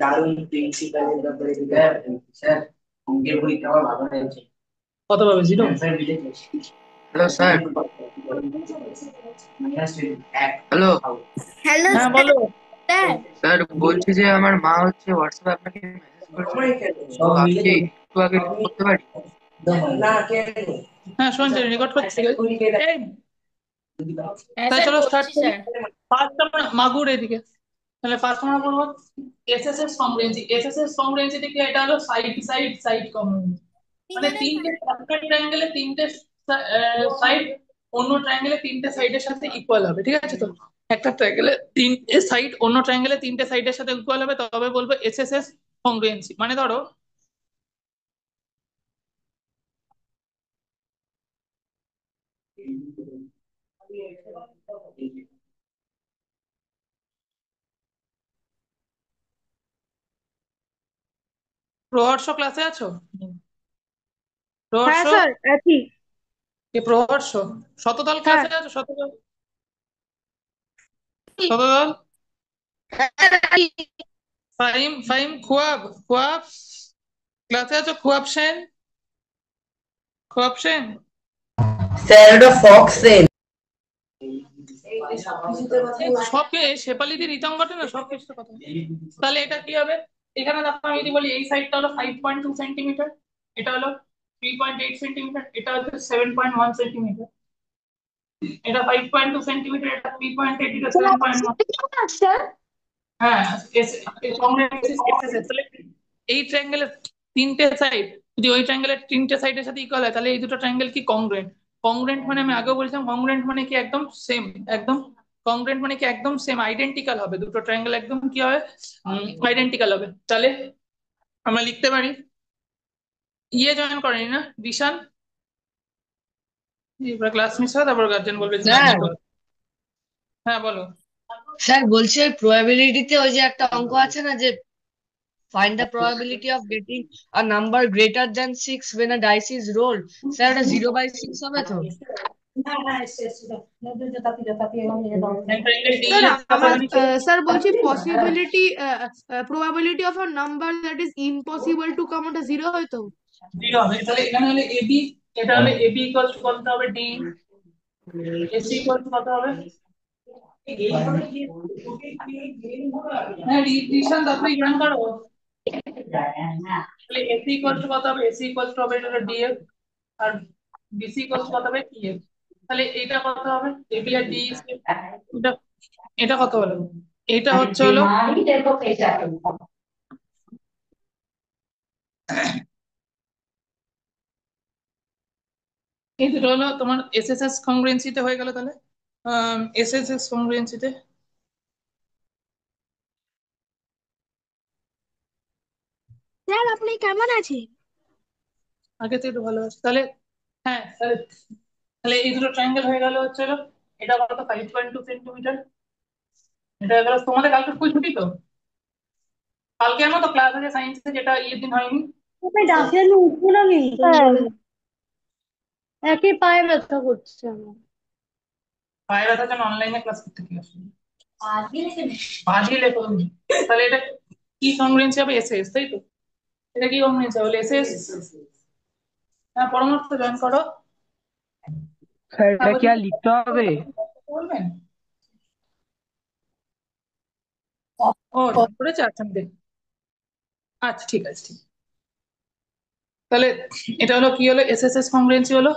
দারুণ প্রিন্সিপালের ব্যাপারে স্যার। স্যার অঙ্কের পরীক্ষা আমার ভালো হয়েছে। কত পাবে? Zero? Sir hello sir. Hello hello হ্যাঁ স্যার। বলো। স্যার, বলছি যে আমার মা হচ্ছে হোয়াটসঅ্যাপে আপনাকে মেসেজ করেছিল, তো সব আমি মিলে কি তো একটু আগে রিসিভ করতে পারি? না কেন? হ্যাঁ শুনছি, রেকর্ড করছি। এই, হ্যাঁ তাই স্যার, চলো স্টার্ট করছি করি। স্যার। ফার্স্ট আমরা মাগুর এদিকে। তাহলে ফার্স্ট আমরা বলবো এসএসএস কংগ্রুয়েন্সি। এসএসএস কংগ্রুয়েন্সি থেকে এটা হলো সাইড সাইড সাইড কংগ্রুয়েন্সি। মানে তিনটে একটা ট্রায়াঙ্গেলে তিনটে সাইড অন্য ট্রায়াঙ্গেলে তিনটে সাইডের সাথে ইকুয়াল হবে, ঠিক আছে তো? একটা ট্রায়াঙ্গেলে তিনটে সাইড অন্য ট্রায়াঙ্গেলে তিনটে সাইডের সাথে ইকুয়াল হবে, তবে বলবো এসএসএস কংগ্রুয়েন্সি। মানে ধরো প্রহর্ষ ক্লাসে আছো? প্রহর্ষ, হ্যাঁ স্যার, একই। কে প্রহর্ষ? শতদল হ্যাঁ। ক্লাসে আছো? শতদল, শতদল। ফাহিম, ফাহিম, খুয়াব, খুয়াব ক্লাসে আছো? খুয়াব সেন, খুয়াব সেন। স্যার ওটা ফক্সেল। সবকে শেফালিদি রিতম ঘটে না সব কিছুর কথা। তাহলে এটা কি হবে? এখানে দেখো আমি যদি বলি এই সাইডটা হলো 5.2 সেন্টিমিটার, এটা হলো 3.8 সেন্টিমিটার, এটা হচ্ছে 7.1 সেন্টিমিটার। এটা 5.2 সেন্টিমিটার, এটা 3.8, এটা 7.1। স্যার, হ্যাঁ, তাহলে এই ট্রায়াঙ্গেলের তিনটে সাইড যদি ওই ট্রায়াঙ্গেলের তিনটে সাইডের সাথে ইকুয়াল হয়, তাহলে এই দুটো ট্রায়াঙ্গেল কি কংগ্রুয়েন্ট। কংগ্রুয়েন্ট মানে আমি আগেও বলেছিলাম, কংগ্রুয়েন্ট মানে কি একদম সেম, একদম কংগ্রুয়েন্ট মানে কি একদম সেম আইডেন্টিক্যাল হবে, দুটো ট্রায়াঙ্গেল একদম কি হবে, আইডেন্টিক্যাল হবে। তাহলে আমরা লিখতে পারি, ইয়ে জয়েন করেনি না দিশান? এবার ক্লাস মিস হয় তারপর গার্জেন বলবে যে না স্যার, মিস করে। হ্যাঁ বলো। স্যার বলছি ওই প্রবাবিলিটিতে ওই যে একটা অঙ্ক আছে না, যে find the probability of getting a number greater than 6 when a dice is rolled, sir ওটা 0/6 হবে তো? ট্রায়াঙ্গেল ডি স্যার এর কথা আমার জানি। স্যার বলছি possibility probability of a number that is impossible to come out zero হয় তো? জিরো হবে। তাহলে এখানে হলে এবি, এটা হলে এবি ইকুয়াল টু কত হবে? ডি। এসি ইকুয়াল টু কত হবে? হ্যাঁ রিডিশন তারপরে জয়েন করো। তাহলে এসি ইকুয়াল টু কত হবে? এসি ইকুয়াল টু হবে এটা ডিএফ, আর বিসি ইকুয়াল টু কত হবে? টিএফ। তাহলে এটা কত হবে? এবি আর ডি। এটা এটা কত হলো? এটা হচ্ছে হলো এই দুটো হলো তোমার এসএসএস কংগ্রুয়েন্সিতে হয়ে গেল। তাহলে এসএসএস কংগ্রুয়েন্সিতে স্যার আপনি কেমন আছেন? আগে তো একটু ভালো আছে। তাহলে হ্যাঁ, তাহলে তাহলে এই দুটো ট্রায়াঙ্গেল হয়ে গেল হচ্ছে হলো, এটা কত? 5.2 সেন্টিমিটার। এটা হয়ে গেল। তোমাদের কালকে স্কুল ছুটি তো? কালকে আমার তো ক্লাস আছে সায়েন্সে, যেটা ইয়ের দিন হয়নি। আপনি ডাকেন, উঠবো না কিন্তু। একই পায়ে ব্যথা করছে আমার। পায়ে ব্যথার জন্য অনলাইনে ক্লাস করতে কি আসলে? বাজে লেখো তুমি। তাহলে এটা কি কংগ্রুয়েন্সি হবে? এসএস, তাই তো? এটা কি কংগ্রুয়েন্সি হবে? এসএস। হ্যাঁ পরামর্শ জয়েন করো। স্যার এটা তারপর কি যদি আর লিখতে হবে? বলবেন। ও করেছে, আচ্ছা আমি দেখি। আচ্ছা ঠিক আছে, ঠিক। তাহলে এটা হলো কি হলো? এসএসএস কংগ্রুয়েন্সি হলো,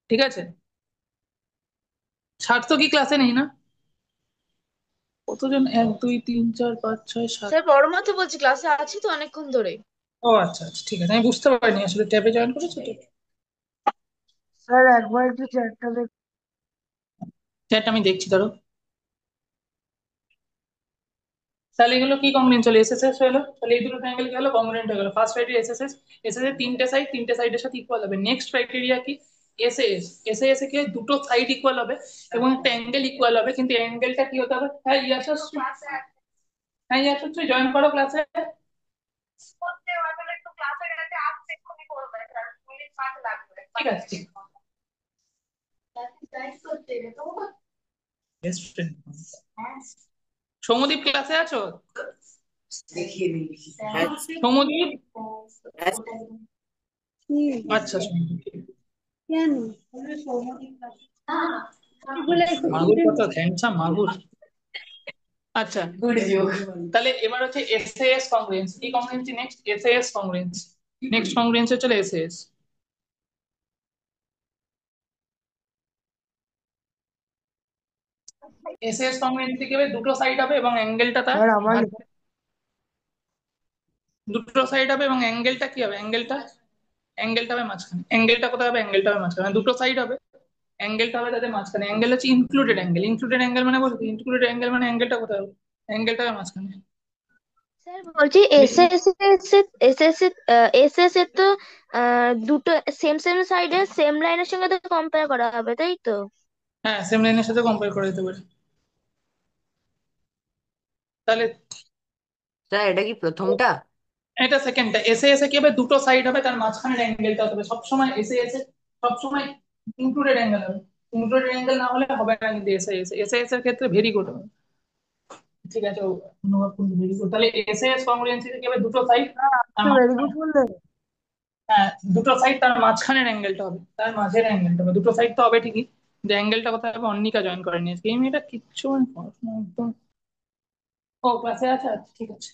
ঠিক আছে? ষাট তো কি ক্লাসে নেই না? কতজন? 1 2 3 4 5 6 7। স্যার পরমাত্র বলছি, ক্লাসে আছি তো অনেকক্ষণ ধরে। ও আচ্ছা আচ্ছা, ঠিক আছে, আমি বুঝতে পারিনি আসলে ট্যাবে জয়েন করেছো তো। স্যার একবার একটু চ্যাটটা দেখ। চ্যাট আমি দেখছি, ধরো। তাহলে এগুলো কি কংগ্রুয়েন্ট হলো? এসএসএস হলো। তাহলে এই দুটো ট্রায়াঙ্গেল কি হলো? কংগ্রুয়েন্ট হয়ে গেল। First criteria SSS. এসএস এর তিনটে সাইড তিনটে সাইডের সাথে ইকুয়াল হবে। নেক্সট ক্রাইটেরিয়া কি? এসএএস। এসএএস এ কি হয়? দুটো সাইড ইকুয়াল হবে এবং একটা অ্যাঙ্গেল ইকুয়াল হবে, কিন্তু অ্যাঙ্গেলটা কি হতে হবে? হ্যাঁ ইয়াশাস, হ্যাঁ ইয়াশাস জয়েন করো ক্লাসে। ঠিক আছে, ঠিক। Best friend. সৌমদীপ ক্লাসে আছো? হ্যাঁ, সৌমদীপ, হ্যাঁ, আচ্ছা মাগুর কত হ্যান্ডসাম মাগুর। আচ্ছা good joke. তাহলে এবার হচ্ছে এসএএস কংগ্রুয়েন্স। কি কংগ্রুয়েন্সি নেক্সট? এসএএস কংগ্রুয়েন্স। নেক্সট কংগ্রুয়েন্স হচ্ছে এসএএস। এসএএস কংগ্রুয়েন্সি কি হবে? দুটো সাইড হবে এবং অ্যাঙ্গেলটা তার স্যার আমার দুটো সাইড হবে এবং অ্যাঙ্গেলটা কি হবে? অ্যাঙ্গেলটা হবে মাঝখানে। অ্যাঙ্গেলটা কোথায় হবে? অ্যাঙ্গেলটা হবে মাঝখানে। মানে দুটো সাইড হবে, অ্যাঙ্গেলটা হবে তাদের মাঝখানে। অ্যাঙ্গেল হচ্ছে ইনক্লুডেড অ্যাঙ্গেল। ইনক্লুডেড অ্যাঙ্গেল মানে বলছি ইনক্লুডেড অ্যাঙ্গেল মানে অ্যাঙ্গেলটা কোথায় হবে? অ্যাঙ্গেলটা হবে মাঝখানে। স্যার বলছি এসএস এর তো দুটো সেম সেম সাইডে সেম লাইনের সঙ্গে তো কম্পেয়ার করা হবে তাই তো? হ্যাঁ, সেম লাইনের সাথে কম্পেয়ার করা যেতে পারে। তাহলে স্যার এটা কি প্রথমটা? এটা সেকেন্ডটা। এসএএস এ কি হবে? দুটো সাইড হবে, তার মাঝখানের অ্যাঙ্গেলটা হবে সবসময়। এসএএস এ সবসময় ইনক্লুডেড অ্যাঙ্গেল হবে। ইনক্লুডেড অ্যাঙ্গেল না হলে হবে না কিন্তু এসএএস। এসএএস এর ক্ষেত্রে ভেরি গুড হবে। ঠিক আছে, ভেরি গুড। তাহলে এসএএস কংগ্রুয়েন্সি কি হবে? দুটো সাইড, তার ভেরি গুড বললেন। হ্যাঁ দুটো সাইড, তার মাঝখানের অ্যাঙ্গেলটা হবে, তার মাঝের অ্যাঙ্গেলটা হবে। দুটো সাইড তো হবে ঠিকই, যে অ্যাঙ্গেলটা কোথায় হবে? অন্নিকা জয়েন করে নিয়েছে। এই মেয়েটা কিচ্ছু মানে পড়াশোনা একদম। ও ক্লাসে আছে? আচ্ছা ঠিক আছে,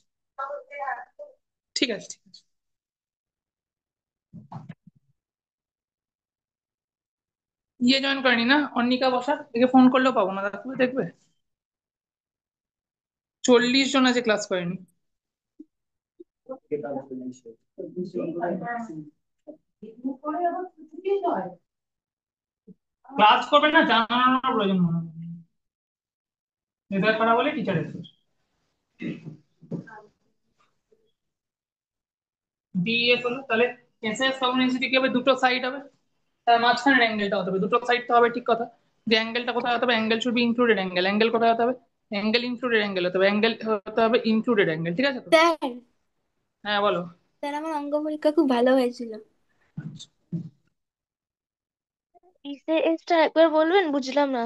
ঠিক আছে, ঠিক আছে। ইয়ে জয়েন করেনি না অন্নিকা বসাক, একে ফোন করলেও পাবো না, দেখবে দেখবে 40 জন আছে ক্লাস করেনি। ক্লাস করবে না জানানোর প্রয়োজন মনে হয়। রেজাল্ট খারাপ হলে টিচার এসে ডিএস হলো। তাহলে এসএস কমিউনিটি কি হবে? দুটো সাইড হবে, তার মাঝখানের অ্যাঙ্গেলটা হতে হবে। দুটো সাইড তো হবে ঠিক কথা, যে অ্যাঙ্গেলটা কোথায় হতে হবে? Angle should be included angle. Angle কোথায় হতে হবে? অ্যাঙ্গেল ইনক্লুডেড অ্যাঙ্গেল হতে হবে। অ্যাঙ্গেল হতে হবে ইনক্লুডেড অ্যাঙ্গেল। ঠিক আছে তো? স্যার হ্যাঁ বলো। স্যার আমার অঙ্ক পরীক্ষা খুব ভালো হয়েছিল। এসএএসটা একবার বলবেন, বুঝলাম না।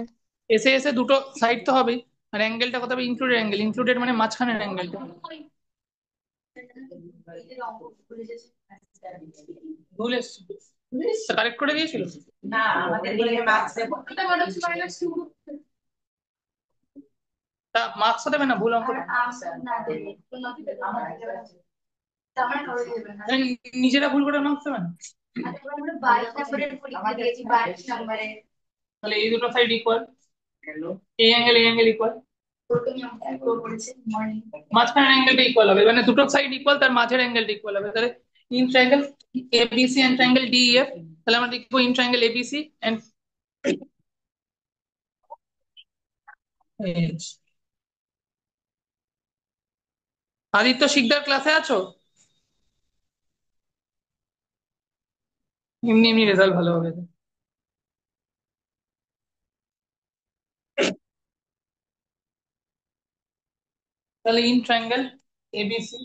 এসএএস এ দুটো সাইড তো হবেই, আর অ্যাঙ্গেলটা কোথায় হবে? Included angle. ইনক্লুডেড মানে মাঝখানের অ্যাঙ্গেলটা। ভুল এসছে, কারেক্ট করে দিয়েছিল। তা মার্কসও দেবে না ভুল অঙ্ক? নিজেরা ভুল করে মার্কস দেবে না? তাহলে এই দুটো সাইড ইকুয়াল, এই অ্যাঙ্গেল ইকুয়াল, মাঝখানের অ্যাঙ্গেলটা ইকুয়াল হবে। মানে দুটো সাইড ইকুয়াল, তার মাঝের অ্যাঙ্গেলটা ইকুয়াল হবে। তাহলে in triangle ABC and triangle DEF, তাহলে আমরা লিখবো in triangle ABC and Aditya Sikdar ক্লাসে আছো? এমনি এমনি রেজাল্ট ভালো হবে। তাহলে in triangle ABC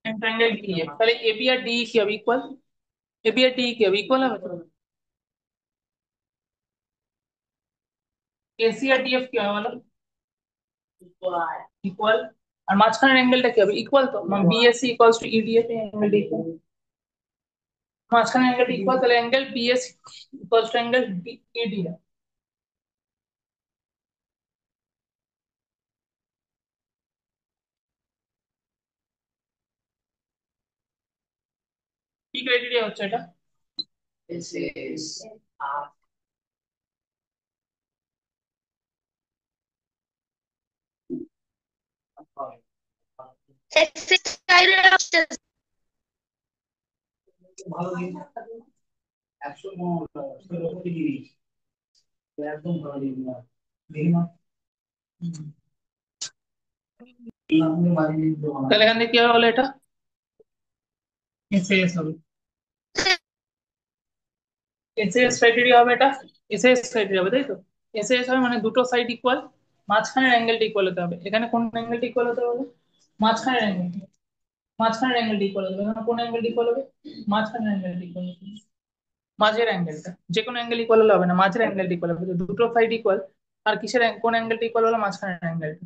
and triangle DEF, তাহলে এবি আর ডিই কি হবে? ইকুয়াল। এবি আর ডিই কি হবে? ইকুয়াল হবে তো? এসি আর ডিএফ কি হবে বলো? ইকুয়াল। আর মাঝখানের অ্যাঙ্গেলটা কি হবে? ইকুয়াল তো, বিএসসি ইকুয়ালস টু ইডিএফ, এই অ্যাঙ্গেলটা ইকুয়াল। মাঝখানের অ্যাঙ্গেলটা ইকুয়াল, তাহলে angle BSc equals to angle IDF. কি ক্রাইটেরিয়া হচ্ছে এটা? তাহলে এখান থেকে কি হবে বলো? এটা এসএএস হবে। এসএএস ক্রাইটেরিয়া হবে এটা, এসএএস ক্রাইটেরিয়া হবে তাই তো? এসএএস হবে মানে দুটো সাইড ইকুয়াল, মাঝখানের অ্যাঙ্গেলটা ইকুয়াল হতে হবে। এখানে কোন অ্যাঙ্গেলটা ইকুয়াল হতে হবে? মাঝখানের অ্যাঙ্গেল, মাঝখানের অ্যাঙ্গেলটা ইকুয়াল হবে। এখানে কোন অ্যাঙ্গেলটা ইকুয়াল হবে? মাঝখানের অ্যাঙ্গেলটা ইকুয়াল হবে। মাঝের অ্যাঙ্গেলটা, যে কোনো অ্যাঙ্গেল ইকুয়াল হলে হবে না, মাঝের অ্যাঙ্গেলটা ইকুয়াল হবে। তো দুটো সাইড ইকুয়াল, আর কিসের কোন অ্যাঙ্গেলটা ইকুয়াল হলো? মাঝখানের অ্যাঙ্গেলটা।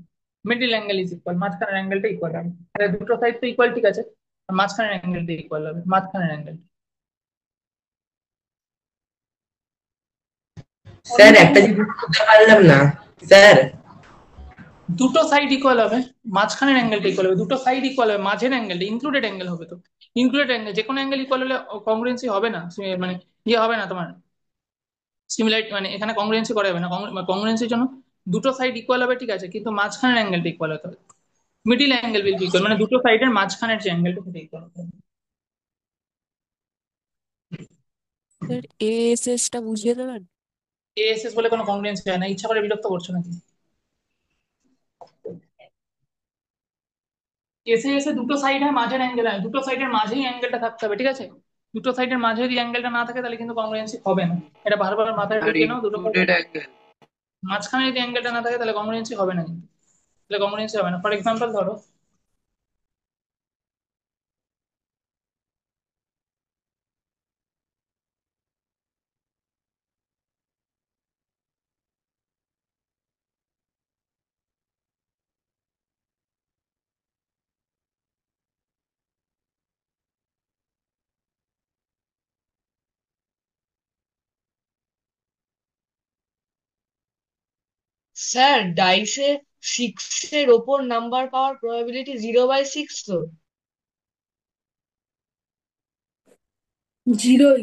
মিডিল অ্যাঙ্গেল ইজ ইকুয়াল, মাঝখানের অ্যাঙ্গেলটা ইকুয়াল হবে। তাহলে দুটো সাইড তো ইকুয়াল, ঠিক আছে, আর মাঝখানের অ্যাঙ্গেলটা ইকুয়াল হবে, মাঝখানের অ্যাঙ্গেল। স্যার একটা জিনিস বুঝতে পারলাম না স্যার। দুটো সাইড ইকুয়াল হবে, মাঝখানের অ্যাঙ্গেলটা ইকুয়াল হবে, দুটো সাইড ইকুয়াল হবে, মাঝের অ্যাঙ্গেলটা ইনক্লুডেড অ্যাঙ্গেল হবে। তো ইনক্লুডেড অ্যাঙ্গেল, যে কোনো অ্যাঙ্গেল ইকুয়াল হলে কংগ্রুয়েন্সি হবে না, মানে ইয়ে হবে না তোমার, সিমিলারিটি মানে এখানে কংগ্রুয়েন্সি করা যাবে না। কংগ্রুয়েন্সির জন্য দুটো সাইড ইকুয়াল হবে, ঠিক আছে, কিন্তু মাঝখানের অ্যাঙ্গেলটা ইকুয়াল হতে হবে। Middle angle will be equal, মানে দুটো সাইডের মাঝখানের যে অ্যাঙ্গেলটা সেটা ইকুয়াল হতে হবে। স্যার এএসএস টা বুঝিয়ে দেবেন? এএসএস বলে কোনো কংগ্রুয়েন্সি হয় না, ইচ্ছা করে বিরক্ত করছো নাকি? এসে এসে দুটো সাইড হয়, মাঝের অ্যাঙ্গেল হয়, দুটো সাইডের মাঝেই অ্যাঙ্গেলটা থাকতে হবে, ঠিক আছে। দুটো সাইডের মাঝে যদি অ্যাঙ্গেলটা না থাকে তাহলে কিন্তু কংগ্রুয়েন্সি হবে না। এটা বারবার মাথায় আর ঢুকিয়ে নাও, দুটো ইনক্লুডেড অ্যাঙ্গেল। মাঝখানে যদি অ্যাঙ্গেলটা না থাকে তাহলে কংগ্রুয়েন্সি হবে না, কিন্তু তাহলে কংগ্রুয়েন্সি হবে না। ফর এক্সাম্পল ধরো, স্যার ডাইসে 6 এর ওপর নাম্বার পাওয়ার প্রবাবিলিটি 0/6 তো? জিরোই।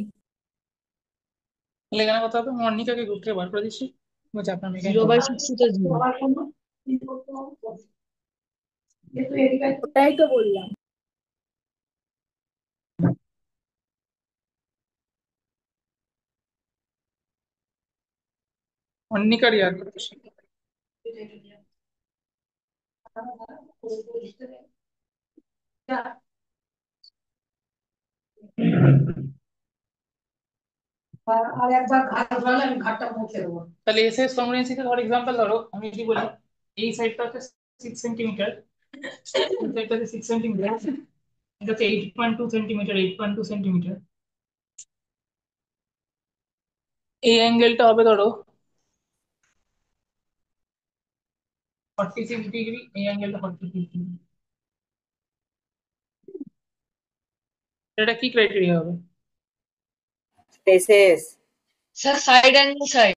তাহলে এখানে কথা হবে, মর্নিকাকে গ্রুপ থেকে বার করে দিচ্ছি, বলছে আপনার মেকানিক 0/6 তো 0। ওটাই তো বললাম। মর্নিকার ইয়ার করতেছি। তাহলে এসএস কংগ্রুয়েন্সিতে ফর এক্সাম্পল ধরো, আমি যদি বলি এই সাইডটা হচ্ছে 6 সেন্টিমিটার, এই সাইডটা হচ্ছে 6 সেন্টিমিটার, এটা হচ্ছে 8.2 সেন্টিমিটার, 8.2 সেন্টিমিটার, এই অ্যাঙ্গেলটা হবে ধরো 46 ডিগ্রি, এই অ্যাঙ্গেলটা 46 ডিগ্রি। এটা কি ক্রাইটেরিয়া হবে? SS sir side angle side.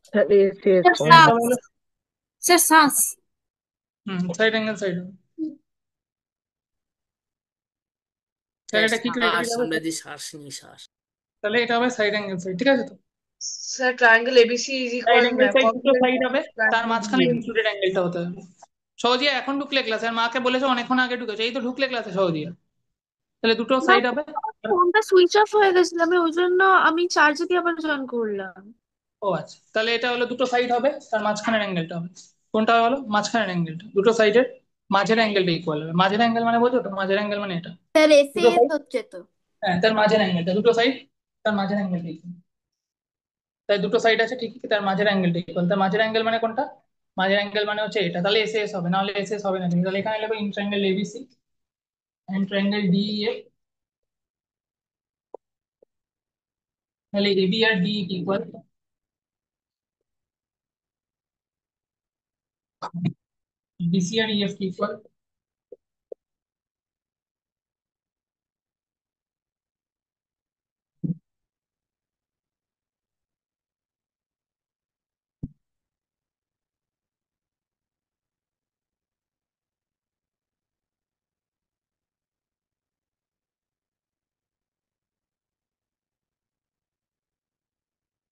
Sir SS এটা হলো স্যার শ্বাস। সাইড অ্যাঙ্গেল সাইড হবে। তাহলে এটা কি ক্রাইটেরিয়া হবে? শ্বাস নিঃশ্বাস। তাহলে এটা হবে সাইড অ্যাঙ্গেল সাইড, ঠিক আছে তো। Sir triangle ABC is side equal angle side দুটো সাইড হবে, তার ট্রায়াঙ্গেল মাঝখানে ইনক্লুডেড অ্যাঙ্গেলটা হতে হবে। সহজিয়া এখন ঢুকলে ক্লাসে, আর মাকে বলেছো অনেকক্ষণ আগে ঢুকেছো, এই তো ঢুকলে ক্লাসে সহজিয়া। তাহলে দুটো সাইড হবে। ফোনটা সুইচ অফ হয়ে গেছিল, আমি ওই জন্য আমি চার্জে দিয়ে আবার জয়েন করলাম। ও আচ্ছা, তাহলে এটা হলো দুটো সাইড হবে, তার মাঝখানের অ্যাঙ্গেলটা হবে। কোনটা হলো? মাঝখানের অ্যাঙ্গেলটা, দুটো সাইডের মাঝের অ্যাঙ্গেলটা ইকুয়াল হবে। মাঝের অ্যাঙ্গেল মানে বোঝো তো, মাঝের অ্যাঙ্গেল মানে এটা স্যার দুটো এসএস সাইড, হচ্ছে তো। হ্যাঁ, তার মাঝের অ্যাঙ্গেলটা, দুটো সাইড তার মাঝের অ্যাঙ্গেলটা ইকুয়াল। তাই দুটো সাইড আছে ঠিকই, তার মাঝের অ্যাঙ্গেলটা ইকুয়াল। তার মাঝের অ্যাঙ্গেল মানে কোনটা? মাঝের অ্যাঙ্গেল মানে হচ্ছে এটা, তাহলে এস এস হবে, নাহলে এস এস হবে না। তাহলে এখানে লিখো in triangle ABC and triangle DEF, তাহলে এবি আর ডি ইকুয়াল বিসি আর ইএফ ইকুয়াল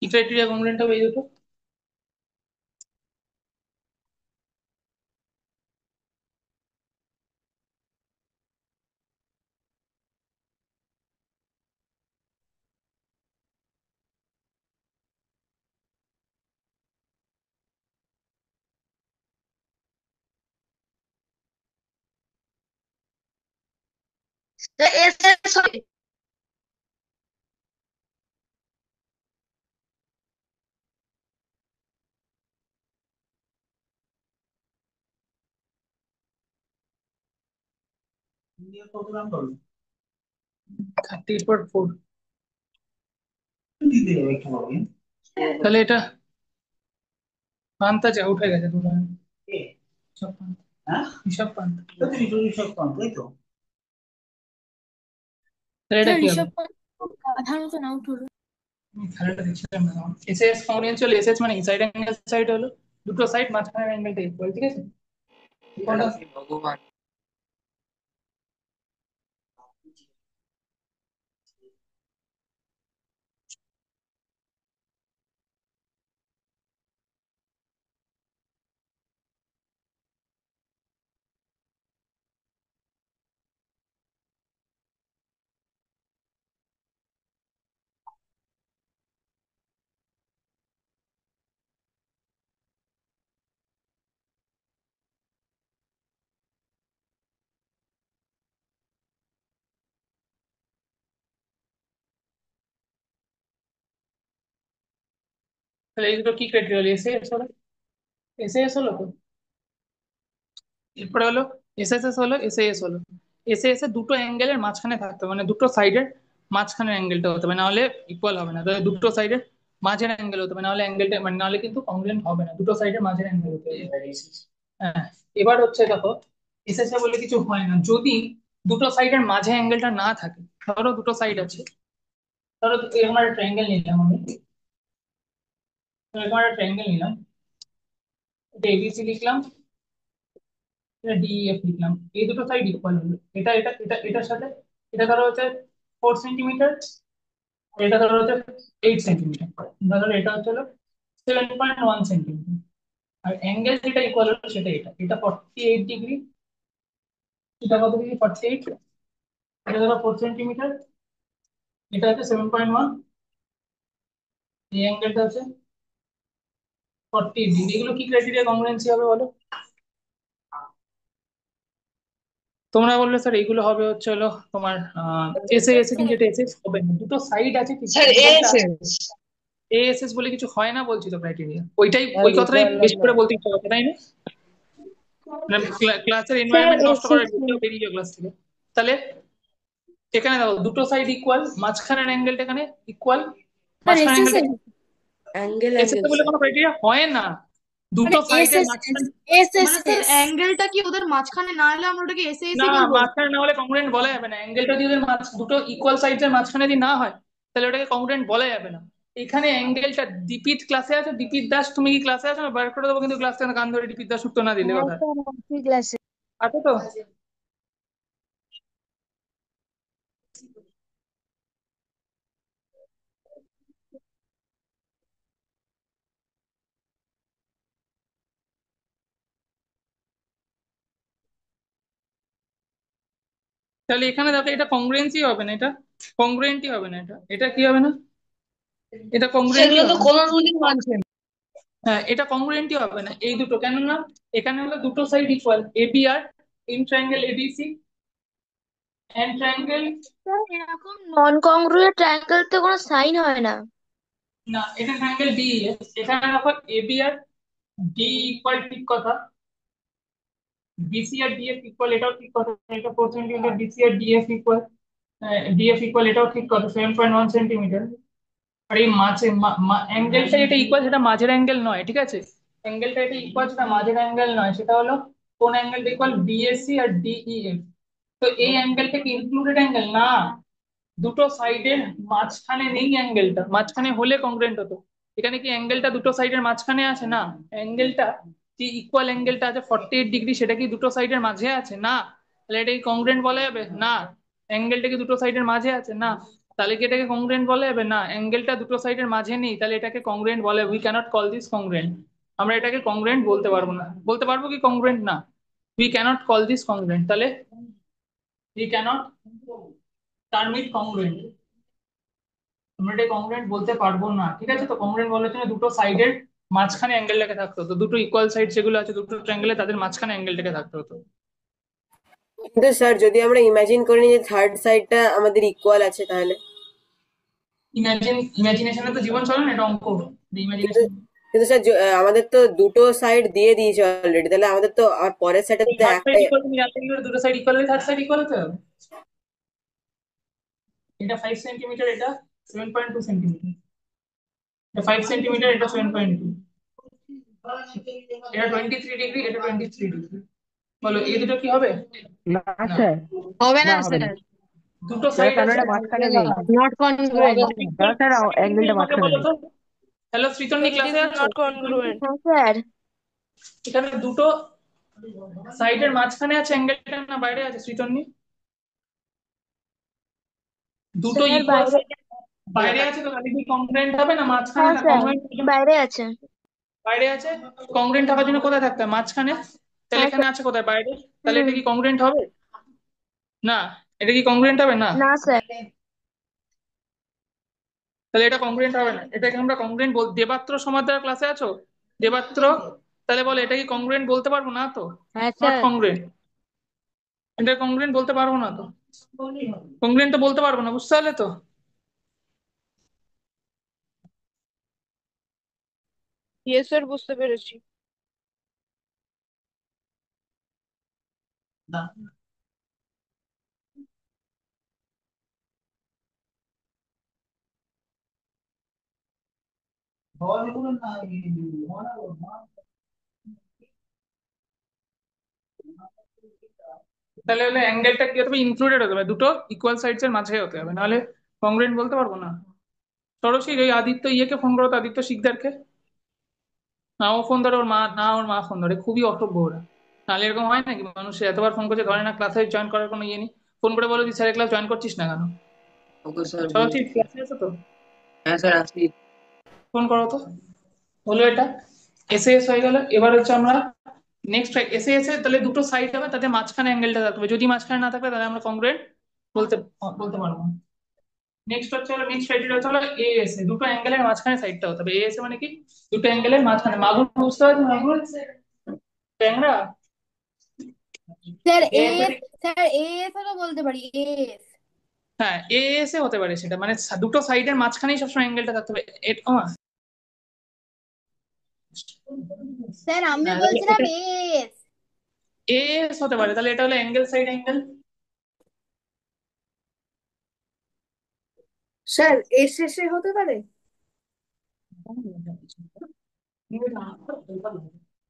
কি ক্রাইটেরিয়া কংগ্রুয়েন্ট হবে এই দুটো? এসএস হবে। থার্টি ফোর তাহলে এটা পান্তা আউট হয়ে গেছে দুটো ঋষভ পান্ত। ঋষভ পান্ত তাহলে এটা কি হবে? আমি খেলাটা দেখছিলাম না তখন। এসএস কংগ্রেনচুয়াল এসএস মানে ইনসাইড অ্যাঙ্গেল সাইড হলো দুটো সাইড মাঝখানের অ্যাঙ্গেলটা ইকুয়াল, ঠিক আছে? কোনটা? ভগবান। তাহলে এই দুটো কি ক্রাইটেরিয়া হলো? এসএস হলো, এসএস হলো তো। এরপরে হলো এসএসএস হলো, এসএস হলো। এসএস এর দুটো অ্যাঙ্গেলের মাঝখানে থাকতে হবে, মানে দুটো সাইডের মাঝখানের অ্যাঙ্গেলটা হতে হবে, না হলে ইকুয়াল হবে না। তাহলে দুটো সাইডের মাঝের অ্যাঙ্গেল হতে হবে, না হলে অ্যাঙ্গেলটা মানে না হলে কিন্তু কংগ্রুয়েন্ট হবে না, দুটো সাইডের মাঝের অ্যাঙ্গেল হতে হবে। হ্যাঁ, এবার হচ্ছে দেখো এসএসএ বলে কিছু হয় না যদি দুটো সাইডের মাঝে অ্যাঙ্গেলটা না থাকে। ধরো দুটো সাইড আছে, ধরো এরকম একটা ট্রায়াঙ্গেল নিলাম আমি, এরকম একটা ট্রায়াঙ্গেল নিলাম, এটা এবিসি লিখলাম, এটা ডিইএফ লিখলাম, এই দুটো সাইড ইকুয়াল হলো। এটা এটা এটা এটার সাথে এটা ধরো হচ্ছে 4 সেন্টিমিটার, এটা ধরো হচ্ছে 8 সেন্টিমিটার, ধরো এটা হচ্ছে হলো 7.1 সেন্টিমিটার। আর অ্যাঙ্গেল যেটা ইকুয়াল হলো সেটা এটা এটা 48 ডিগ্রি, এটা কত ডিগ্রি? 48। এটা ধরো 4 সেন্টিমিটার, এটা হচ্ছে 7.1, এই অ্যাঙ্গেলটা হচ্ছে 40 ডিগ্রি। এগুলো কি ক্রাইটেরিয়া কংগ্রুয়েন্সি হবে বলো? তোমরা বললে স্যার এইগুলো হবে হচ্ছে হলো তোমার এসএ এসএ, কিন্তু এটা এসএস হবে না, দুটো সাইড আছে ঠিক স্যার অ্যাঙ্গেলটা এএসএস। এএসএস বলে কিছু হয় না বলছি তো ক্রাইটেরিয়া, ওইটাই ওই কথাটাই বেশি করে বলতে ইচ্ছা করছে, তাই না? মানে ক্লাসের স্যার এনভায়রনমেন্ট নষ্ট করার এসএসসি জন্য বেরিয়ে যাও ক্লাস থেকে। তাহলে এখানে দেখো দুটো সাইড ইকুয়াল, মাঝখানের অ্যাঙ্গেলটা এখানে ইকুয়াল, মাঝখানের অ্যাঙ্গেলটা অ্যাঙ্গেল এসএস বলে স্যার। কোনো ক্রাইটেরিয়া হয় না, দুটো সাইডের মাঝখানে। মানে স্যার অ্যাঙ্গেলটা কি ওদের মাঝখানে না এলে আমরা ওটাকে এসে না, এসে বলবো? মাঝখানে না হলে কংগ্রুয়েন্ট বলা যাবে না, অ্যাঙ্গেলটা যদি ওদের দুটো ইকুয়াল সাইডের মাঝখানে যদি না হয় তাহলে ওটাকে কংগ্রুয়েন্ট বলা যাবে না। এখানে অ্যাঙ্গেলটা দীপিত ক্লাসে আছে, দীপিত দাস তুমি কি ক্লাসে আছো? না বার করে দেবো কিন্তু ক্লাস থেকে, কান ধরে দীপিত দাস উত্তর না দিলে হ্যাঁ কথা। স্যার আছি ক্লাসে। আছে তো? তাহলে এখানে দেখো এটা কংগ্রুয়েন্সি হবে না, এটা কংগ্রুয়েন্টই হবে না, এটা এটা কি হবে না, এটা কংগ্রুয়েন্টই সেগুলো তো হবে না। কোনো রুলই মানছে না। হ্যাঁ, এটা কংগ্রুয়েন্টই হবে না এই দুটো, কেননা এখানে হলো দুটো সাইড ইকুয়াল, এবি আর in triangle ABC and triangle. Sir এরকম নন কংগ্রুয়েন্ট ট্রায়াঙ্গেলতে কোনো সাইন হয় না। না, এটা ট্রায়াঙ্গেল ডিএফ, এখানে দেখো এবি আর ডি ইকুয়াল, ঠিক কথা। বিসি আর ডিএফ ইকুয়াল, এটাও ঠিক কথা। এটা 4 সেন্টিমিটার, বিসি আর ডিএফ ইকুয়াল, ডিএফ ইকুয়াল, এটাও ঠিক কথা 7.1 সেন্টিমিটার। আর এই মাঝে অ্যাঙ্গেলটা এটা ইকুয়াল, সেটা মাঝের অ্যাঙ্গেল নয়, ঠিক আছে? অ্যাঙ্গেলটা এটা ইকুয়াল, সেটা মাঝের অ্যাঙ্গেল নয়, সেটা হলো কোন অ্যাঙ্গেলটা ইকুয়াল? বিএসসি আর ডিইএফ। তো এই অ্যাঙ্গেলটা কি ইনক্লুডেড অ্যাঙ্গেল না, দুটো সাইডের মাঝখানে নেই অ্যাঙ্গেলটা, মাঝখানে হলে কংগ্রুয়েন্ট হতো। এখানে কি অ্যাঙ্গেলটা দুটো সাইডের মাঝখানে আছে? না, অ্যাঙ্গেলটা যে ইকুয়াল অ্যাঙ্গেলটা আছে 48 ডিগ্রি, সেটা কি দুটো সাইডের মাঝে আছে? না, তাহলে এটা কি কংগ্রুয়েন্ট বলা যাবে? না। অ্যাঙ্গেলটা কি দুটো সাইডের মাঝে আছে? না, তাহলে কি এটাকে কংগ্রুয়েন্ট বলা যাবে? না। অ্যাঙ্গেলটা দুটো সাইডের মাঝে নেই, তাহলে এটাকে কংগ্রুয়েন্ট বলে, উই ক্যানট কল দিস কংগ্রুয়েন্ট। আমরা এটাকে কংগ্রুয়েন্ট বলতে পারবো না। বলতে পারবো কি কংগ্রুয়েন্ট? না, উই ক্যানট কল দিস কংগ্রুয়েন্ট। তাহলে উই ক্যানট টার্ম ইট কংগ্রুয়েন্ট, আমরা এটা কংগ্রুয়েন্ট বলতে পারবো না, ঠিক আছে? তো কংগ্রুয়েন্ট বলার জন্য দুটো সাইডের মাঝখানে অ্যাঙ্গেলটাকে থাকতে হতো, দুটো ইকুয়াল সাইড যেগুলো আছে দুটো ট্রায়াঙ্গেলে তাদের মাঝখানে অ্যাঙ্গেলটাকে থাকতে হতো। কিন্তু স্যার যদি আমরা ইমাজিন করি যে থার্ড সাইডটা আমাদের ইকুয়াল আছে তাহলে? ইমাজিনেশনে তো জীবন চলে না, এটা অঙ্ক। কিন্তু ইমাজিনেশন কিন্তু স্যার আমাদের তো দুটো সাইড দিয়ে দিয়েছে অলরেডি, তাহলে আমাদের তো আর পরের সাইডে তো থার্ড সাইড একটাই। ইকুয়াল, তুমি জানতে কি করে দুটো সাইড ইকুয়াল হলে থার্ড সাইড ইকুয়াল হতে হবে? এটা 5 সেন্টিমিটার, এটা 7.2 সেন্টিমিটার। 5 সেন্টিমিটার, এটা 7.2, এটা 23 ডিগ্রি, এটা 23 ডিগ্রি। বলো এই দুটো কি হবে? না না, স্যার, হবে না না হবে না স্যার, দুটো স্যার, সাইড কারণ আছে। এটা মাঝখানে নেই। Not congruent. না স্যার, অ্যাঙ্গেলটা কাকে মাঝখানে বলো নেই। তো? হ্যালো শ্রীতন্নি, Sir, it ক্লাসে is আছো? not congruent. হ্যাঁ স্যার, এখানে দুটো সাইডের মাঝখানে আছে অ্যাঙ্গেলটা, না বাইরে আছে শ্রীতন্নি? দুটো স্যার ইকুয়াল বাইরে। সাইড বাইরে আছে, তো তাহলে কি কংগ্রুয়েন্ট হবে না মাঝখানে? হ্যাঁ না স্যার, কংগ্রুয়েন্ট বাইরে আছে। বাইরে আছে। কংগ্রুয়েন্ট থাকার জন্য কোথায় থাকতে হবে? মাঝখানে। তাহলে হ্যাঁ এখানে স্যার। আছে কোথায়? বাইরে। তাহলে হুম। এটা কি কংগ্রুয়েন্ট হবে? না। এটা কি কংগ্রুয়েন্ট হবে? না। না স্যার। তাহলে এটা কংগ্রুয়েন্ট হবে না। এটাকে আমরা কংগ্রুয়েন্ট দেবাত্র সমাদ্দার ক্লাসে আছো? দেবাত্র, তাহলে বলো এটা কি কংগ্রুয়েন্ট বলতে পারবো? না তো, হ্যাঁ নট স্যার। কংগ্রুয়েন্ট। এটা কংগ্রুয়েন্ট বলতে পারবো না তো, কংগ্রুয়েন্ট তো বলতে পারবো না, বুঝতে পারলে তো? Yes, sir, বুঝতে পেরেছি। তাহলে হলে অ্যাঙ্গেলটা কি হতে হবে? ইনক্লুডেড হতে হবে, দুটো ইকুয়াল সাইডস এর মাঝে হতে হবে, নাহলে কংগ্রুয়েন্ট বলতে পারবো না। সরোশী, ওই আদিত্য ইয়েকে ফোন করো তো, আদিত্য শিকদারকে। না ও ফোন ধরে, ওর মা, না ওর মা ফোন ধরে, খুবই অসভ্য ওরা। নাহলে এরকম হয় নাকি, মানুষ এতবার ফোন করছে ধরে না, ক্লাসে জয়েন করার কোনো ইয়ে নেই। ফোন করে বলো যে স্যারের ক্লাস জয়েন করছিস না কেন? ওকে স্যার সরোশী, বলছি। ক্লাসে আছো তো? হ্যাঁ স্যার আসি। ফোন করো তো। হলো এটা, এসে এস হয়ে গেল। এবার হচ্ছে আমরা নেক্সট এসে এসে, তাহলে দুটো সাইড হবে, তাতে মাঝখানে অ্যাঙ্গেলটা থাকবে। যদি মাঝখানে না থাকবে তাহলে আমরা কংগ্রুয়েন্ট বলতে বলতে পারবো না। নেক্সট হচ্ছে হলো, নেক্সট ক্রাইটেরিয়া হচ্ছে হলো এ এস এ, দুটো অ্যাঙ্গেলের মাঝখানে সাইডটা হতে হবে। এ এস এ মানে কি? দুটো অ্যাঙ্গেলের মাঝখানে। মাগুর বুঝতে পারছো? মাগুর ট্যাংরা। Sir A S A, S, sir S হলো বলতে পারি এস। হ্যাঁ এ এস এ হতে পারে সেটা, মানে দুটো সাইডের মাঝখানেই সবসময় অ্যাঙ্গেলটা থাকতে হবে। স্যার আমি হ্যাঁ, বলছিলাম এস। এ এস হতে পারে, তাহলে এটা হলো angle side angle. Sir S S এ হতে পারে।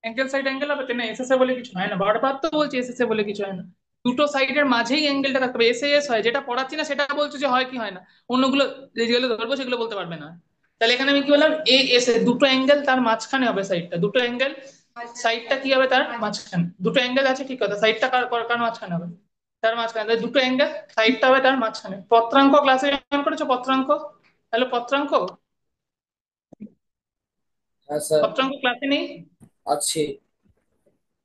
অ্যাঙ্গেল সাইড অ্যাঙ্গেল হবে তো, না এস এস এ বলে কিছু হয় না, বারবার তো বলছি এস এস এ বলে কিছু হয় না। দুটো সাইডের মাঝেই অ্যাঙ্গেলটা থাকতে হবে। এস এস হয়, যেটা পড়াচ্ছি না সেটা বলছো যে হয় কি হয় না, অন্যগুলো যেগুলো ধরবো সেগুলো বলতে পারবে না। তাহলে এখানে আমি কি বললাম? এ এস এ, দুটো অ্যাঙ্গেল তার মাঝখানে হবে সাইডটা, দুটো অ্যাঙ্গেল সাইডটা কি হবে? তার মাঝখানে। দুটো অ্যাঙ্গেল আছে, ঠিক কথা, সাইডটা কার কার মাঝখানে হবে? তার মাঝখানে। তাহলে দুটো অ্যাঙ্গেল, সাইডটা হবে তার মাঝখানে। পত্রাঙ্ক ক্লাসে জয়েন করেছো? পত্রাঙ্ক, হ্যালো পত্রাঙ্ক। হ্যাঁ স্যার পত্রাঙ্ক ক্লাসে নেই? আছে।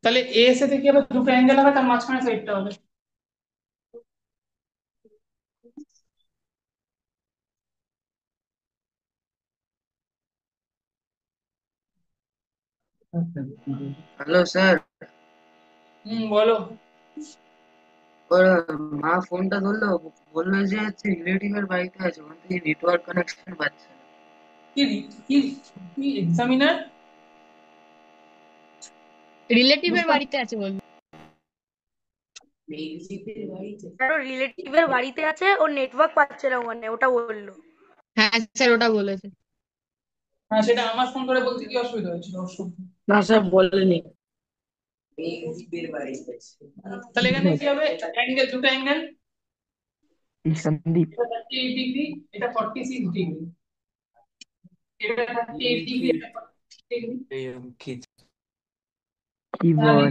তাহলে এ এস এ থেকে আবার দুটো অ্যাঙ্গেল হবে, তার মাঝখানে সাইডটা হবে। Hello sir. বলো। ওর মা ফোনটা ধরলো, বললো যে হচ্ছে রিলেটিভ এর বাড়িতে আছে, ওখান থেকে নেটওয়ার্ক কানেকশন পাচ্ছে না। কি কি কি এক্সামিনার? রিলেটিভের বাড়িতে আছে বললো। স্যার ওর রিলেটিভের বাড়িতে আছে, ওর নেটওয়ার্ক পাচ্ছে না ওখানে, ওটা বললো। হ্যাঁ স্যার ওটা বলেছে। হ্যাঁ, সেটা আমার ফোন করে বলতে কি অসুবিধা হয়েছিল? না স্যার, বলেনি। তাহলে এখানে কি হবে? অ্যাঙ্গেল, দুটো অ্যাঙ্গেল, সন্দীপ, 38 ডিগ্রি, এটা 46 ডিগ্রি, এটা 38 ডিগ্রি, এটা 46 ডিগ্রি। কি বল?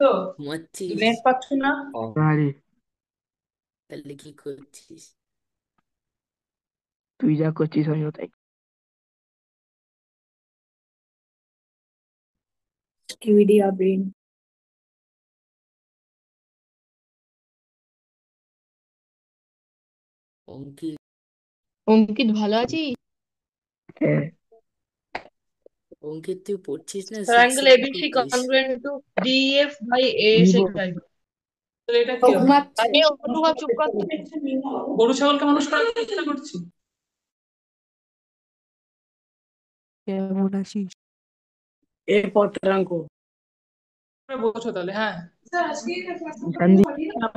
তো ঘুমাচ্ছিস? নেট পাচ্ছ না? আরে তাহলে কি করছিস? তুই যা করছিস আমিও তাই। কিউডি আবিন। অঙ্কিত, অঙ্কিত ভালো আছিস? হ্যাঁ, অঙ্কিত তুই পড়ছিস না? Triangle সিক্সে কি ABC করছিস? congruent to DEF by ASA নিবো। triangle. তাহলে এটা ও কি হবে? ঘুমাচ্ছে। আরে অনুভব চুপ কর তো। গরু ছাগলকে মানুষ করার চেষ্টা করছি। কেমন আছিস? এ পত্রাঙ্ক বলছো তাহলে? হ্যাঁ, সন্দীপ,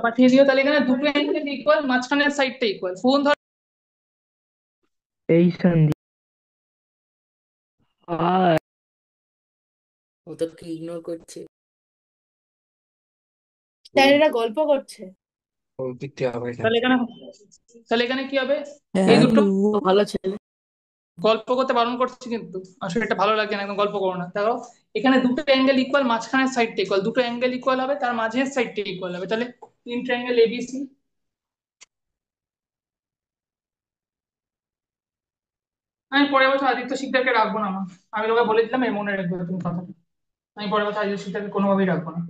পাঠিয়ে দিও। তাহলে এখানে দুটো অ্যাঙ্গেল ইকুয়াল, মাঝখানের সাইডটা ইকুয়াল। ফোন ধর। এই সন্দীপ। আর ও তোকে ইগনোর করছে। স্যার এরা গল্প করছে। তাহলে এখানে কি হবে? এই হ্যাঁ দুটো গো। ভালো ছেলে। গল্প করতে বারণ করছি কিন্তু আসলে এটা ভালো লাগছে না, একদম গল্প করো না। দেখো এখানে দুটো অ্যাঙ্গেল ইকুয়াল, মাঝখানের সাইডটা ইকুয়াল, দুটো অ্যাঙ্গেল ইকুয়াল হবে, তার মাঝের সাইডটা ইকুয়াল হবে। তাহলে তিন ট্রায়াঙ্গেল এবিসি, আমি পরের বছর আদিত্য শিকদারকে রাখবো না। আমি তোকে বলেছিলাম, এর মনে রাখবে তুমি কথা। আমি পরের বছর আদিত্য শিকদারকে কোনোভাবেই রাখবো না।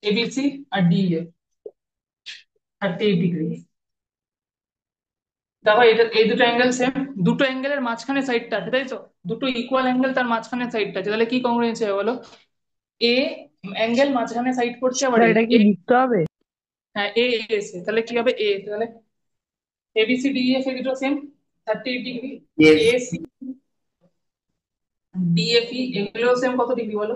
এবিসি আর ডিএ 38 ডিগ্রি। দেখো এটা এই দুটো অ্যাঙ্গেল সেম, দুটো অ্যাঙ্গেলের মাঝখানে সাইডটা আছে, তাই তো? দুটো ইকুয়াল অ্যাঙ্গেল, তার মাঝখানে সাইডটা আছে, তাহলে কি কংগ্রুয়েন্সি হবে বলো? এ অ্যাঙ্গেল মাঝখানে সাইড করছে, আবার এটা কি লিখতে হবে? হ্যাঁ এ এসে, তাহলে কি হবে? এ, তাহলে এবিসি ডিএফ এই দুটো সেম 38 ডিগ্রি। এসি ডিএফই এগুলো সেম কত ডিগ্রি বলো?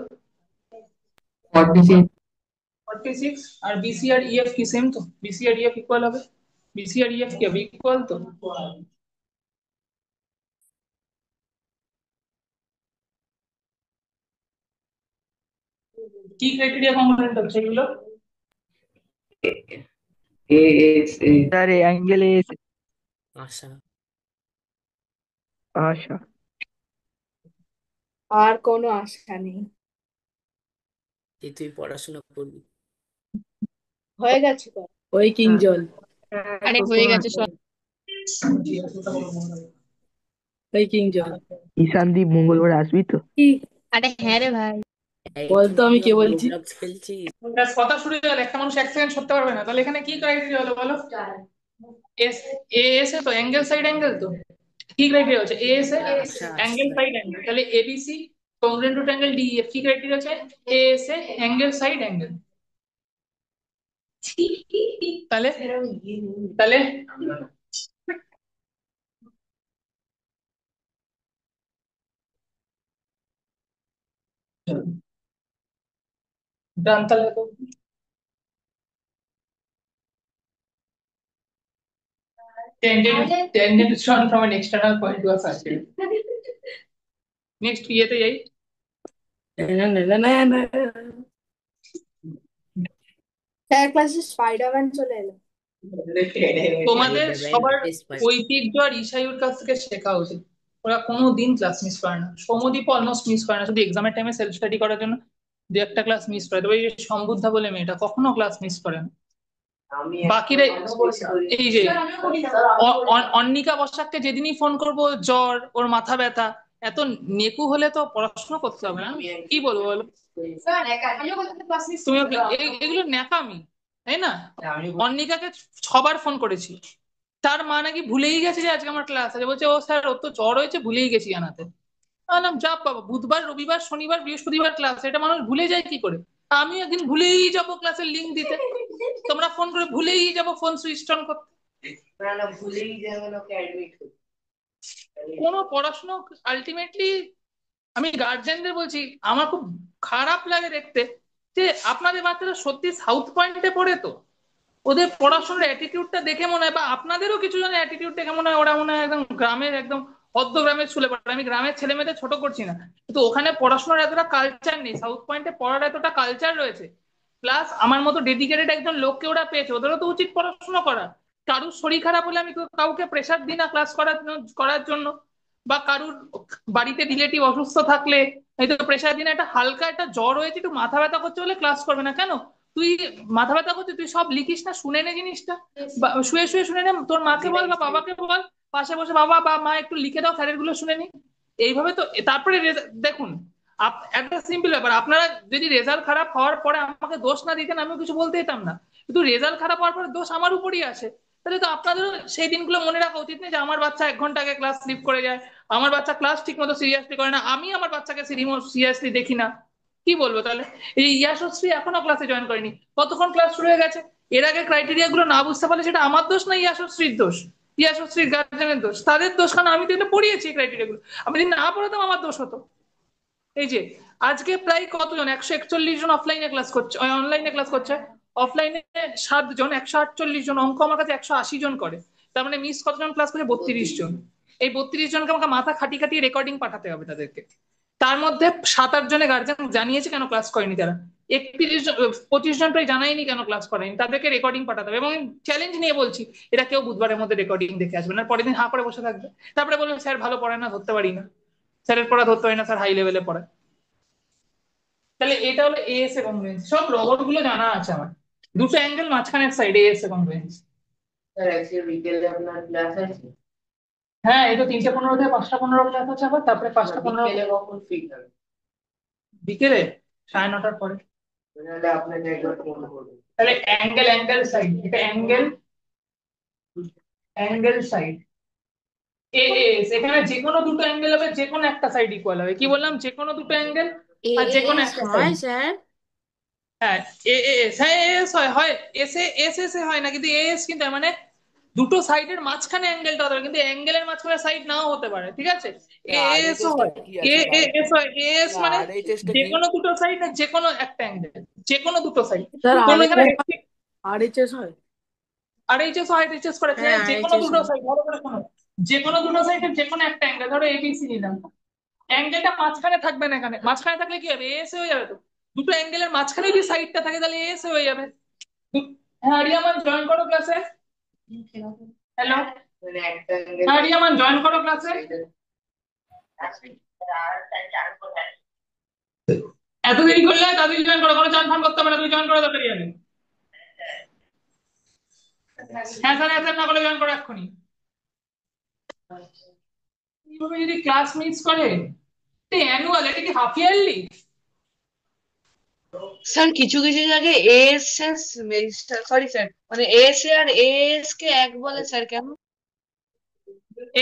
46। আর বিসি আর ইএফ কি সেম তো? বিসি আর ইএফ ইকুয়াল হবে, বিসি আর ইএফ কি হবে? ইকুয়াল তো। কি ক্রাইটেরিয়া কম্পোনেন্ট হচ্ছে এগুলো? Sir angle S. আশা। আচ্ছা আর কোনো আশা নেই। যে তুই পড়াশোনা করবি। হয়ে গেছে তো। ওই কিঞ্জল, আরে হয়ে গেছে সব। ওই কিঞ্জল ঈশানদীপ মঙ্গলবার আসবি তো? কি? আরে হ্যাঁ রে ভাই। এই বলতো তুই আমি কি কে বলছি? রোবলক্স খেলছিস? ব্যাস, কথা শুরু হয়ে গেল, একটা মানুষ এক সেকেন্ড সরতে পারবে না। তাহলে এখানে কি ক্রাইটেরিয়া হলো বলো? এস, এ এস এ তো অ্যাঙ্গেল সাইড অ্যাঙ্গেল তো। কি ক্রাইটেরিয়া হচ্ছে? এ এস এ আশা অ্যাঙ্গেল আশা। সাইড অ্যাঙ্গেল, তাহলে এবিসি কংগ্রুয়েন্ট টু অ্যাঙ্গেল ডিএফ। কি ক্রাইটেরিয়া হচ্ছে? এ এস এ অ্যাঙ্গেল সাইড অ্যাঙ্গেল। তাহলে তাহলে ডান, তাহলে তো tangent is drawn from an external point to a circle. Next ইয়েতে যাই। স্যার ক্লাসে স্পাইডারম্যান চলে এলো। তোমাদের সবার Spider-Man. ঐতিহ্য আর ঈশাইয়ের কাছ থেকে শেখা উচিত। ওরা কোনোদিন ক্লাস মিস করে না, সৌমদীপ অলমোস্ট মিস করে না, শুধু এক্সামের টাইমে সেলফ স্টাডি করার জন্য দু একটা ক্লাস মিস করে। তবে এই যে সম্বুদ্ধা বলে মেয়েটা কখনো ক্লাস মিস করে না। বাকিরা এই যে অন্নিকা বসাককে যেদিনই ফোন করবো জ্বর, ওর মাথা ব্যথা, এত নেকু হলে তো পড়াশোনা করতে হবে না। কি বলবো বলো? তুমি এগুলো ন্যাকামি, তাই না? অন্নিকাকে 6বার ফোন করেছি, তার মা নাকি ভুলেই গেছে যে আজকে আমার ক্লাস আছে। বলছে ও স্যার ওর তো জ্বর হয়েছে, ভুলেই গেছি জানাতে। বললাম যা বাবা, বুধবার রবিবার শনিবার বৃহস্পতিবার ক্লাস, এটা মানুষ ভুলে যায় কি করে? আমি একদিন ভুলেই যাব ক্লাসের লিঙ্ক দিতে, তোমরা ফোন করে ভুলেই যাব ফোন সুইচ অন করতে। কোনো পড়াশোনা আলটিমেটলি, আমি গার্জেনদের বলছি, আমার খুব খারাপ লাগে দেখতে যে আপনাদের বাচ্চারা সত্যি সাউথ পয়েন্টে পড়ে তো ওদের পড়াশোনার অ্যাটিটিউডটা দেখে মনে হয়, বা আপনাদেরও কিছু জনের অ্যাটিটিউড দেখে মনে হয় ওরা মনে হয় একদম গ্রামের, একদম অর্ধ গ্রামের স্কুলে পড়ে। আমি গ্রামের ছেলে মেয়েদের ছোট করছি না, কিন্তু ওখানে পড়াশোনার এতটা কালচার নেই। সাউথ পয়েন্টে পড়ার এতটা কালচার রয়েছে, প্লাস আমার মতো ডেডিকেটেড একজন লোককে ওরা পেয়েছে, ওদেরও তো উচিত পড়াশোনা করা। কারুর শরীর খারাপ হলে আমি তো কাউকে প্রেশার দিই না ক্লাস করার জন্য, বা কারুর বাড়িতে রিলেটিভ অসুস্থ থাকলে এই তো প্রেশার দিই না। একটা হালকা একটা জ্বর হয়েছে, একটু মাথা ব্যথা করছে বলে ক্লাস করবে না কেন? তুই মাথা ব্যথা করছে, তুই সব লিখিস না, শুনে নে জিনিসটা, শুয়ে শুয়ে শুনে নে, তোর মাকে বল বা বাবাকে বল পাশে বসে, বাবা বা মা একটু লিখে দাও স্যারের গুলো শুনে নি। এইভাবে তো তারপরে দেখুন, একটা সিম্পল ব্যাপার, আপনারা যদি রেজাল্ট খারাপ হওয়ার পরে আমাকে দোষ না দিতেন আমিও কিছু বলতে দিতাম না, কিন্তু রেজাল্ট খারাপ হওয়ার পরে দোষ আমার উপরই আসে। তাহলে তো আপনাদেরও সেই দিনগুলো মনে রাখা উচিত নেই যে আমার বাচ্চা 1 ঘন্টা আগে ক্লাস স্লিপ করে যায়, আমার বাচ্চা ক্লাস ঠিক মতো সিরিয়াসলি করে না, আমি আমার বাচ্চাকে সিরিয়াসলি দেখি না। কি বলবো তাহলে? এই ইয়াশশ্রী এখনো ক্লাসে জয়েন করেনি, কতক্ষণ ক্লাস শুরু হয়ে গেছে। এর আগে ক্রাইটেরিয়া গুলো না বুঝতে পারলে সেটা আমার দোষ না ইয়াশশ্রীর দোষ, ইয়াশশ্রীর গার্জেনের দোষ, তাদের দোষ, কারণ আমি তো এটা পড়িয়েছি ক্রাইটেরিয়া গুলো। আমি যদি না পড়াতাম আমার দোষ হতো। এই যে আজকে প্রায় কতজন, 141 জন অফলাইনে ক্লাস করছে, অনলাইনে ক্লাস করছে। অফলাইনে 7 জন, 148 জন। অঙ্ক আমার কাছে 180 জন করে, তার মানে মিস কতজন ক্লাস করছে? 32 জন। এই 32 জনকে আমাকে মাথা খাটিয়ে খাটিয়ে রেকর্ডিং পাঠাতে হবে তাদেরকে। তার মধ্যে 7-8 জনের গার্জেন জানিয়েছে কেন ক্লাস করেনি তারা, 25 জন প্রায় জানায়নি কেন ক্লাস করেনি, তাদেরকে রেকর্ডিং পাঠাতে হবে। এবং চ্যালেঞ্জ নিয়ে বলছি, এটা কেউ বুধবারের মধ্যে রেকর্ডিং দেখে আসবে না, পরের দিন হাঁ করে বসে থাকবে, তারপরে বলবে স্যার ভালো পড়ায় না, ধরতে পারি না, স্যারের পড়া ধরতে পারি না, স্যার হাই লেভেলে পড়ায়। তাহলে এটা হলো এএস এবং রেঞ্জ, সব রবট গুলো জানা আছে আমার, দুটো অ্যাঙ্গেল মাঝখানের সাইড এএস এবং রেঞ্জ। স্যার আজকে বিকেলে আপনার ক্লাস আছে? হ্যাঁ, এই তো 3:15 থেকে 5:15 ক্লাস আছে আবার, তারপরে 5:15 বিকেলে কখন ফ্রি থাকবে? বিকেলে 9:30টার পরে। তাহলে আপনাকে একবার ফোন করবো। তাহলে অ্যাঙ্গেল সাইড, এটা অ্যাঙ্গেল সাইড এএস, এখানে যে কোনো দুটো অ্যাঙ্গেল হবে, যে কোনো একটা সাইড ইকুয়াল হবে। কি বললাম? যে কোনো দুটো অ্যাঙ্গেল আর যে কোনো একটা হয় সাইড। স্যার? হ্যাঁ এএস, হ্যাঁ এএস হয় এস এস এস হয় না, কিন্তু এএস কিন্তু মানে দুটো সাইডের মাঝখানে অ্যাঙ্গেলটা হতে পারে, কিন্তু অ্যাঙ্গেলের মাঝখানে সাইড নাও হতে পারে, ঠিক আছে? এএস আরএইচএস টা হয়, কি আছে ভাই? এএস হয়, এএস মানে আরএইচএস টা যে কি? কোনো দুটো সাইড আর যে কোনো একটা অ্যাঙ্গেল, যে কোনো দুটো সাইড। স্যার কোনো এখানে আরএইচএস হয়? আরএইচএস হয়, এইচএস করে, হ্যাঁ যে কোনো আরএইচএস দুটো হয়। সাইড, ভালো করে শোনো, যে কোনো দুটো সাইডের যে কোনো একটা অ্যাঙ্গেল, ধরো এবিসি নিলাম, অ্যাঙ্গেলটা মাঝখানে থাকবে না, এখানে মাঝখানে থাকলে কি হবে? এএস হয়ে যাবে তো। দুটো অ্যাঙ্গেলের মাঝখানে যদি সাইডটা থাকে তাহলে এএস হয়ে যাবে। হ্যাঁ রিয়ামান জয়েন করো ক্লাসে। হ্যালো, মানে একটা অ্যাঙ্গেল হ্যাঁ রিয়ামান জয়েন করো ক্লাসে। এত দেরি করলে তাড়াতাড়ি জয়েন করো, কোনো চান ফান করতে হবে না, তুমি জয়েন করো তাড়াতাড়ি আগে। হ্যাঁ স্যার অ্যাসেপ্ট না করলে জয়েন করো এক্ষুনি। এইভাবে যদি ক্লাস মিস করে, অ্যানুয়াল, এটা কি হাফ ইয়ারলি? স্যার কিছু কিছু জায়গায় এএসএস, সরি স্যার, মানে এএস আর এএস কে এক বলে স্যার, কেন?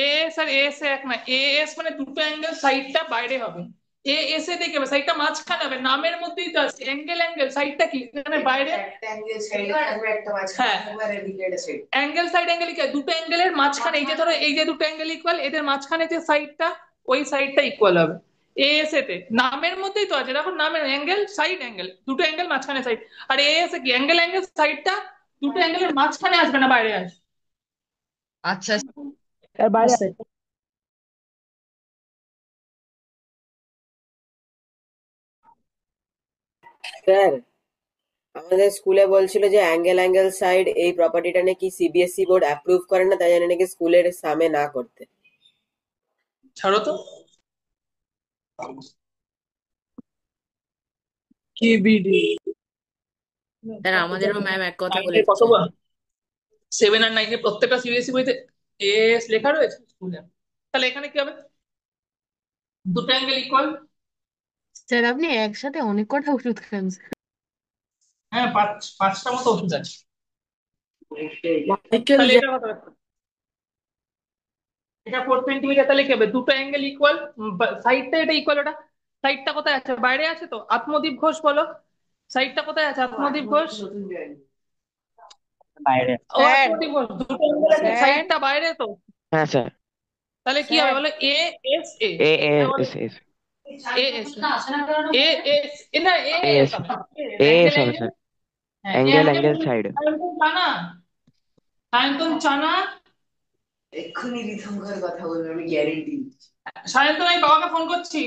এএস আর এএস এক না, এএস মানে দুটো অ্যাঙ্গেল সাইডটা বাইরে হবে, এএস এ দেখবে সাইডটা মাঝখানে হবে, নামের মধ্যেই তো আছে অ্যাঙ্গেল সাইডটা কি এখানে বাইরে, একটা অ্যাঙ্গেল সাইডে থাকবে, একটা মাঝখানে হ্যাঁ থাকবে আর এদিকে একটা সাইড। অ্যাঙ্গেল কি দুটো অ্যাঙ্গেলের মাঝখানে, এই যে ধরো এই যে দুটো অ্যাঙ্গেল ইকুয়াল, এদের মাঝখানে যে সাইডটা, ওই সাইডটা ইকুয়াল হবে এএস তে, নামের মধ্যেই তো আছে, দেখো নামের অ্যাঙ্গেল সাইড, অ্যাঙ্গেল দুটো অ্যাঙ্গেল মাঝখানে সাইড। আর এএস কি অ্যাঙ্গেল সাইডটা দুটো অ্যাঙ্গেলের মাঝখানে আসবে না, বাইরে আসবে। আচ্ছা আর বাইরে স্যার আমাদের স্কুলে বলছিল যে অ্যাঙ্গেল সাইড এই প্রপার্টিটা নাকি সিবিএসই বোর্ড অ্যাপ্রুভ করে না, তাই জন্য নাকি স্কুলের সামনে না করতে। ছাড়ো তো, কেবিডি স্যার আমাদেরও ম্যাম এক কথা 7 আর 9 প্রত্যেকটা সিবিএসই বইতে এস লেখা রয়েছে স্কুলে। তাহলে এখানে কি হবে? দুটো অ্যাঙ্গেল ইকুয়াল। স্যার আপনি একসাথে অনেক কটা ওষুধ খান। হ্যাঁ, 5টা মতো ওষুধ আছে। মাইকেল তাহলে এটা কত? এটা 4 সেন্টিমিটার, তাহলে কি হবে? দুটো অ্যাঙ্গেল ইকুয়াল, সাইডটা এটা ইকুয়াল, ওটা সাইডটা কোথায় আছে? বাইরে আছে তো। আত্মদীপ ঘোষ বলো, সাইডটা কোথায় আছে? আত্মদীপ ঘোষ, বাইরে। ও আত্মদীপ ঘোষ, দুটো অ্যাঙ্গেল আছে, সাইডটা বাইরে তো। হ্যাঁ স্যার। তাহলে কি হবে বলো? A S A A A S S A S A S A না এ এস হবে, এ এস হবে স্যার। Angle side. সায়ন্তন চানা, এক্ষুনি রিথমকার কথা বলবে, আমি গ্যারেন্টি দিচ্ছি। সায়ন্তন আমি বাবাকে ফোন করছি,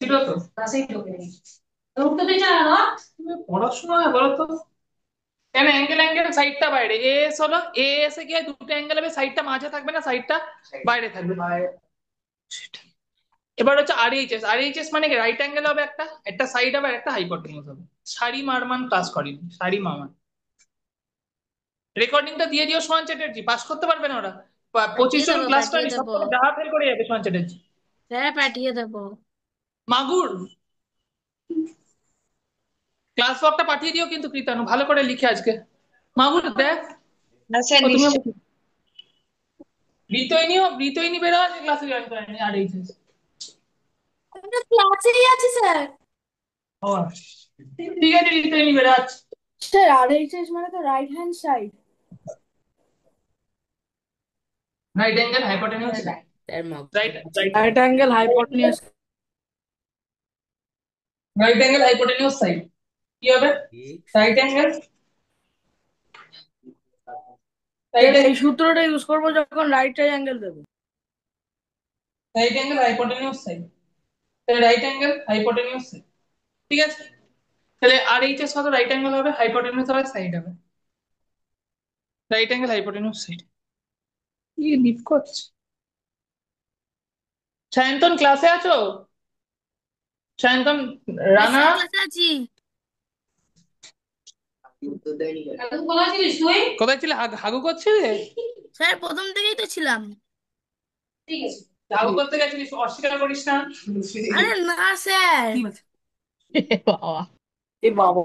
ছিল তো তুমি পড়াশোনা বলো তো কেন? অ্যাঙ্গেল সাইডটা বাইরে, এস হলো এস এ গিয়ে দুটো অ্যাঙ্গেল হবে, সাইডটা মাঝে থাকবে না, সাইডটা বাইরে থাকবে। এবার হচ্ছে আরএইচএস মানে কি? রাইট অ্যাঙ্গেল হবে একটা, একটা সাইড হবে, একটা হাইপোটেনিউজ হবে। সারি মারমান ক্লাস করিনি, সারি মামান রেকর্ডিংটা দিয়ে দিও সোহান চ্যাটার্জি, পাস করতে পারবে না ওরা, 25 জন ক্লাস করেনি, সব ডাহা ফেল করে যাবে সোহান চ্যাটার্জি। স্যার পাঠিয়ে দেবো। মাগুর ক্লাস ওয়ার্কটা পাঠিয়ে দিও কিন্তু কৃতানু, ভালো করে লিখে আজকে। মাগুর দেখ, তুমি ঋতৈনী বেরো আছে, ক্লাসে জয়েন করেনি আরএইচএস। ক্লাসেই আছে স্যার। ও ঠিক আছে, ঋতৈনী বেরো আছে। স্যার আরএইচএস মানে তো right hand side. Right angle হাইপোটেনিউজ, right angle হাইপোটেনিউজ, right angle হাইপোটেনিউজ side কি হবে? রাইট অ্যাঙ্গেল, এই সূত্রটা ইউজ করবো যখন রাইট ট্রায়াঙ্গেল দেবো। রাইট অ্যাঙ্গেল হাইপোটেনিউজ সাইড, তাহলে রাইট অ্যাঙ্গেল হাইপোটেনিউজ সাইড, ঠিক আছে। তাহলে আর এইচএস কত রাইট অ্যাঙ্গেল হবে, হাইপোটেনিউজ হবে, সাইড হবে, রাইট অ্যাঙ্গেল হাইপোটেনিউজ সাইড। কি লিভ করছে সায়ন্তন, ক্লাসে আছো? সায়ন্তন, রানা, আছি। কোথায় ছিলে? হাগু করছিলে? স্যার প্রথম থেকেই তো ছিলাম। হাগু করতে গেছিলিস, অস্বীকার করিস না। আরে না স্যার। বাবা এ বাবা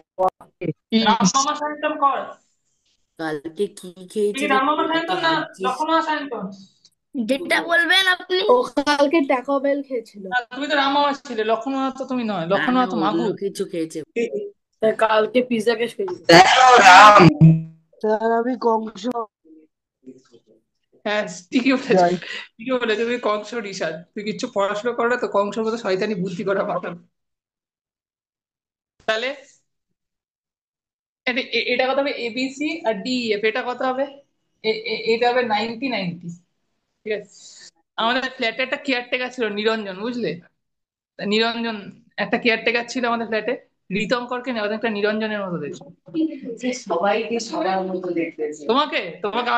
রামমামা সায়ন্তন কর। কালকে কি তুই খেয়েছি কি রে? রামমামা পেটে সায়ন্তন না হাঁচিস। লক্ষণা সায়ন্তন? যেটা বলবেন আপনি। ও কালকে ট্যাকো বেল খেয়েছিল। না, তুমি তো রামমামা ছিলে, লক্ষণা তো তুমি নয়, না লক্ষণা না, তো মাগু। অন্য কিছু খেয়েছে। কালকে পিৎজা কেস খেয়েছিল। স্যার আমি কংস। হ্যাঁ ঠিকই বলেছো, ঠিকই বলেছো, তুমি কংস রিশাদ, তুই কিচ্ছু পড়াশোনা করো না তো, কংসর মতো শয়তানি বুদ্ধি করা পাঠান। তাহলে এটা কত হবে, এবিসি আর ডিএফ, এটা কত হবে, এটা হবে 90-90, ঠিক আছে। আমাদের ফ্ল্যাটে একটা কেয়ারটেকার ছিল নিরঞ্জন, বুঝলে? তা নিরঞ্জন একটা কেয়ারটেকার ছিল আমাদের ফ্ল্যাটে, ঋতঙ্করকে নেওয়া একটা নিরঞ্জনের মতো দেখছো। সবাইকে সবার মতো দেখতেছে। তোমাকে তোমাকে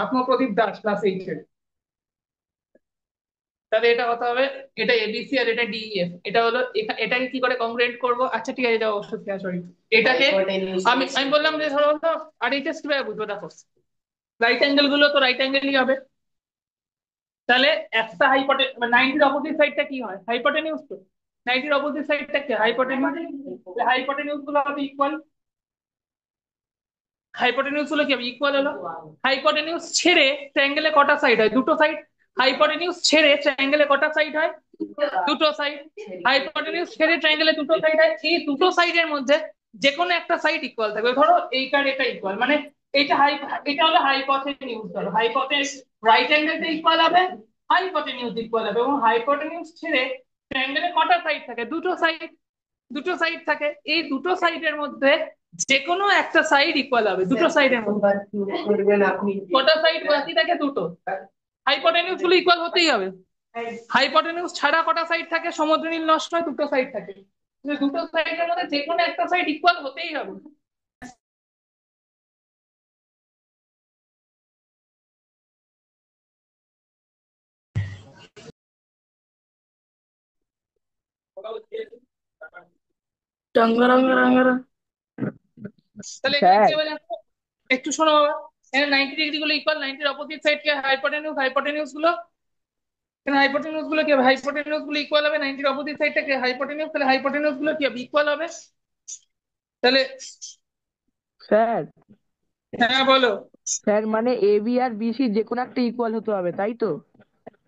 আত্মপ্রদীপ দাস ক্লাস 8-এর। তাহলে এটা কত হবে, এটা এবিসি আর এটা ডিইএফ, এটা হলো এটাকে কি করে কংগ্রেন্ট করবো, আচ্ছা ঠিক আছে, এটা অবশ্যই সরি, এটাকে আমি আমি বললাম যে ধরো তো, আর এইটা কিভাবে বুঝবো, দেখো রাইট অ্যাঙ্গেল গুলো তো রাইট অ্যাঙ্গেলই হবে, তাহলে একটা মানে 90-র অপোজিট সাইডটা কি হয়, হাইপোটেনিউজ। তো 90-র অপোজিট সাইডটা কি, হাইপোটেনিউজ। হাইপোটেনিউজ গুলো হবে ইকুয়াল, হাইপোটেনিউজ গুলো কি হবে ইকুয়াল হলো। হাইপোটেনিউজ ছেড়ে ট্রায়াঙ্গেলে কটা সাইড হয়, দুটো সাইড। হাইপোটেনিউজ ছেড়ে ট্রায়াঙ্গেলে কটা সাইড হয়, দুটো সাইড। হাইপোটেনিউজ ছেড়ে ট্রায়াঙ্গেলে দুটো সাইড হয়, এই দুটো সাইডের মধ্যে যে কোনো একটা সাইড ইকুয়াল থাকবে, ধরো এইটার এটা ইকুয়াল, মানে এটা হলো হাইপোটেনিউজ, ধরো হাইপোটেনিউজ রাইট অ্যাঙ্গেলটা ইকুয়াল হবে, হাইপোটেনিউজ ইকুয়াল হবে, এবং হাইপোটেনিউজ ছেড়ে ট্রায়াঙ্গেলে কটা সাইড থাকে, দুটো সাইড, দুটো সাইড থাকে, এই দুটো সাইডের মধ্যে যে কোনো একটা সাইড ইকুয়াল হবে, দুটো সাইডের মধ্যে কটা সাইড বাকি থাকে, দুটো। হাইপোটেনিউজ গুলো ইকুয়াল হতেই হবে, হাইপোটেনিউজ ছাড়া কটা সাইড থাকে, সমদ্রনীল নষ্ট হয়, দুটো সাইড থাকে, দুটো সাইডের মধ্যে যে কোনো একটা সাইড ইকুয়াল হতেই হবে। তাহলে এখানে কি বলে, একটু শোনো বাবা, এখানে 90 ডিগ্রি গুলো ইকুয়াল, 90-র অপোজিট সাইড কে হাইপোটেনিউজ, হাইপোটেনিউজ গুলো এখানে হাইপোটেনিউজ গুলো কি হবে, হাইপোটেনিউজ গুলো ইকুয়াল হবে, 90-র অপোজিট সাইডটা কি হাইপোটেনিউজ, তাহলে হাইপোটেনিউজ গুলো কি হবে ইকুয়াল হবে। তাহলে স্যার হ্যাঁ বলো। স্যার মানে এ বি আর বিসি যে কোনো একটা ইকুয়াল হতে হবে, তাই তো?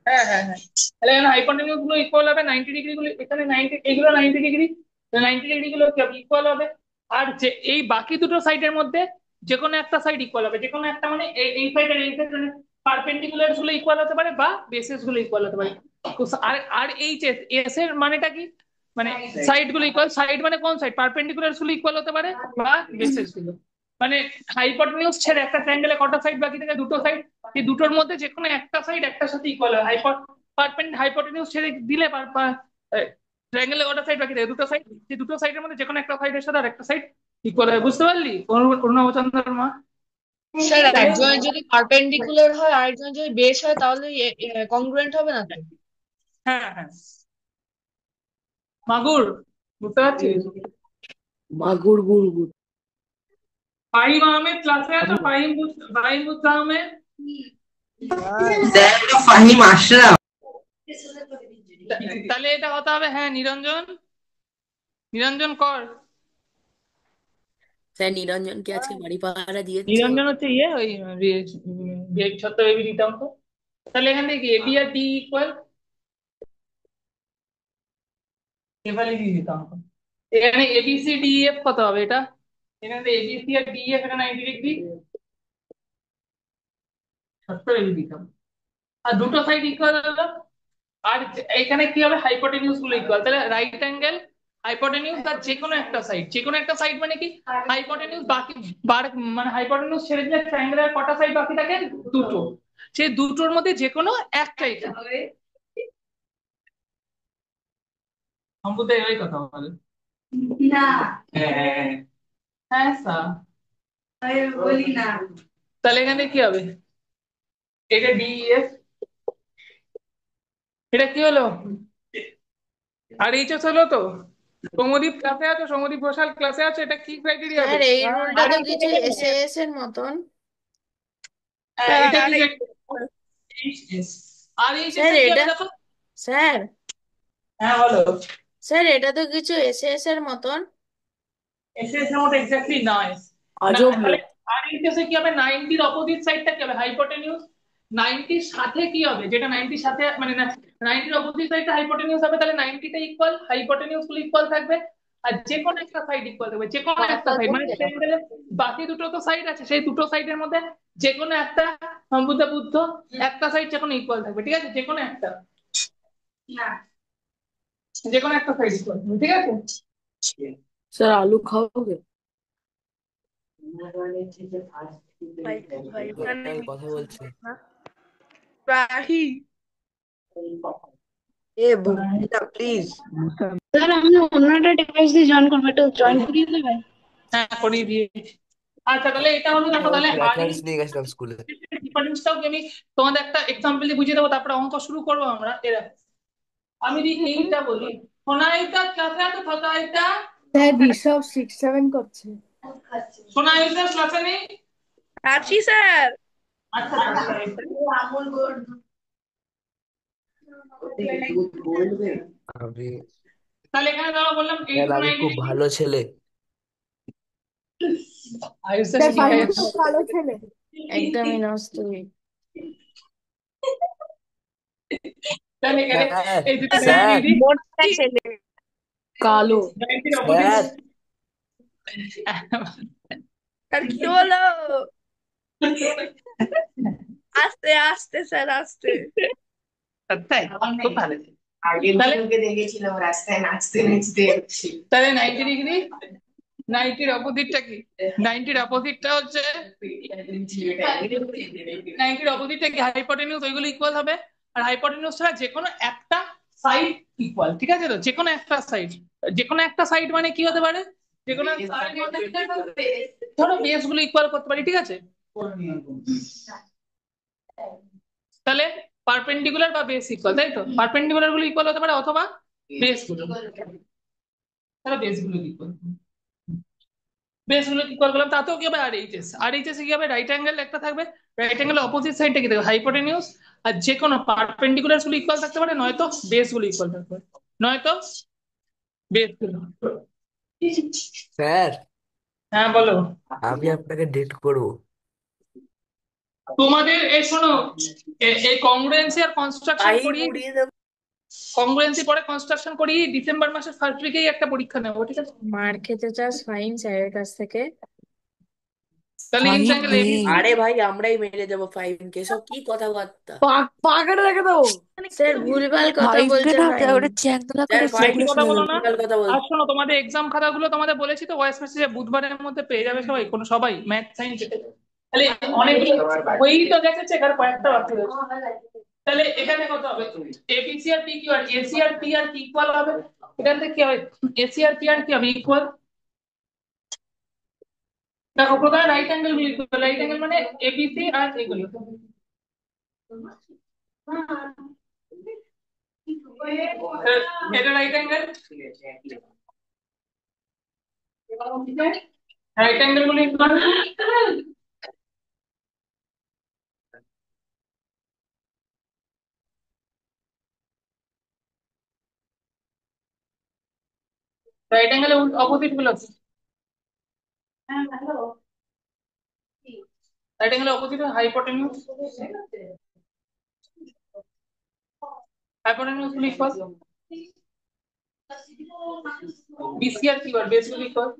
হ্যাঁ হ্যাঁ হ্যাঁ, তাহলে এখানে হাইপোটেনিউজ গুলো ইকুয়াল হবে, 90 ডিগ্রি গুলো এখানে 90, এগুলো 90 ডিগ্রি, 90 ডিগ্রি গুলো কি হবে ইকুয়াল হবে, আর যে এই বাকি দুটো সাইডের মধ্যে যে কোনো একটা সাইড ইকুয়াল হবে, যে কোনো একটা মানে এই সাইড আর এই সাইড, মানে পারপেন্ডিকুলার গুলো ইকুয়াল হতে পারে বা বেসিস গুলো ইকুয়াল হতে পারে। আর আর এই যে এস এর মানেটা কি, মানে সাইড গুলো ইকুয়াল, সাইড মানে কোন সাইড, পারপেন্ডিকুলার গুলো ইকুয়াল হতে পারে বা বেসিস গুলো, মানে হাইপোটেনিউজ ছেড়ে একটা ট্রায়াঙ্গেলে কটা সাইড বাকি থাকে, দুটো সাইড, এই দুটোর মধ্যে যে কোনো একটা সাইড একটার সাথে ইকুয়াল হয়। হাইপোটেনিউজ ছেড়ে দিলে ট্রায়াঙ্গেলে কটা সাইড বাকি থাকে, দুটো সাইড, এই দুটো সাইডের মধ্যে যে কোনো একটা সাইডের সাথে আর একটা সাইড ইকুয়াল হয়, বুঝতে পারলি অরুণাচন্দ্রের মা? স্যার একজনের যদি পারপেন্ডিকুলার হয় আরেকজনের যদি বেস হয় তাহলে কংগ্রুয়েন্ট হবে না তো? হ্যাঁ হ্যাঁ, মাগুর, বুঝতে পারছিস? মাগুর গুড়। ফাহিম আহমেদ ক্লাসে আছো? ফাহিম বুদ্ধ আহমেদ, স্যার তো ফাহিম আশরাফ। তাহলে এটা কথা হবে, হ্যাঁ নিরঞ্জন, নিরঞ্জন কর। স্যার নিরঞ্জন কি আজকে বাড়ি পাহারা দিয়েছে? নিরঞ্জন হচ্ছে ওই ছোট্ট বেবি রিতঙ্ক। তাহলে এখান থেকে এবি আর ডি ইকুয়াল, এভাবে দিয়ে দিতাম, এখানে এবিসি ডিএফ কত হবে, এটা এখানে এবিসি আর ডিএফ এখানে 90 ডিগ্রি, ছোট্ট বেবি দিতাম, আর দুটো সাইড ইকুয়াল হলো, আর এখানে কি হবে, হাইপোটেনিউজ গুলো ইকুয়াল, তাহলে রাইট অ্যাঙ্গেল হাইপোটেনিউজ আর যে কোনো একটা সাইড, যে কোনো একটা সাইড মানে কি, হাইপোটেনিউজ বাকি মানে হাইপোটেনিউজ ছেড়ে দিলে ট্রায়াঙ্গেলের কটা সাইড বাকি থাকে, দুটো, সেই দুটোর মধ্যে যে কোনো একটাই থাকে, অঙ্কুতে এভাবেই কথা বলে। না হ্যাঁ হ্যাঁ স্যার। আমি বলি না। তাহলে এখানে কি হবে? এটা ডিএফ, এটা কি হলো? আর এইচএস হলো তো। সৌম্যদীপ ক্লাসে আছে, সৌম্যদীপ ঘোষাল ক্লাসে আছে, এটা কি ক্রাইটেরিয়া হবে? স্যার এই রুলটা আর তো এইচএস কিছু এসএএস এর মতন। এটা কি এইচএস? আর এইচএস স্যার এর কি হবে এটা দেখো। স্যার হ্যাঁ বলো। স্যার এটা তো কিছু এসএএস এর মতন। এসএস এর মতো এক্স্যাক্টলি নয়। আজব তাহলে লোক। আর এইচএস এ কি হবে? 90 এর অপোজিট সাইডটা কি হবে? হাইপোটেনিউস। 90 এর সাথে কি হবে? যেটা 90 এর সাথে মানে 90 এর অপোজিট সাইডটা হাইপোটেনিউস হবে, তাহলে 90 টা ইকুয়াল, হাইপোটেনিউস গুলো ইকুয়াল থাকবে। আর যে কোনো একটা সাইড ইকুয়াল থাকবে, যে কোনো একটা সাইড মানে ট্রায়াঙ্গেলের বাকি দুটো তো সাইড আছে, সেই দুটো সাইডের মধ্যে যে কোনো একটা বুদ্ধ বুদ্ধ একটা সাইড যে কোনো ইকুয়াল থাকবে, ঠিক আছে? যে কোনো একটা, না যে কোনো একটা সাইড ইকুয়াল থাকবে, ঠিক আছে? স্যার আলু খাওয়াবে? কথা বলছে। এ বন্ধুটা প্লিজ। স্যার আমি অন্য একটা ডিভাইস দিয়ে জয়েন করবো, একটু জয়েন করিয়ে দেবেন? হ্যাঁ করিয়ে দিয়েছি। আচ্ছা তাহলে এটা হলো, দেখো তাহলে আর রেফারেন্স নিয়ে গেছিলাম স্কুলে। ডিফারেন্সটাও আমি তোমাদের একটা এক্সাম্পল দিয়ে বুঝিয়ে দেবো, তারপরে অঙ্ক শুরু করবো আমরা। এরা আমি যদি এইটা বলি, সোনাইটা ক্লাসে আছে, সোনাইটা স্যার ঋষভ 6-7 করছে। সোনাইটা ক্লাসে নেই। আছি স্যার। আচ্ছা আমুল গোল্ড আমি তাহলে এখানে ধরো বললাম স্যার আমি খুব ভালো ছেলে। আয়ুষের স্যার শিখাই ফাহিম খুব ভালো ছেলে। একদমই নষ্টই। তাহলে এখানে স্যার এই দুটো স্যার মোটা ছেলে। কালো। স্যার আর কি হলো? আস্তে আস্তে স্যার আস্তে। তাই খুব ভালো। আগে দেখেছিলাম রাস্তায় নাচতে নাচতে যাচ্ছি। তাহলে 90 ডিগ্রি, 90 এর অপোজিটটা কি? 90 এর অপোজিটটা হচ্ছে 90 এর অপোজিটটা কি? হাইপোটেনিউস, ওইগুলো ইকুয়াল হবে। আর হাইপোটেনিউস ছাড়া যে কোনো একটা সাইড ইকুয়াল, ঠিক আছে? তো যে কোনো একটা সাইড, যে কোনো একটা সাইড মানে কি হতে পারে? যে কোনো ধরো বেস গুলো ইকুয়াল করতে পারি, ঠিক আছে? তাহলে পারপেন্ডিকুলার বা বেস ইকুয়াল, তাই তো? পারপেন্ডিকুলার গুলো ইকুয়াল হতে পারে অথবা বেস গুলো, তাহলে বেস গুলো ইকুয়াল, বেস গুলো ইকুয়াল করলাম, তাতেও কি হবে? আর এইচএস, আর এইচএস কি হবে? রাইট অ্যাঙ্গেল একটা থাকবে, রাইট অ্যাঙ্গেলের অপোজিট সাইডটা কি থাকবে? হাইপোটেনিউস। আর যে কোনো পারপেন্ডিকুলার গুলো ইকুয়াল থাকতে পারে, নয়তো বেস গুলো ইকুয়াল থাকতে পারে, নয়তো বেস গুলো। স্যার হ্যাঁ বলো। আমি আপনাকে ডেট করব। তোমাদের এই শোনো, এই কংগ্রুয়েন্সি আর কনস্ট্রাকশন পাই করি, মুড়িয়ে দেবো। কংগ্রুয়েন্সি পরে কনস্ট্রাকশন করি, ডিসেম্বর মাসের ফার্স্ট উইকেই একটা পরীক্ষা নেবো, ঠিক আছে? মার খেতে চাস ফাইন স্যারের কাছ থেকে? তাহলে ইন ফাইন ট্রায়াঙ্গেল নেই। আরে ভাই আমরাই মেরে যাবো ফাইনকে, সব কি কথাবার্তা। পাকাটা রেখে দাও। স্যার ভুলভাল কথা 5 বলছে না ফাইন। ওটা চ্যাংদোলা স্যার করে ফাইন বেশি স্কুলে কথা চলে বলো যাবে। না। ভুলভাল কথা আর বলছে। শোনো, তোমাদের এক্সাম খাতাগুলো তোমাদের বলেছি তো, ভয়েস মেসেজে বুধবারের মধ্যে পেয়ে যাবে সবাই, কোনো সবাই ম্যাথ সায়েন্স। তাহলে অনেক ওই তো গেছে, এখানে কয়েকটা বাকি রয়েছে। তাহলে এখানে কত হবে? এবিসি আর পি কি আর এসি আর পি আর কি ইকুয়াল হবে? এখান থেকে কি হবে? এসি আর পি আর কি হবে? ইকুয়াল। দেখো প্রথমে রাইট অ্যাঙ্গেল গুলো ইকুয়াল, রাইট অ্যাঙ্গেল মানে এবিসি আর এগুলো। এটা রাইট অ্যাঙ্গেল, রাইট অ্যাঙ্গেল গুলো ইকুয়াল। রাইট অ্যাঙ্গেলের অপোজিট গুলো কি? রাইট অ্যাঙ্গেলের অপোজিট হাইপোটেনিউস, হাইপোটেনিউস গুলো ইকুয়াল। বিসি আর কি আর বেস গুলো ইকুয়াল।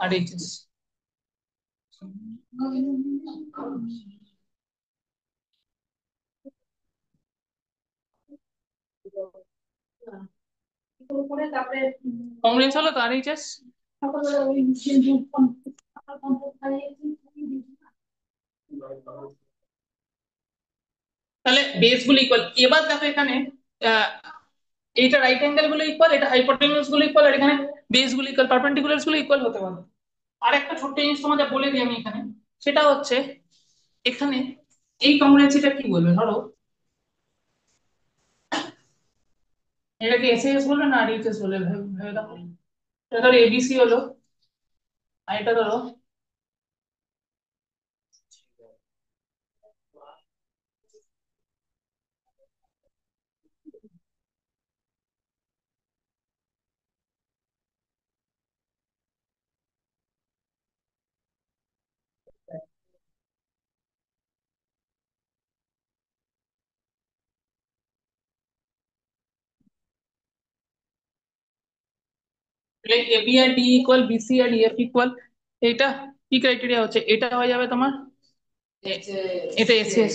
আর এইচএস কংগ্রেস হলো তো, আর এইচএস তাহলে বেস গুলো ইকুয়াল। এবার দেখো এখানে আহ, এইটা রাইট অ্যাঙ্গেল গুলো ইকুয়াল, এটা হাইপোটেনিউজ গুলো ইকুয়াল, আর এখানে বেস গুলো ইকুয়াল, পারপেন্ডিকুলারস গুলো ইকুয়াল হতে পারে। আর একটা ছোট্ট জিনিস তোমাদের বলে দিই আমি এখানে, সেটা হচ্ছে এখানে এই কংগ্রুয়েন্সিটা কি বলবে, ধরো এটা কি এসএস বলবে না আরএইচএস বলবে, ভেবে ভেবে দেখো। এটা ধরো এবিসি হলো, আর এটা ধরো এবি আর ডি ইকুয়াল, বিসি আর ইএফ ইকুয়াল। এটা কি ক্রাইটেরিয়া হচ্ছে, এটা হয়ে যাবে তোমার এটা এসএস,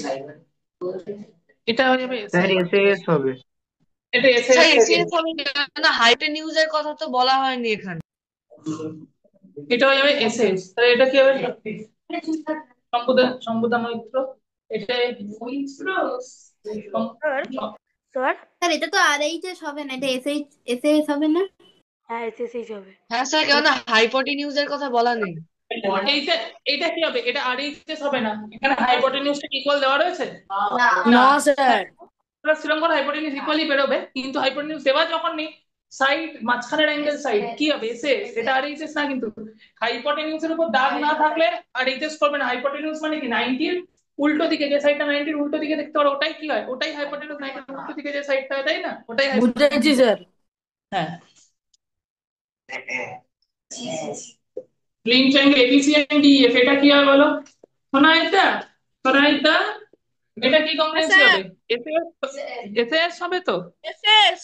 এটা হয়ে যাবে স্যার এসএস, এসএস হবে। এটা স্যার এসএস থেকে এসিএস হবে না, হাইপোটেনিউজের কথা তো বলা হয়নি এখানে। এটা হয়ে যাবে এসএস। তাহলে এটা কি হবে, সম্বুদা মৈত্র, এটা স্যার স্যার এটা তো আরএইচএস হবে না, এটা এসএইচ হবে না? হ্যাঁ এসএসএইচ হবে। হ্যাঁ স্যার, কেন হাইপোটেনিউজের কথা বলা নেই। এইটা এইটা কি হবে, এটা আরএইচএস হবে না, এখানে হাইপোটেনিউজটা ইকুয়াল দেওয়া রয়েছে না স্যার, সেরকম করে হাইপোটেনিউজ ইকুয়ালি বেরোবে, কিন্তু হাইপোটেনিউজ দেওয়া যখন নেই, সাইড মাঝখানের অ্যাঙ্গেল সাইড কি হবে এসএস, এটা আরএইচএস না। কিন্তু হাইপোটেনিউজের উপর দাগ না থাকলে আরএইচএস করবে না। হাইপোটেনিউজ মানে কি 90 এর উল্টো দিকে, যে সাইডটা 90 এর উল্টো দিকে দেখতে পারো ওটাই কি হয়, ওটাই হাইপোটেনিউজ। 90 এর উল্টো দিকে যে সাইডটা হয়, তাই না, ওটাই হাইপোটেনিউজ। বুঝেছি স্যার। হ্যাঁ, link triangle ABC and DF, এটা কি হয় বলো, শোনা এটা শোনা এটা, এটা কি কংগ্রুয়েন্সি হবে, এসএস হবে তো। এসএস।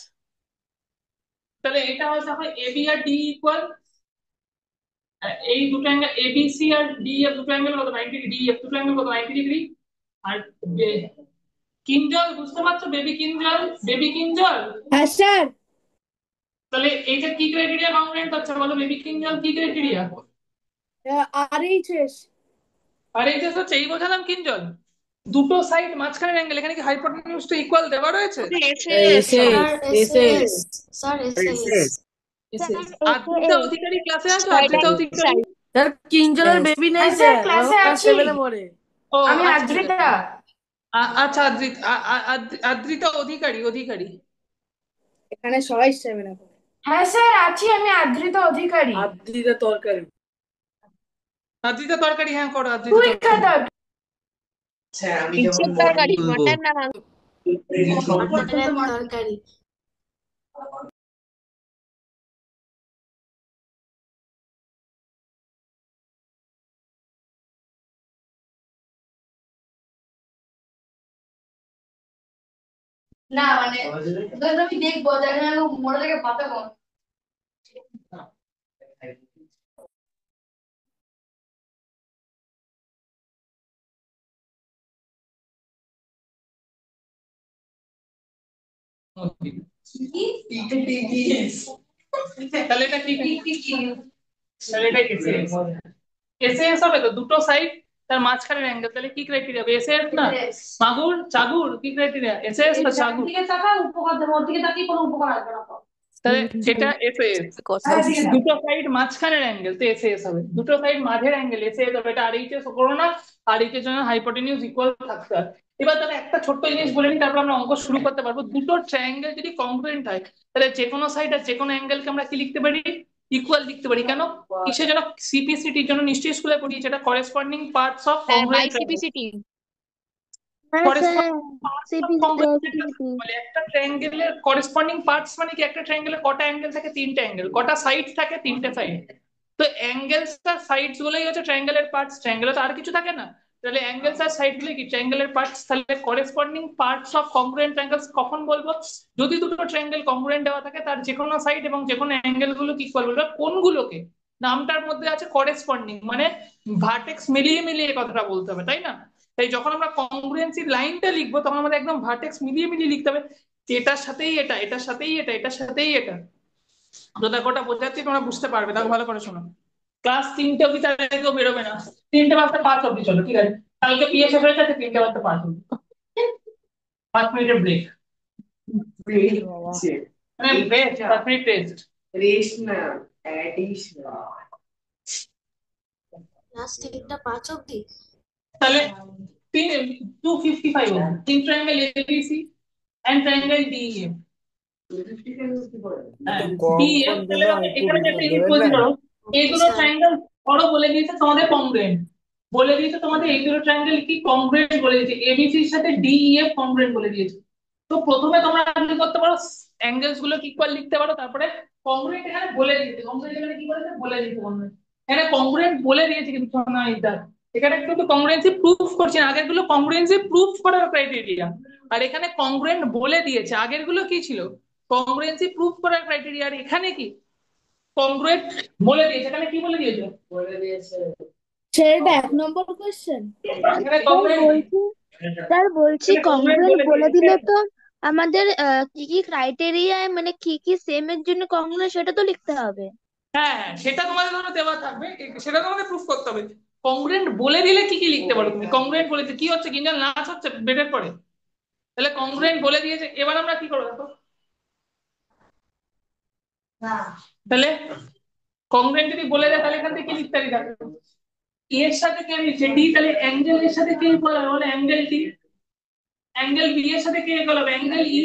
তাহলে এটা হচ্ছে হবে এবি আর ডি ইকুয়াল, এই দুটো অ্যাঙ্গেল এবিসি আর ডিএফ দুটো অ্যাঙ্গেল কত 90 ডিগ্রি, ডিএফ দুটো অ্যাঙ্গেল কত 90 ডিগ্রি। আর কিঞ্জল বুঝতে পারছো, বেবি কিঞ্জল, বেবি কিঞ্জল। হ্যাঁ স্যার। তাহলে এইটা কি ক্রাইটেরিয়া কংগ্রুয়েন্ট হচ্ছে বলো, বেবি কিঞ্জল কি ক্রাইটেরিয়া, আরএইচএস। আর এই যে হচ্ছে এই বোঝালাম কিঞ্জল, দুটো সাইড মাঝখানের অ্যাঙ্গেল, এখানে কি হাইপোটেনিউজ তো ইকুয়াল দেওয়া রয়েছে। SS SS. Sir SS Adrita Adhikari ক্লাসে আছো, আদ্রিতা অধিকারী। স্যার কিঞ্জলের বেবি নেই স্যার, ক্লাসে ক্লাস আছি। 7 এ পড়ে। ও আমি আচ্ছা, আদ্রিতা। আচ্ছা আদ্রিতা অধিকারী, অধিকারী। এখানে সবাই 7 এ পড়ে। হ্যাঁ স্যার আছি, আমি আদ্রিতা অধিকারী। আদ্রিতা তরকারি। আদ্রিতা তরকারি, হ্যাঁ করো আদ্রিতা তুই তরকারি। খাতা। স্যার আমি কিসের যেমন তরকারি, বলবো মটন না মাংস? তরকারি। না মানে আমি দেখবো মনে থেকে পাতা কোন। তাহলে এটা কি, তাহলে এটা এসএস, এসএস হবে তো, দুটো সাইড তার মাঝখানের অ্যাঙ্গেল, তাহলে কি ক্রাইটেরিয়া হবে, এসএস না মাগুর চাগুর, কি ক্রাইটেরিয়া এসএস না চাগুর। দিকে তাকা, উপকার দেবো, ওর দিকে তাকিয়ে কোনো উপকার আসবে না তো। তাহলে এটা এসএস, কথা দুটো সাইড মাঝখানের অ্যাঙ্গেল তো এসএস হবে, দুটো সাইড মাঝের অ্যাঙ্গেল এসএস হবে। এটা আরএইচএস করো না, আরএইচএস জন্য হাইপোটেনিউজ ইকুয়াল থাকতে হয়। এবার তাহলে একটা ছোট্ট জিনিস বলে নিই, তারপর আমরা অঙ্ক শুরু করতে পারবো। দুটো ট্রায়াঙ্গেল যদি কংগ্রুয়েন্ট হয়, তাহলে যে কোনো সাইড আর যে কোনো অ্যাঙ্গেলকে আমরা কি লিখতে পারি, ইকুয়াল লিখতে পারি। কেন, কিসের জন্য, সিপিসিটির জন্য, নিশ্চয়ই স্কুলে পড়িয়েছে, এটা করেসপন্ডিং পার্টস অফ কংগ্রুয়েন্ট আইসিপিসিটি। হ্যাঁ স্যার মানে একটা ট্রায়াঙ্গেলের করেসপন্ডিং পার্টস মানে কি, একটা ট্রায়াঙ্গেলে কটা অ্যাঙ্গেল থাকে, তিনটে অ্যাঙ্গেল, কটা সাইড থাকে, তিনটে সাইড। তো অ্যাঙ্গেলস আর সাইডস গুলোই হচ্ছে ট্রায়াঙ্গেলের পার্টস, ট্রায়াঙ্গেলে তো আর কিছু থাকে না। তাহলে অ্যাঙ্গেলস আর সাইড গুলো কি ট্রায়াঙ্গেলের পার্টস। তাহলে corresponding parts of congruent triangles কখন বলবো, যদি দুটো ট্রায়াঙ্গেল কংগ্রুয়েন্ট দেওয়া থাকে, তার যে কোনো সাইড এবং যে কোনো অ্যাঙ্গেল গুলো কি ইকুয়াল বলবো, কোনগুলোকে, নামটার মধ্যে আছে করেসপন্ডিং, মানে ভার্টেক্স মিলিয়ে মিলিয়ে কথাটা বলতে হবে, তাই না। তাই যখন আমরা কংগ্রুয়েন্সির লাইনটা লিখবো, তখন আমাদের একদম ভার্টেক্স মিলিয়ে মিলিয়ে লিখতে হবে, এটার সাথেই এটা, এটার সাথেই এটা, এটার সাথেই এটা। তো দেখো ওটা বোঝাচ্ছি, তোমরা বুঝতে পারবে, দেখো ভালো করে শোনো। ক্লাস 3টে অবধি তার আগেও বেরোবে না, 3টে 5 অবধি চলো, ঠিক আছে। কালকে পিএ শেষ হয়েছে, 3টে বাজতে 5 মিনিটের ব্রেক, মানে রেস্ট, 5 মিনিট রেস্ট। রেস্ট না, অ্যাডিশনাল। ক্লাস 3টা 5 অব্দি। তাহলে 255 তিন triangle ABC and triangle DEF. এখানে একটা জিনিস বলছি ধরো, এইগুলো ট্রায়াঙ্গেল ধরো বলে দিয়েছে তোমাদের কংগ্রেন্ট, বলে দিয়েছে তোমাদের এইগুলো ট্রায়াঙ্গেল কি কংগ্রেন্ট বলে দিয়েছে, এবিসির সাথে ডিইএফ কংগ্রেন্ট বলে দিয়েছে। তো প্রথমে তোমরা কি করতে পারো, অ্যাঙ্গেলস গুলো ইকুয়াল লিখতে পারো, তারপরে কংগ্রেন্ট এখানে বলে দিয়েছে, কংগ্রেন্ট এখানে কি বলেছে বলে দিয়েছে, এখানে কংগ্রেন্ট বলে দিয়েছে কিন্তু না, এটা এখানে কিন্তু কংগ্রেন্সি প্রুফ করছে না, আগের গুলো কংগ্রেন্সি প্রুফ করার ক্রাইটেরিয়া, আর এখানে কংগ্রেন্ট বলে দিয়েছে। আগের গুলো কি ছিল, কংগ্রেন্সি প্রুফ করার ক্রাইটেরিয়া, আর এখানে কি কংগ্রেন্ট বলে দিয়েছে। এখানে কি বলে দিয়েছে, বলে দিয়েছে। সেটা 1 নম্বর কোশ্চেন। এখানে কংগ্রেন্ট স্যার বলছি কংগ্রেন্ট বলে দিলে তো আমাদের কি কি ক্রাইটেরিয়ায় মানে কি কি সেম এর জন্য কংগ্রেন্ট সেটা তো লিখতে হবে। হ্যাঁ হ্যাঁ, সেটা তোমাদের ধরো দেওয়া থাকবে, সেটা তোমাদের প্রুফ করতে হবে। কংগ্রেন্ট বলে দিলে কি কি লিখতে পারো তুমি, কংগ্রেন্ট বলে কি হচ্ছে, কিঞ্জন নাচ হচ্ছে বেডের পরে, তাহলে কংগ্রেন্ট বলে দিয়েছে। এবার আমরা কি করবো দেখো, তাহলে কংগ্রেন্ট যদি বলে দেয় তাহলে এখান থেকে কি লিখতে পারি দেখো, এর সাথে কে মিলছে ডি, তাহলে অ্যাঙ্গেল এর সাথে কে ইকুয়াল হবে, বলে অ্যাঙ্গেল ডি, অ্যাঙ্গেল বি এর সাথে কে ইকুয়াল হবে, অ্যাঙ্গেল ই,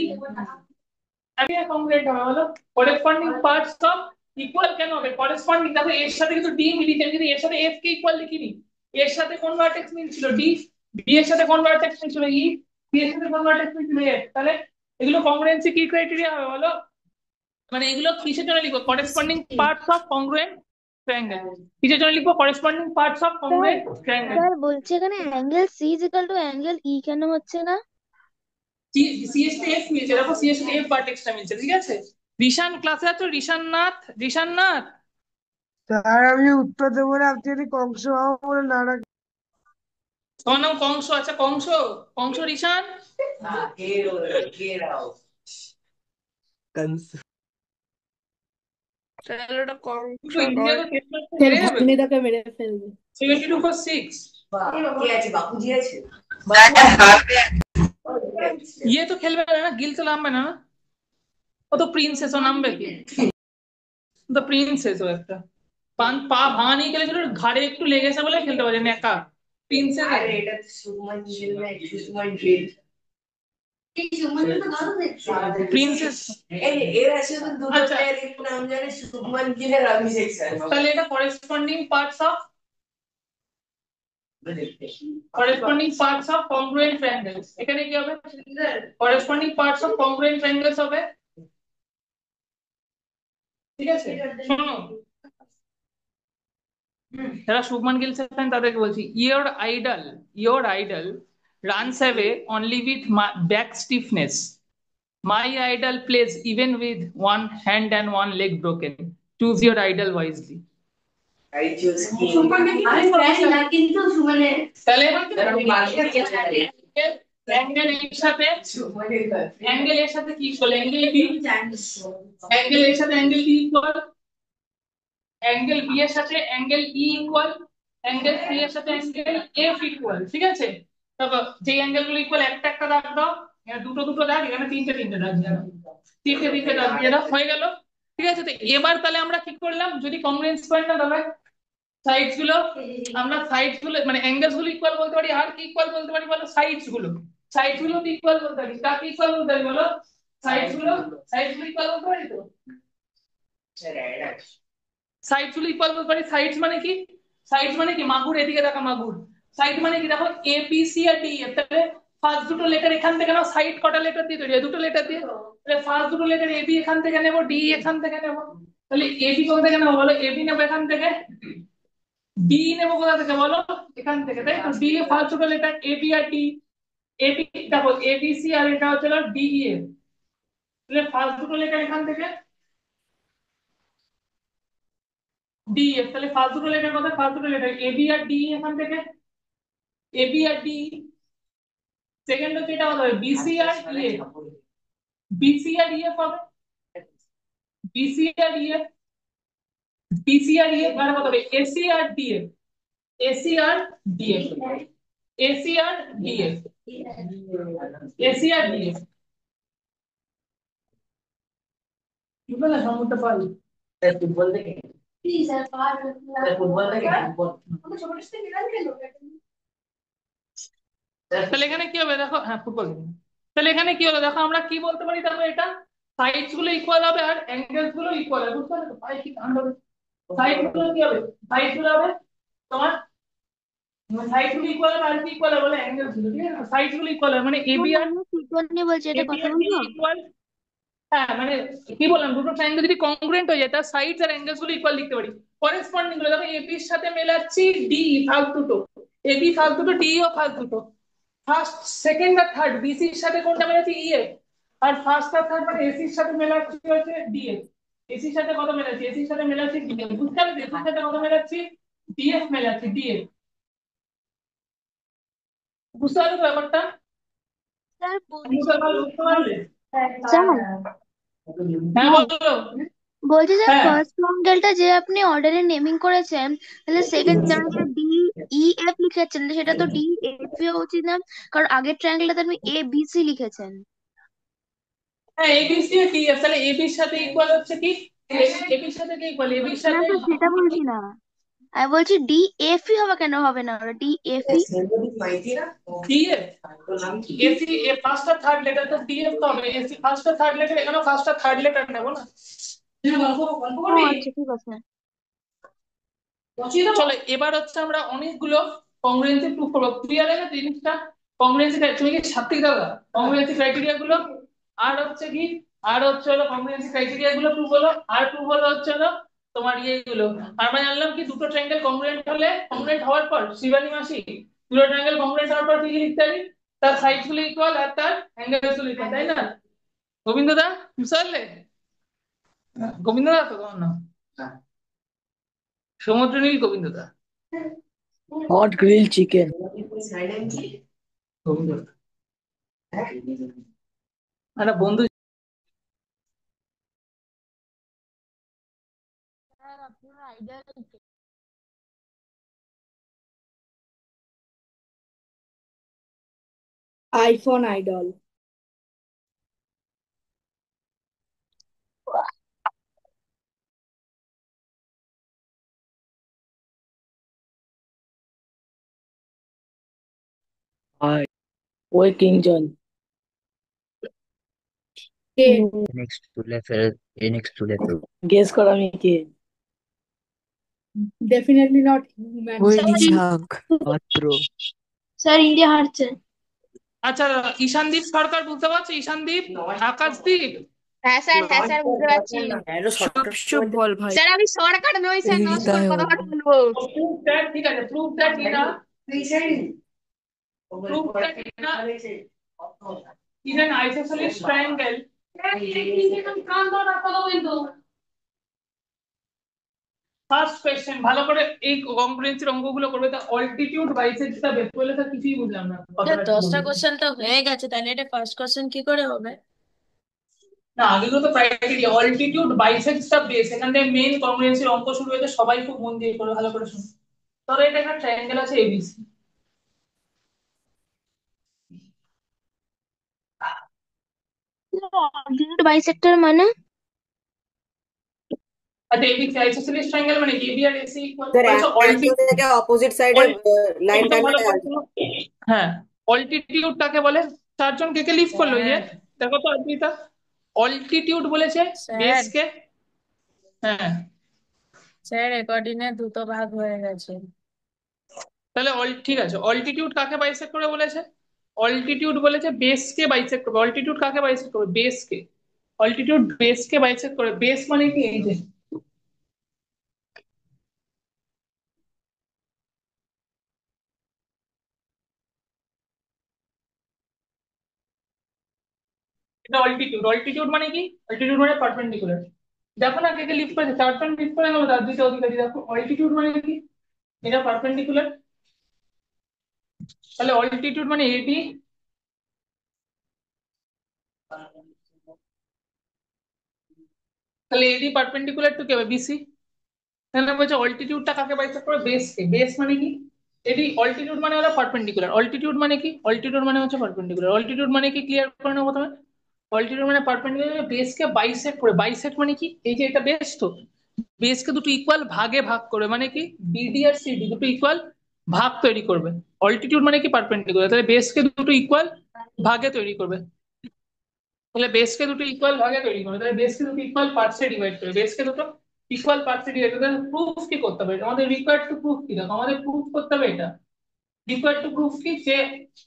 আমি কংগ্রেন্ট হবে বলো, করেসপন্ডিং পার্টস অফ ইকুয়াল কেন হবে, করেসপন্ডিং, দেখো এর সাথে কিন্তু ডি মিলিয়েছে, আমি যদি এর সাথে এফ কে ইকুয়াল লিখিনি, এর সাথে কোন ভার্টেক্স মিলছিল ডি, বি এর সাথে কোন ভার্টেক্স মিলছিল ই, বি এর সাথে কোন ভার্টেক্স মিলছিল এফ, তাহলে এগুলো কংগ্রুয়েন্সি কি ক্রাইটেরিয়া হবে বলো, মানে এগুলো কিসের জন্য লিখবো, corresponding parts of congruent triangle, কিসের জন্য লিখবো, corresponding parts of congruent triangle. Sir বলছে এখানে angle C is equal to angle E কেন হচ্ছে না? সি এর সাথে এফ মিলছে, দেখো সি এর সাথে এফ ভার্টেক্সটা মিলছে, ঠিক আছে। ঋষান ক্লাসে আছো, ঋষাননাথ স্যার আমি উত্তর দেবো না, আপনি যদি কংস বাবু বলে না রাখেন। তোমার নাম কংস, আচ্ছা কংস, কংস ঋষান, ছেলেটা কম ইন্ডিয়া তো টেস্ট ম্যাচ হেরে যাবে, ভাগ্নিটাকে মেরে ফেলবে। 72/6 কি আছে, বাপুজি আছে। ইয়ে তো খেলবে না, গিল তো নামবে না, ও তো প্রিন্সেস, ও নামবে কি, ও তো প্রিন্সেস, ও একটা পা ভাঙা নিয়ে গেলে ঘাড়ে একটু লেগেছে বলে খেলতে পারে না, একা প্রিন্সেস। আরে এটা তো সুমন জিল না, সুমন জিল। এই সুমন তো দারুণ দেখতে। প্রিন্সেস এর আছে তো দুটো প্লেয়ারের নাম জানে, সুমন জিল আর অভিষেক শর্মা। তাহলে এটা corresponding parts of congruent triangles, এখানে কি হবে, corresponding parts of congruent triangles হবে, ঠিক আছে। শোনো, যারা শুভমান গিল ফ্যান তাদেরকে বলছি, your idol runs away only with back stiffness. My idol plays even with one hand and one leg broken. Choose your idol wisely. I choose king. আমি fan না কিন্তু সুমনের। তাহলে অ্যাঙ্গেল এর সাথে কি ইকুয়াল, অ্যাঙ্গেল বি, অ্যাঙ্গেল এর সাথে angle B equal, angle B এর সাথে angle E equal, angle C এর সাথে অ্যাঙ্গেল এফ ইকুয়াল, ঠিক আছে। তারপর যে অ্যাঙ্গেল গুলো ইকুয়াল একটা একটা দাগ দাও, এখানে দুটো দাগ, এখানে তিনটে দাগ দিয়ে দাও, তিনটে দাগ দিয়ে দাও, হয়ে গেল, ঠিক আছে। তো এবার তাহলে আমরা কি করলাম, যদি কংগ্রুয়েন্স পাই না তাহলে সাইডস গুলো, আমরা সাইডস গুলো মানে অ্যাঙ্গেলস গুলো ইকুয়াল বলতে পারি, আর কি ইকুয়াল বলতে পারি বলো, সাইডস গুলো ইকুয়াল বলতে পারি, কাকে ইকুয়াল বলতে পারি বলো, সাইডস গুলো ইকুয়াল বলতে পারি, তো সাইডস গুলো ইকুয়াল বলতে পারি। সাইডস মানে কি, মাগুর, এদিকে দেখা মাগুর, সাইড মানে কি দেখো A B C R D F, তাহলে ফার্স্ট দুটো লেটার এখান থেকে নাও, সাইড কটা লেটার দিয়ে তৈরি, দুটো লেটার দিয়ে, তাহলে ফার্স্ট দুটো লেটার এ বি এখান থেকে নেব, ডি এখান থেকে নেব, তাহলে এ বি কোথা থেকে নেবো বলো, এ বি নেবো এখান থেকে, ডি নেবো কোথা থেকে বলো, এখান থেকে, তাই তো। ডি এ ফার্স্ট দুটো letter A B R D, A B দেখো এ বি সি আর এটা হচ্ছে ডি ই এফ, তাহলে ফার্স্ট দুটো লেটার এখান থেকে ডি এফ, তাহলে ফার্স্ট দুটো লেটার কথা, ফার্স্ট দুটো letter A B R D এখান থেকে, A B R D, second হচ্ছে এটা হবে বিসি আর ইএফ, বিসি আর ইএফ হবে, বিসি আর ইএফ, বিসি আর ইএফ, মানে কত হবে এসি আর ডিএফ, এসি আর ডিএফ, এসি আর ডিএফ, এসি আর ডিএফ কি বলে সমুদ্র পাল ফুটবল দেখে ফুটবল দেখে তাহলে এখানে কি হবে দেখো, হ্যাঁ ফুটবল দেখে। তাহলে এখানে কি হলো দেখো, আমরা কি বলতে পারি দেখো, এটা সাইডস গুলো ইকুয়াল হবে আর অ্যাঙ্গেলস গুলো ইকুয়াল হবে, বুঝতে পারছো? ভাই কি কাণ্ড হবে, সাইড গুলো কি হবে, সাইড গুলো হবে তোমার সাইড গুলো ইকুয়াল হবে আর কি ইকুয়াল হবে বলে অ্যাঙ্গেলস গুলো, ঠিক আছে? সাইড গুলো ইকুয়াল হবে মানে এবি আর নিয়ে বলছি, এটা এবি কথা আর বলবো। ইকুয়াল। হ্যাঁ মানে কি বললাম, দুটো ট্রায়াঙ্গেল যদি কংগ্রুয়েন্ট হয়ে যায় তার সাইডস আর অ্যাঙ্গেলস গুলো ইকুয়াল লিখতে পারি। করেসপন্ডিং গুলো দেখো, এবি এর সাথে মেলাচ্ছি ডি ভাগ দুটো, এবি ভাগ দুটো, ডি ও ভাগ দুটো। ফার্স্ট সেকেন্ড আর থার্ড বিসি এর সাথে কোনটা মেলাচ্ছি ইএফ, আর ফার্স্ট আর থার্ড মানে এসি এর সাথে মেলাচ্ছি হচ্ছে ডিএফ। এসি এর সাথে কত মেলাচ্ছি, এসি এর সাথে মেলাচ্ছি ডিএফ, বুঝতে পারলে? এসি এর সাথে কত মেলাচ্ছি, ডিএফ মেলাচ্ছি, ডিএফ। বুঝতে পারলে তো ব্যাপারটা? স্যার বুঝতে পারলে? স্যার হ্যাঁ বলো। বলছি স্যার, হ্যাঁ ফার্স্ট অ্যাঙ্গেলটা যে আপনি অর্ডারে নেমিং করেছেন, তাহলে সেকেন্ড যেমন ডি ই এফ লিখেছেন, সেটা তো ডি এফ ই উচিত না? কারণ আগের ট্রায়াঙ্গেলটা আপনি এ বি সি লিখেছেন। হ্যাঁ এবিসি আর ডিএফ, তাহলে এবির সাথে ইকুয়াল হচ্ছে কি, এবির সাথে কি ইকুয়াল, এবির না সাথে স্যার, সেটা বলছি না, আমি বলছি ডি এফ ই হবে, কেন হবে না ওটা D F E? DF, AC এ ফার্স্ট আর থার্ড লেটার তো ডিএফ তো হবে, এসি ফার্স্ট আর থার্ড লেটার, এখানে ফার্স্ট আর থার্ড লেটার নেব না। ও আচ্ছা, ঠিক আছে। চলো এবার হচ্ছে আমরা অনেকগুলো কংগ্রুয়েন্সি প্রুফ করবো, ক্লিয়ার হয়ে গেছে জিনিসটা? কংগ্রুয়েন্সি, তুমি কি সাত্বিক দাদা? কংগ্রুয়েন্সি ক্রাইটেরিয়া গুলো আর হচ্ছে কি, আর হচ্ছে হলো কংগ্রুয়েন্সি ক্রাইটেরিয়া গুলো প্রুফ হলো, আর প্রুফ হলো হচ্ছে হলো তোমার ইয়েগুলো। আমরা জানলাম কি, দুটো ট্রায়াঙ্গেল কংগ্রুয়েন্ট হলে, কংগ্রুয়েন্ট হওয়ার পর শিবানী মাসি, দুটো ট্রায়াঙ্গেল কংগ্রুয়েন্ট হওয়ার পর কি কি লিখতে পারি, তার সাইডস গুলো ইকুয়াল আর তার অ্যাঙ্গেলস গুলো ইকুয়াল, তাই না? গোবিন্দ দা বুঝতে পারলে? গোবিন্দ দা তো তোমার নাম সমুদ্র নীল গোবিন্দ দা। Hot grill chicken. গোবিন্দ দা একটা বন্ধু। IPhone idol. আর ওই কিংজন। কে? Next to level, next to level. Guess কর আমি কে? Definitely not human. ওই নিশাঙ্ক পাত্র। স্যার ইন্ডিয়া হারছে। আচ্ছা ঈশানদীপ সরকার বুঝতে পারছো, ঈশানদীপ, আকাশদীপ। হ্যাঁ স্যার, হ্যাঁ স্যার, বুঝতে পারছি। চুপ বল ভাই। স্যার আমি শর্টকাট নই স্যার, নষ্ট করে হৃদয় কথাবার্তা বলবো। Prove that, ঠিক আছে, prove that in an isosceles triangle. First question ভালো করে এই কংগ্রুয়েন্সির অঙ্কগুলো করবে, তা অল্টিটিউড বাইসেক্টটা বের করলে তো কিছুই বুঝলাম না কথাটা কি 10টা বলবো। কোশ্চেন তো হয়ে গেছে, তাহলে এটা ফার্স্ট কোশ্চেন কি করে হবে? না আগেগুলো তো ক্রাইটেরিয়া, অল্টিটিউড বাইসেক্টটা বেস, এখান থেকে মেইন কংগ্রুয়েন্সির অঙ্ক শুরু হয়েছে, সবাই খুব মন দিয়ে করে ভালো করে শুনুন। ধরো এটা একটা ট্রায়াঙ্গেল আছে এবিসি, অল্টারনেট বাইসেক্টর মানে? আচ্ছা এবিসি আইসোসেলেস ট্রায়াঙ্গেল মানে এবি আর এসি ইকুয়াল, স্যার বলছো অ্যাঙ্গেল থেকে অপোজিট সাইডে লাইন একদম ভালো টানলে করে শোনো। হ্যাঁ অল্টিটিউড কাকে বলে, চারজন কে কে লিভ করলো, ইয়ে দেখো তো অদ্রিতা, অল্টিটিউড বলেছে স্যার বেসকে। হ্যাঁ স্যার রেকর্ডিং এ দুটো ভাগ হয়ে গেছে। তাহলে ঠিক আছে, অল্টিটিউড কাকে বাইসেক্ট করে বলেছে, অল্টিটিউড বলেছে বেসকে বাইসেক্ট করবে। অল্টিটিউড কাকে বাইসেক্ট করবে, বেসকে। অল্টিটিউড বেসকে বাইসেক্ট করে, বেস মানে কি এই যে এটা অল্টিটিউড। অল্টিটিউড মানে কি, অল্টিটিউড মানে পারপেন্ডিকুলার। দেখো না কে কে লিভ করেছে, চারজন লিভ করে গেল, তার দুইটা অধিকারী। দেখো অল্টিটিউড মানে কি, এটা পারপেন্ডিকুলার, তাহলে অল্টিটিউড মানে এবি, তাহলে এডি পারপেন্ডিকুলার টু কে হবে, বিসি। তাহলে বলছে অল্টিটিউডটা কাকে বাইসেক্ট করে, বেসকে। বেস মানে কি, এটি অল্টিটিউড মানে হলো পারপেন্ডিকুলার। অল্টিটিউড মানে কি? অল্টিটিউড মানে হচ্ছে পারপেন্ডিকুলার। অল্টিটিউড মানে কি ক্লিয়ার করে নেবো প্রথমে। অল্টিটিউড মানে পারপেন্ডিকুলার বেসকে বাইসেক্ট করে। বাইসেক্ট মানে কি? এই যে এটা বেস, তো বেসকে দুটো ইকুয়াল ভাগে ভাগ করবে, মানে কি বিডি আর সিডি দুটো ইকুয়াল ভাগ তৈরি করবে। অল্টিটিউড মানে কি পারপেন্ডিকুলার, তাহলে বেসকে দুটো ইকুয়াল ভাগে তৈরি করবে। তাহলে বেসকে দুটো ইকুয়াল ভাগে তৈরি করবে, তাহলে বেসকে দুটো ইকুয়াল পার্টসে ডিভাইড করবে। বেসকে দুটো ইকুয়াল পার্টসে ডিভাইড করবে। প্রুফ কি করতে হবে? আমাদের রিকোয়ার্ড টু প্রুফ কি? দেখো আমাদের প্রুফ করতে হবে এটা। রিকোয়ার্ড টু প্রুফ কি, যে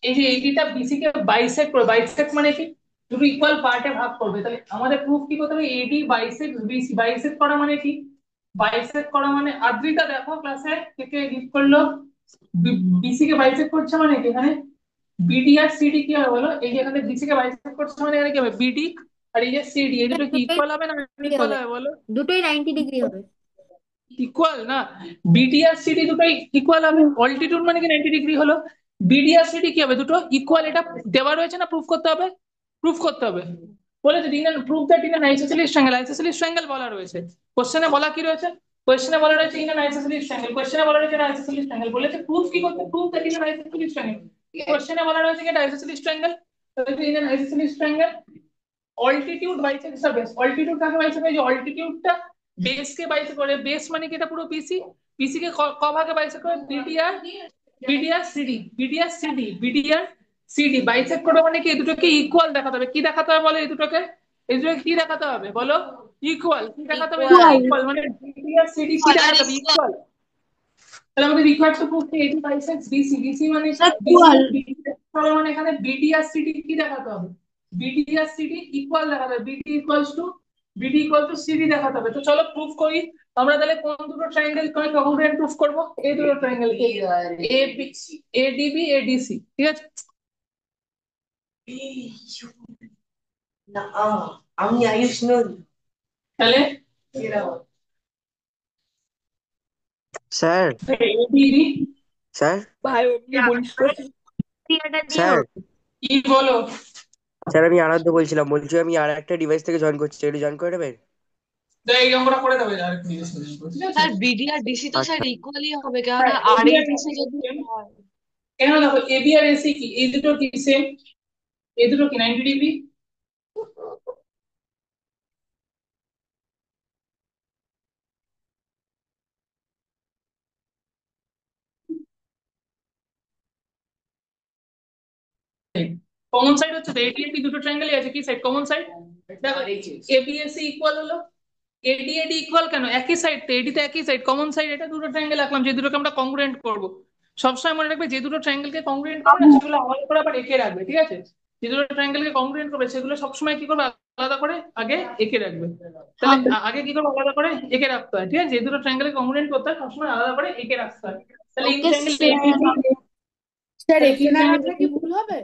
এই যে এইটা বিসি কে বাইসেক্ট করবে। বাইসেক্ট মানে কি? দুটো ইকুয়াল পার্টে ভাগ করবে। তাহলে আমাদের প্রুফ কি করতে হবে? এডি বাইসেক্ট বিসি। বাইসেক্ট করা মানে কি? বাইসেক্ট করা মানে আদ্রিতা দেখো ক্লাসে কে কে লিড করলো, বিসি কে বাইসেক্ট করছে মানে কি এখানে বিডি আর সিডি কি হবে বলো? এই যে এখানে বিসি কে বাইসেক্ট করছে মানে এখানে কি হবে? বিডি আর এই যে সিডি, এই দুটো কি দুটোই ইকুয়াল হবে না ইকুয়াল হবে বলো? দুটোই 90 ডিগ্রি হবে। ইকুয়াল না, বিডি আর সিডি দুটোই ইকুয়াল হবে। অল্টিটিউড মানে কি 90 ডিগ্রি হলো। বিডি আর সিডি কি হবে? দুটো ইকুয়াল। এটা দেওয়া রয়েছে না, প্রুফ করতে হবে। প্রুফ করতে হবে বলেছে proof that in an isosceles triangle. Isosceles triangle বলা রয়েছে কোশ্চেনে। বলা কি রয়েছে কোশ্চেনে? বলা রয়েছে ইন অ্যান আইসোসেলিস ট্রায়াঙ্গেল। কোশ্চেনে বলা রয়েছে আইসোসেলিস ট্রায়াঙ্গেল। বলেছে প্রুফ কি করতে? Proof that in an isosceles triangle. কোশ্চেনে বলা রয়েছে কি এটা isosceles triangle. In an isosceles triangle altitude bisects the base. Altitude কাকে বাইসেক্ট করে? যে অল্টিটিউডটা বেস কে বাইসেক্ট করে। বেস মানে কি? এটা পুরো বিসি। বিসি কে ক ভাগে বাইসেক্ট করে? BDR CD. BDR CD bisect করে মানে কি? এই দুটোকে ইকুয়াল দেখাতে হবে। কি দেখাতে হবে বলো? এই দুটোকে কি দেখাতে হবে বলো? ইকুয়াল। কি দেখাতে হবে? ইকুয়াল মানে বিডিআর সিডি কি দেখাতে হবে? ইকুয়াল। তাহলে আমাদের required to proof AD bisects BC. BC মানে মানে এখানে বিডি আর সিডি কি দেখাতে হবে? বিডি আর সিডি ইকুয়াল দেখাতে হবে। বিডি ইকুয়াল টু সিডি দেখাতে হবে। তো চলো প্রুফ করি আমরা। তাহলে কোন দুটো ট্রায়াঙ্গেল করে কংগ্রুয়েন্ট প্রুফ করব? এই দুটো ট্রায়াঙ্গেল এডিবি এডিসি, ঠিক আছে? না আমি আয়ুষ নই। তাহলে স্যার এডিবি স্যার ভাই ওকে বলিস তো। স্যার কি বলো? স্যার আমি আরাধ্য বলছিলাম, বলছি আমি আর একটা ডিভাইস থেকে জয়েন করছি, একটু জয়েন করে দেবেন? এই অঙ্কটা করে দেবে আর কি জিজ্ঞেস করছি, ঠিক আছে? স্যার বিডি আর ডিসি তো স্যার আচ্ছা ইকুয়ালি হবে, কেননা হ্যাঁ আর এবি এই আর ডিসি এসি যদি সেম। হয়। কেন দেখো এবি আর এসি কি? এই দুটো কি সেম? এই দুটো কি 90 ডিগ্রি? কমন সাইড হচ্ছে তো এডি এডি দুটো ট্রায়াঙ্গেলই আছে। কি সাইড? Common side. দেখো এবিএসি ইকুয়াল হলো এডি এডি ইকুয়াল কেন? একই সাইড তো, এডি তো একই সাইড, কমন সাইড। এটা দুটো ট্রায়াঙ্গেল রাখলাম যে দুটোকে আমরা কংগ্রুয়েন্ট করব। সবসময় মনে রাখবে যে দুটো ট্রায়াঙ্গেলকে কংগ্রুয়েন্ট করবে না সেগুলো আলাদা করে আবার এঁকে রাখবে, ঠিক আছে? যে দুটো ট্রায়াঙ্গেলকে কংগ্রুয়েন্ট করবে সেগুলো সবসময় কি করবে? আলাদা করে আগে এঁকে রাখবে। তাহলে আগে কি করবো? আলাদা করে এঁকে রাখতে হয়, ঠিক আছে? যে দুটো ট্রায়াঙ্গেলকে কংগ্রুয়েন্ট করতে হয় সবসময় আলাদা করে এঁকে রাখতে হয়। তাহলে ইন ট্রায়াঙ্গেল স্যার তাহলে ইন এখানে ট্রায়াঙ্গেল রাখলে কি ভুল হবে?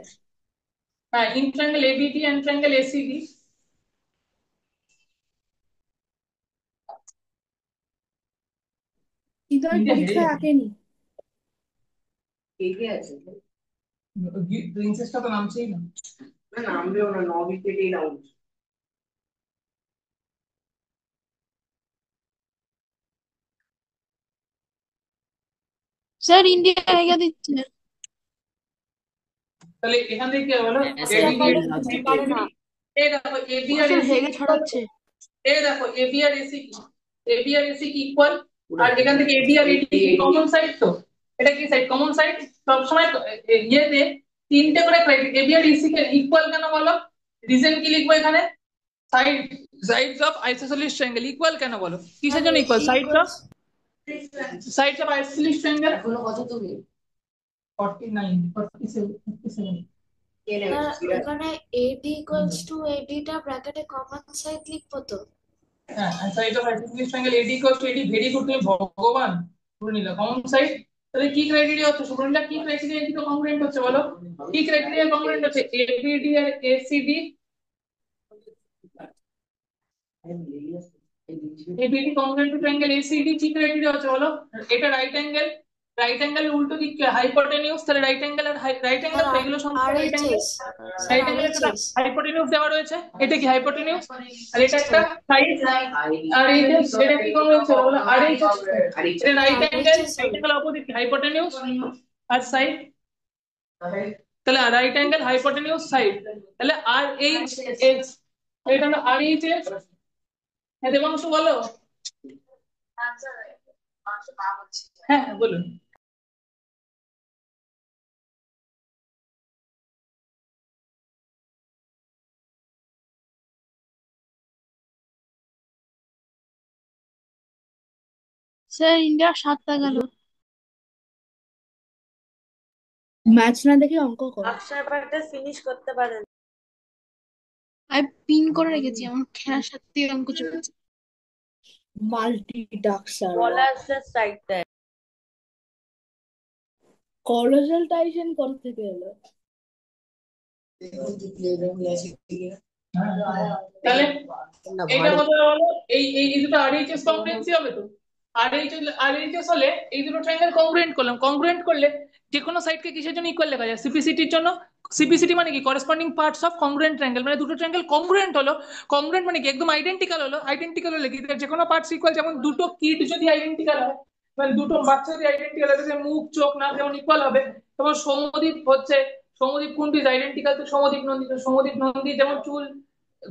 হ্যাঁ in triangle ABD and triangle ACD. কিন্তু আমি পরীক্ষায় আঁকেনি। কে আছে? প্রিন্সেসটা তো নামছেই না। না নামবেও না, 9 উইকেটেই আউট। স্যার ইন্ডিয়া জায়গা দিচ্ছে। তাহলে এখান থেকে কি হলো? এই দেখো এবি আর এসি এই দেখো এবি আর এসি কি? এবি আর এসি কি ইকুয়াল? আর এখান থেকে এবি আর এডি কি কমন সাইড? তো এটা কি সাইড? Common side. সব সময় ইয়েতে তিনটে করে ক্রাইটেরিয়া। এবি আর এসি কে ইকুয়াল কেন বলো? রিজন কি লিখবো এখানে? Side sides of isosceles triangle equal কেন বলো? কিসের জন্য ইকুয়াল? সাইডস অফ আইসোসেলিস ট্রায়াঙ্গেল এখনো কত তুমি? 49 47 এখানে এডি ইকুয়ালস টু এডিটা ব্র্যাকেটে কমন সাইড লিখবো তো? হ্যাঁ side of isosceles triangle AD equals to AD. Very good, তুমি ভগবান করে নিলে কমন সাইড। তাহলে কি ক্রাইটেরিয়া হচ্ছে সুবর্ণা? কি ক্রাইটেরিয়া কি কংগ্রুয়েন্ট হচ্ছে বলো? কি ক্রাইটেরিয়া কংগ্রুয়েন্ট হচ্ছে? এবিডি আর ACD. ABD congruent to triangle ACD কি ক্রাইটেরিয়া হচ্ছে বলো? এটা রাইট অ্যাঙ্গেল। রাইট অ্যাঙ্গেলের উল্টো দিক কি হাইপোটেনিউস, তাহলে রাইট অ্যাঙ্গেল আর রাইট অ্যাঙ্গেল তো এগুলো সংখ্যা রাইট অ্যাঙ্গেল, স্যার রাইট অ্যাঙ্গেলের একটা RHS হাইপোটেনিউস দেওয়া রয়েছে, এটা কি হাইপোটেনিউস, আর এটা একটা সাইড, আর এই যে এটা কি কোণ রয়েছে বলো RHS, এটা রাইট অ্যাঙ্গেল অপোজিট হাইপোটেনিউস আর সাইড, তাহলে রাইট অ্যাঙ্গেল হাইপোটেনিউস সাইড, তাহলে RHS, এটা হলো RHS। হ্যাঁ দেবাংশু বলো। হ্যাঁ বলুন। স্যার ইন্ডিয়া 7টা গেল। ম্যাচ না দেখে অঙ্ক করো। অক্ষয় পাঠটা ফিনিশ করতে পারেন। আমি পিন করে রেখেছি, আমার খেলার সাথে অঙ্ক চলছে। মাল্টিটাস্কার পলাশের সাইডটা কলোজাল টাইসন কোথা থেকে এলো? তাহলে এইটা কত হলো, এই দুটো RHS কংগ্রুয়েন্সি হবে তো, RHS হলে এই দুটো ট্রায়াঙ্গেল কংগ্রুয়েন্ট করলাম, কংগ্রুয়েন্ট করলে যে কোনো সাইডকে কিসের জন্য ইকুয়াল লেখা যায়, সিপিসিটির জন্য। সিপিসিটি মানে কি corresponding parts of congruent triangle, মানে দুটো ট্রায়াঙ্গেল কংগ্রুয়েন্ট হলো, কংগ্রুয়েন্ট মানে কি একদম আইডেন্টিক্যাল হলো, আইডেন্টিক্যাল হলে কি যে কোনো পার্টস ইকুয়াল, যেমন দুটো কিড যদি আইডেন্টিক্যাল হয়, মানে দুটো বাচ্চা যদি আইডেন্টিক্যাল হয়, মুখ চোখ নাক যেমন ইকুয়াল হবে, যেমন সৌম্যদীপ হচ্ছে, সৌম্যদীপ কুণ্ডু ইজ আইডেন্টিক্যাল তো সৌম্যদীপ নন্দী যেমন চুল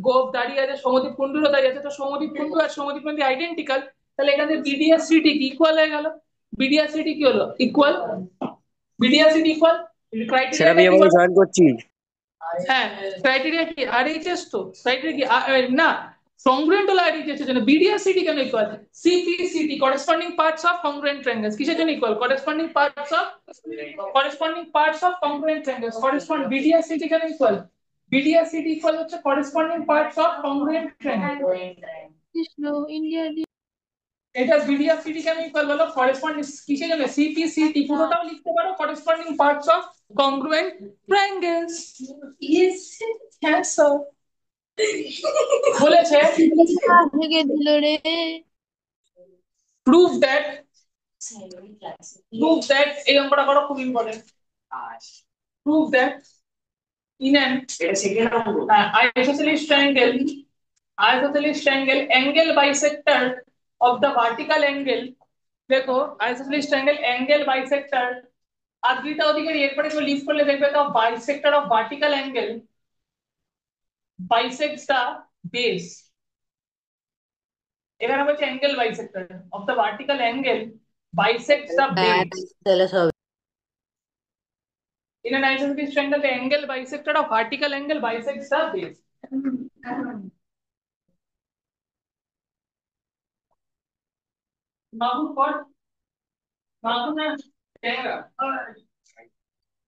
গোপ দাঁড়িয়ে আছে, সৌম্যদীপ কুণ্ডুরও দাঁড়িয়ে আছে, তো সৌম্যদীপ কুণ্ডু আর সৌম্যদীপ নন্দী আইডেন্টিক্যাল, তাহলে এখানে বিডিআর সিটি কি ইকুয়াল হয়ে গেল, বিডিআর সিটি কি হলো ইকুয়াল, বিডিআর সিটি ইকুয়াল, স্যার আমি এবারে জয়েন করছি। হ্যাঁ ক্রাইটেরিয়া কি RHS, তো ক্রাইটেরিয়া কি না কংগ্রুয়েন্ট হলো RHS এর জন্য, বিডিআর সিটি কেন equal, CPCT corresponding parts of congruent triangles কিসের জন্য equal, corresponding parts of congruent triangles, correspond বিডিআর সিটি কেন ইকুয়াল, বিডিআর সিটি ইকুয়াল হচ্ছে corresponding parts of congruent triangle, India এটা বিডিআর সিটি কেন ইকুয়াল বলো, করেসপন্ডিং কিসের জন্য, সিপিসিটি পুরোটাও লিখতে পারো, corresponding parts of congruent triangles. Yes হ্যাঁ স্যার বলেছে থেকে দিল রে। prove that এই অঙ্কটা করো খুব important, prove that in an isosceles triangle angle bisector of the vertical angle, দেখো isosceles triangle angle bisector Adrita Adhikari এরপরে কেউ লিস্ট করলে দেখবে তো bisector of vertical angle bisects the base, এখানে বলছে angle bisector of the vertical angle bisects the base তাহলে সব in an isosceles triangle the angle bisector of vertical angle bisects the base। মাহবুব পড়, মাহবুব না ট্যাংরা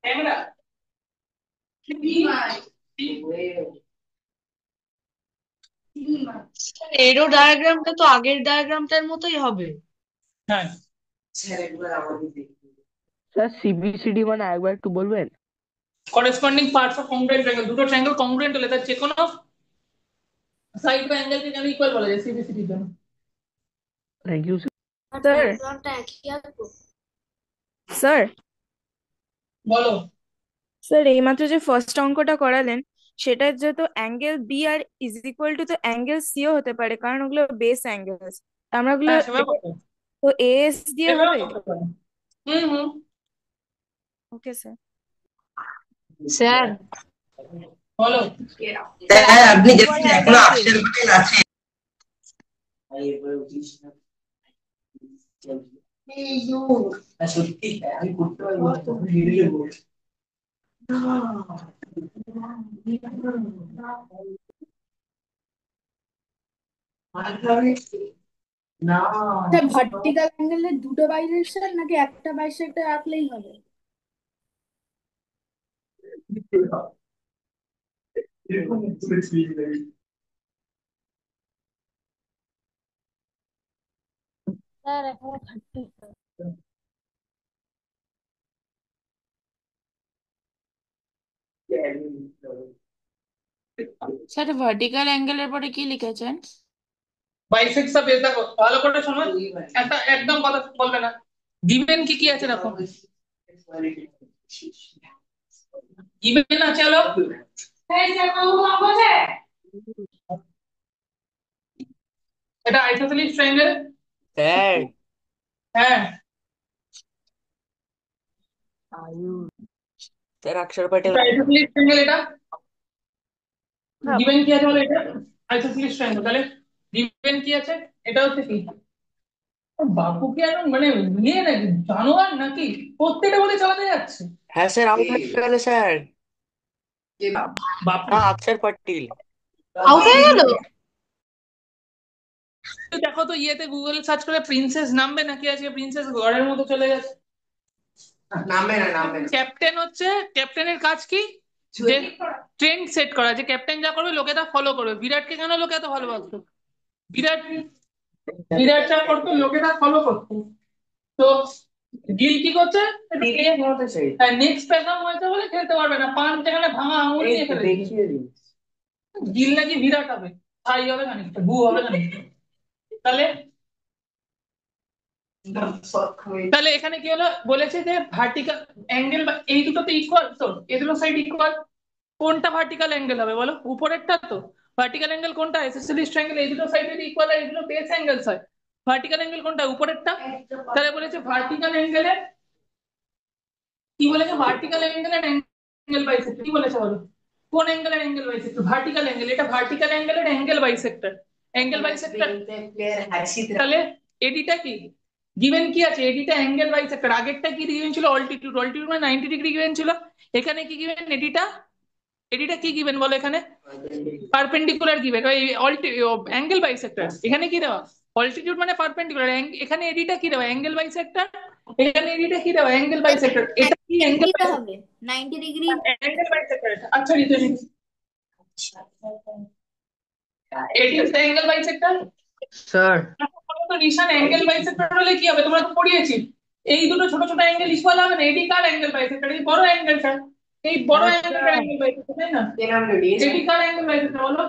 ট্যাংরা এরো ডায়াগ্রামটা তো আগের ডায়াগ্রামটার মতোই হবে। হ্যাঁ স্যার সিবিসিডি মানে একবার একটু বলবেন? Corresponding parts of congruent triangle, দুটো ট্রায়াঙ্গেল কংগ্রুয়েন্ট হলে তার যে কোনো সাইড বা অ্যাঙ্গেলকে যেন ইকুয়াল বলা যায় সিবিসিটির জন্য। থ্যাংক ইউ স্যার স্যার একই আসবো। স্যার বলো স্যার এইমাত্র যে ফার্স্ট অঙ্কটা করালেন সেটা যেহেতু অ্যাঙ্গেল বি আর ইজ ইকুয়াল টু, তো অ্যাঙ্গেল সিও হতে পারে কারণ ওগুলো বেস অ্যাঙ্গেলস, আমরা ওগুলো হ্যাঁ সেভাবে করতে হবে, তো এএস দিয়ে সেভাবে হবে। করতে পারো। হুম ওকে স্যার। স্যার বলো স্যার আপনি দেখুন এখনো আশ্চর্য ঘটে আছে। সত্যি আমি করতে পারবো না, তখন হেরে যাবো। না স্যার ভার্টিক্যাল অ্যাঙ্গেলের দুটো বাইসেক্টর নাকি একটা বাইসেক্টর রাখলেই হবে? স্যার এখনো খাটতে স্যার ভার্টিক্যাল অ্যাঙ্গেলের পরে কি লিখেছেন? বাইসেক্টস অফ বেস, দেখো ভালো করে শোনো, একটা একদম কথা বলবে না, গিভেন কি কি আছে দেখো, গিভেন আছে হলো এটা আইসোসেলিস ট্রায়াঙ্গেল। স্যার হ্যাঁ স্যার অক্ষর প্যাটেল। এটা আইসোসেলিস ট্রায়াঙ্গেল। এটা গিভেন কি আছে বলো, এটা আইসোসেলিস ট্রায়াঙ্গেল। তাহলে গিভেন কি আছে, এটা হচ্ছে কি, বাপু কি একদম মানে ইয়ে নাকি জানোয়ার নাকি, প্রত্যেকটা বলে চালাতে যাচ্ছে। হ্যাঁ স্যার আউট হয়ে গেল স্যার। বাপু হ্যাঁ অক্ষর প্যাটেল আউট হয়ে গেল। দেখো তো ইয়েতে গুগল সার্চ করে প্রিন্সেস নামবে নাকি, আজকে প্রিন্সেস ঘরের মতো চলে গেছে। নামবে না নামবে না। ক্যাপ্টেন হচ্ছে, ক্যাপ্টেনের কাজ কি, যে ট্রেন্ড সেট করা, যে ক্যাপ্টেন যা করবে লোকে তা ফলো করবে। বিরাটকে কেন লোকে এত ভালোবাসতো, বিরাট বিরাট যা করতো লোকে তা ফলো করতো। তো গিল কি করছে, নেক্সট পেগাম হয়েছে বলে খেলতে পারবে না, পান যেখানে ভাঙা আঙুল দিয়ে খেলে গিল নাকি বিরাট হবে, ছাই হবে খানিকটা, ভু হবে খানিকটা। তাহলে তাহলে এখানে কি হলো, বলেছে যে ভার্টিক্যাল অ্যাঙ্গেল বা এই দুটো তো ইকুয়াল, তো এই দুটো সাইড ইকুয়াল, কোনটা ভার্টিক্যাল অ্যাঙ্গেল হবে বলো, উপরেরটা তো। ভার্টিক্যাল অ্যাঙ্গেল কোনটা, আইসোসেলিস ট্রায়াঙ্গেল, এই দুটো সাইড যদি ইকুয়াল হয় এগুলো বেস অ্যাঙ্গেলস হয়। ভার্টিক্যাল অ্যাঙ্গেল কোনটা, উপরেরটা। তাহলে বলেছে ভার্টিক্যাল অ্যাঙ্গেলের কি বলেছে, ভার্টিক্যাল অ্যাঙ্গেলের অ্যাঙ্গেল বাইসেক্টর, কি বলেছে বলো, কোন অ্যাঙ্গেলের অ্যাঙ্গেল বাইসেক্টর, ভার্টিক্যাল অ্যাঙ্গেল, এটা ভার্টিক্যাল অ্যাঙ্গেলের অ্যাঙ্গেল বাইসেক্টর, অ্যাঙ্গেল বাইসেক্টর। তাহলে এডিটা কি, গিভেন কি আছে, এডিটা অ্যাঙ্গেল বাইসেক্টর, আগেরটা কি গিভেন ছিল, অল্টিটিউড, অল্টিটিউড মানে 90 ডিগ্রি গিভেন ছিল। এখানে কি গিভেন, এডিটা, এডিটা কি গিভেন বলো, এখানে পারপেন্ডিকুলার গিভেন, ওই অ্যাঙ্গেল বাইসেক্টর। এখানে কি দেওয়া, অল্টিটিউড মানে পারপেন্ডিকুলার, এখানে এডিটা কি দেওয়া, অ্যাঙ্গেল বাইসেক্টর, এখানে এডিটা কি দেওয়া, অ্যাঙ্গেল বাইসেক্টর। এটা কি অ্যাঙ্গেল হবে 90 ডিগ্রি। Angle bisector. আচ্ছা রিতু, এটি হচ্ছে অ্যাঙ্গেল বাইসেক্টর স্যার। নিশান অ্যাঙ্গেল বাইসেক্টর হলে কি হবে, তোমরা তো পড়িয়েছি, এই দুটো ছোট ছোট অ্যাঙ্গেল ইকুয়াল হবে না, এটি কার অ্যাঙ্গেল বাইসেক্টর, এই বড় অ্যাঙ্গেলটা, এই বড় অ্যাঙ্গেলটা অ্যাঙ্গেল বাইসেক্টর, তাই না। এটি কার অ্যাঙ্গেল বাইসেক্টর বলো,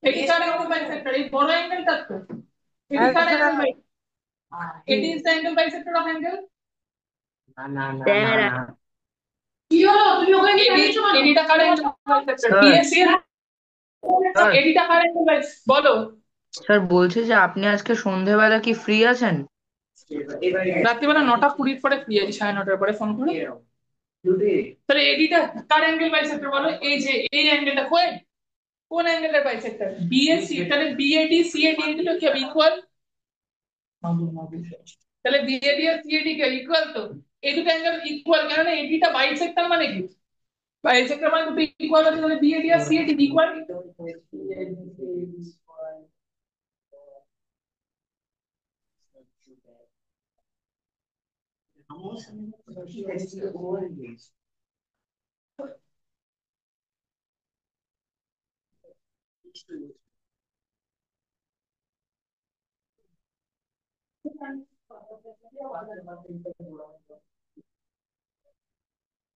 এটি কার অ্যাঙ্গেল বাইসেক্টর, এই বড় অ্যাঙ্গেলটা তো, এটি কার অ্যাঙ্গেল বাইসেক্টর, এটি is the angle bisector of angle. না না না না কি হলো, তুমি ওখানে কি দাঁড়িয়েছো, এটিটা কার অ্যাঙ্গেল বাইসেক্টর, বিএসসি এর এটিটা কার অ্যাঙ্গেল বাইসেক্টর বলো। স্যার বলছি যে আপনি আজকে সন্ধ্যেবেলা কি ফ্রি আছেন? রাত্রিবেলা 9:20 পরে ফ্রি আছি, 9:30 পরে ফোন করে। তাহলে এডিটা কার অ্যাঙ্গেল বাইসেক্টর বলো, এই যে এই অ্যাঙ্গেলটা কোন অ্যাঙ্গেলের বাইসেক্টর, বিএসসি। তাহলে বিএডি সিএডি এই দুটো কি হবে, ইকুয়াল। তাহলে বিএডি আর সিএডি কি ইকুয়াল, তো এই দুটো অ্যাঙ্গেল ইকুয়াল, কারণ এডিটা বাইসেক্টর মানে কি, বাইসেক্টর মানে দুটো ইকুয়াল আছে, তাহলে বিএডি আর সিএডি ইকুয়াল।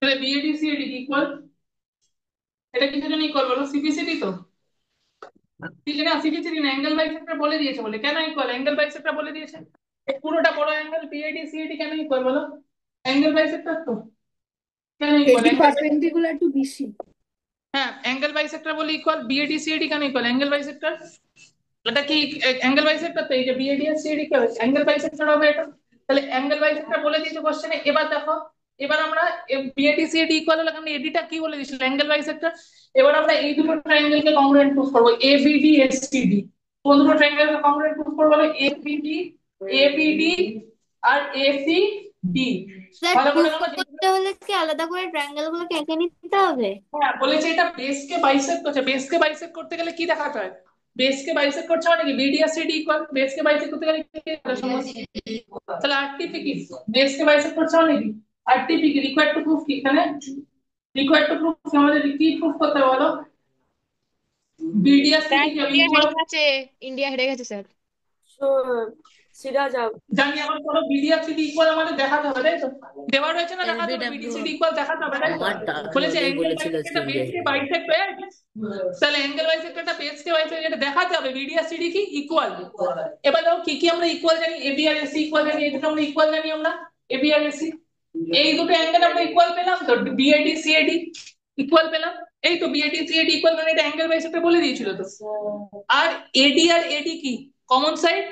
তাহলে বিএডি সিএডি ইকুয়াল, এটা কিসের জন্য ইকুয়াল বলো, সিপিসিডি তো, ঠিক আছে না, সিপিসিডি না, অ্যাঙ্গেল বাইসেক্টর বলে দিয়েছে, বলে কেন ইকুয়াল, অ্যাঙ্গেল বাইসেক্টর বলে দিয়েছে, এই পুরোটা বড় অ্যাঙ্গেল বিএডি সিএডি কেন ইকুয়াল বলো, অ্যাঙ্গেল বাইসেক্টর তো, কেন ইকুয়াল, পারপেন্ডিকুলার টু বিসি। হ্যাঁ অ্যাঙ্গেল বাইসেক্টর বলে ইকুয়াল, বিএডি সিএডি কেন ইকুয়াল, অ্যাঙ্গেল বাইসেক্টর, এটা কি অ্যাঙ্গেল বাইসেক্টর, তো এই যে বিএডি আর সিএডি কি হবে, অ্যাঙ্গেল বাইসেক্টর হবে এটা। তাহলে অ্যাঙ্গেল বাইসেক্টর বলে দিয়েছে কোশ্চেনে। এবার দেখো, এবার আমরা বিএডি সিএডি ইকুয়াল হলে কারণ এডিটা কি বলে দিয়েছিল, অ্যাঙ্গেল বাইসেক্টর। এবার আমরা এই দুটো ট্রায়াঙ্গেলকে কংগ্রুয়েন্ট প্রুফ করব, এবিডি এসসিডি। কোন দুটো ট্রায়াঙ্গেলকে কংগ্রুয়েন্ট প্রুফ করব বলো, এবিডি আর এসিডি। ভালো করে করতে হলে কি আলাদা করে ট্রায়াঙ্গেল গুলোকে এঁকে নিতে হবে? হ্যাঁ বলেছে এটা বেসকে বাইসেক্ট করছে, বেসকে বাইসেক্ট করতে গেলে কি দেখাতে হয়, বেসকে বাইসেক্ট করছে মানে কি, বিডি আর সিডি ইকুয়াল, বেসকে বাইসেক্ট করতে গেলে কি দেখাতে হয়, তাহলে আরটিপি কি, বেসকে বাইসেক্ট করছে মানে কি, আরটিপি কি, রিকোয়ার্ড টু প্রুফ কি, এখানে রিকোয়ার্ড টু প্রুফ আমাদের কি প্রুফ করতে হবে বলো, বিডি আর সিডি কি হবে, ইকুয়াল। ইন্ডিয়া হেরে গেছে স্যার। সিরাজ জানি এখন কোনো বিডি আর সিডি ইকুয়াল আমাদের দেখাতে হবে, তাই তো, দেওয়া রয়েছে না, দেখাতে হবে বিডি সিডি ইকুয়াল দেখাতে হবে, তাই তো। বলেছে অ্যাঙ্গেল বাইসেক্টর বেসকে বাইসেক্ট হয়ে তাহলে অ্যাঙ্গেল বাইসেক্টরটা পেজকে বাইসেক্টর যেটা দেখাতে হবে বিডি আর সিডি কি ইকুয়াল। এবার দেখো কি কি আমরা ইকুয়াল জানি, এবি আর এসি ইকুয়াল জানি, এই দুটো আমরা ইকুয়াল জানি, আমরা এবি আর এসি এই দুটো অ্যাঙ্গেল আমরা ইকুয়াল পেলাম তো, বিএডি সিএডি ইকুয়াল পেলাম। এই তো বিএডি সিএডি ইকুয়াল মানে এটা অ্যাঙ্গেল বাইসেক্টর বলে দিয়েছিল তো। আর এডি আর এডি কি কমন সাইড,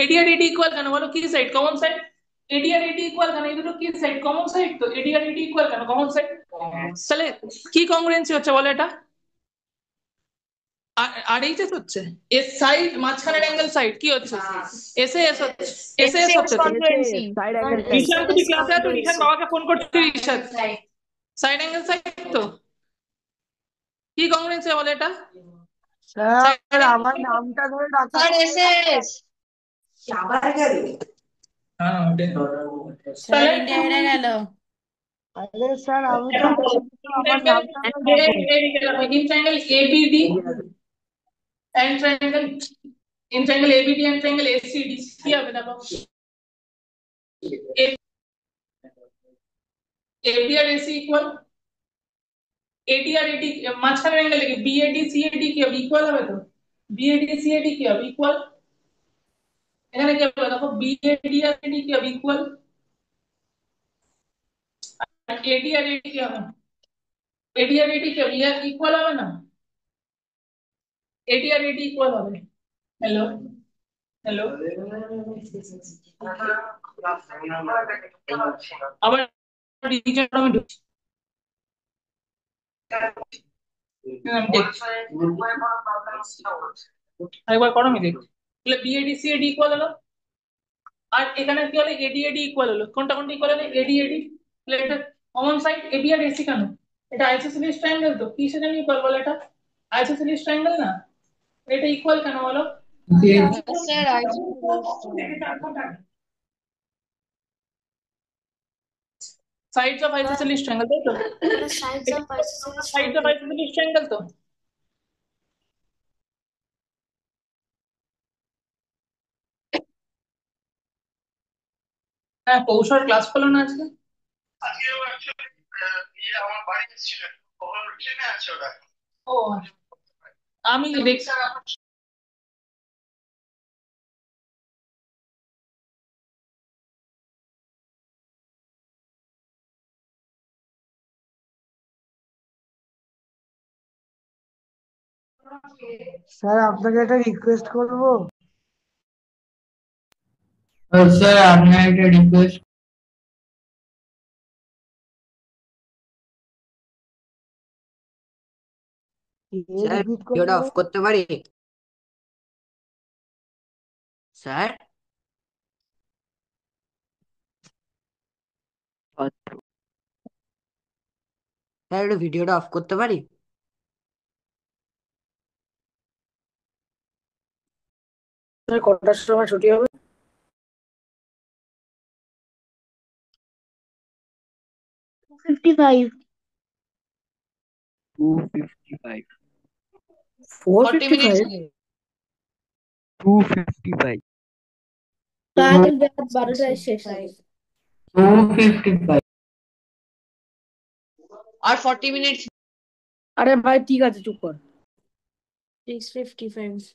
এডি আর এডি ইকুয়াল কেন বলো, কি সাইড কমন সাইড, এডি আর এডি ইকুয়াল কেন, এই দুটো কি সাইড কমন সাইড, তো এডি আর এডি ইকুয়াল কেন কমন সাইড। তাহলে কি কংগ্রুয়েন্সি হচ্ছে বলো এটা, আর এইচএস হচ্ছে এস সাইড মাঝখানের অ্যাঙ্গেল সাইড কি হচ্ছে, এসএ এস হচ্ছে, এসএ এস হচ্ছে তো। সাইড অ্যাঙ্গেল সাইড ঈশান তুমি ক্লাসে আছো, ঈশান বাবাকে ফোন করছো, ঈশান সাইড অ্যাঙ্গেল সাইড তো কি কংগ্রুয়েন্সি বলে এটা। স্যার আমার নামটা ধরে ডাকা। স্যার এসএস স্যার ইন্ডিয়া হেরে গেল। আরে স্যার আমি তো আমার নামটা ধরে ডাকো। in triangle ABD and triangle, in triangle ABD and triangle ACD কি হবে দেখো, AD আর AC ইকুয়াল, AD আর AD মাঝখানের অ্যাঙ্গেল কি BAD CAD কি হবে ইকুয়াল হবে তো, BAD CAD কি হবে ইকুয়াল, এখানে কি হবে দেখো BAD আর AD কি হবে ইকুয়াল, AD আর AD কি হবে, AD আর AD কি হবে ইকুয়াল হবে না, AD আর AD ইকুয়াল হবে। হ্যালো হ্যালো আবার রিজন আমি ঢুকছি, একবার করো আমি দেখছি। তাহলে বিএডি সিএডি ইকুয়াল হলো, আর এখানে কি হলো এডি এডি ইকুয়াল হলো, কোনটা কোনটা ইকুয়াল হলো এডি এডি, তাহলে এটা কমন সাইড এবি আর এসি কেন, এটা আইসোসেলিস ট্রায়াঙ্গেল তো, কিসের জন্য ইকুয়াল বলো এটা আইসোসেলিস ট্রায়াঙ্গেল না, এটা ইকুয়াল কেন বলো, sir sides of isosceles triangle তাই তো, sides of isosceles sides of isosceles triangle তো। হ্যাঁ কৌশল ক্লাস করলো না আজকে, ও আমি দেখছি স্যার আপনাকে একটা রিকোয়েস্ট করবো। স্যার আপনার একটা রিকোয়েস্ট, স্যার রিপিট ভিডিওটা করবো। অফ করতে পারি স্যার? স্যার একটু ভিডিওটা অফ করতে পারি? স্যার কটার সময় ছুটি হবে? 55 255 40 minutes 255 কাল রাত 12টায় শেষ হবে। 255 আর 40 মিনিট। আরে ভাই ঠিক আছে চুপ কর। 6:55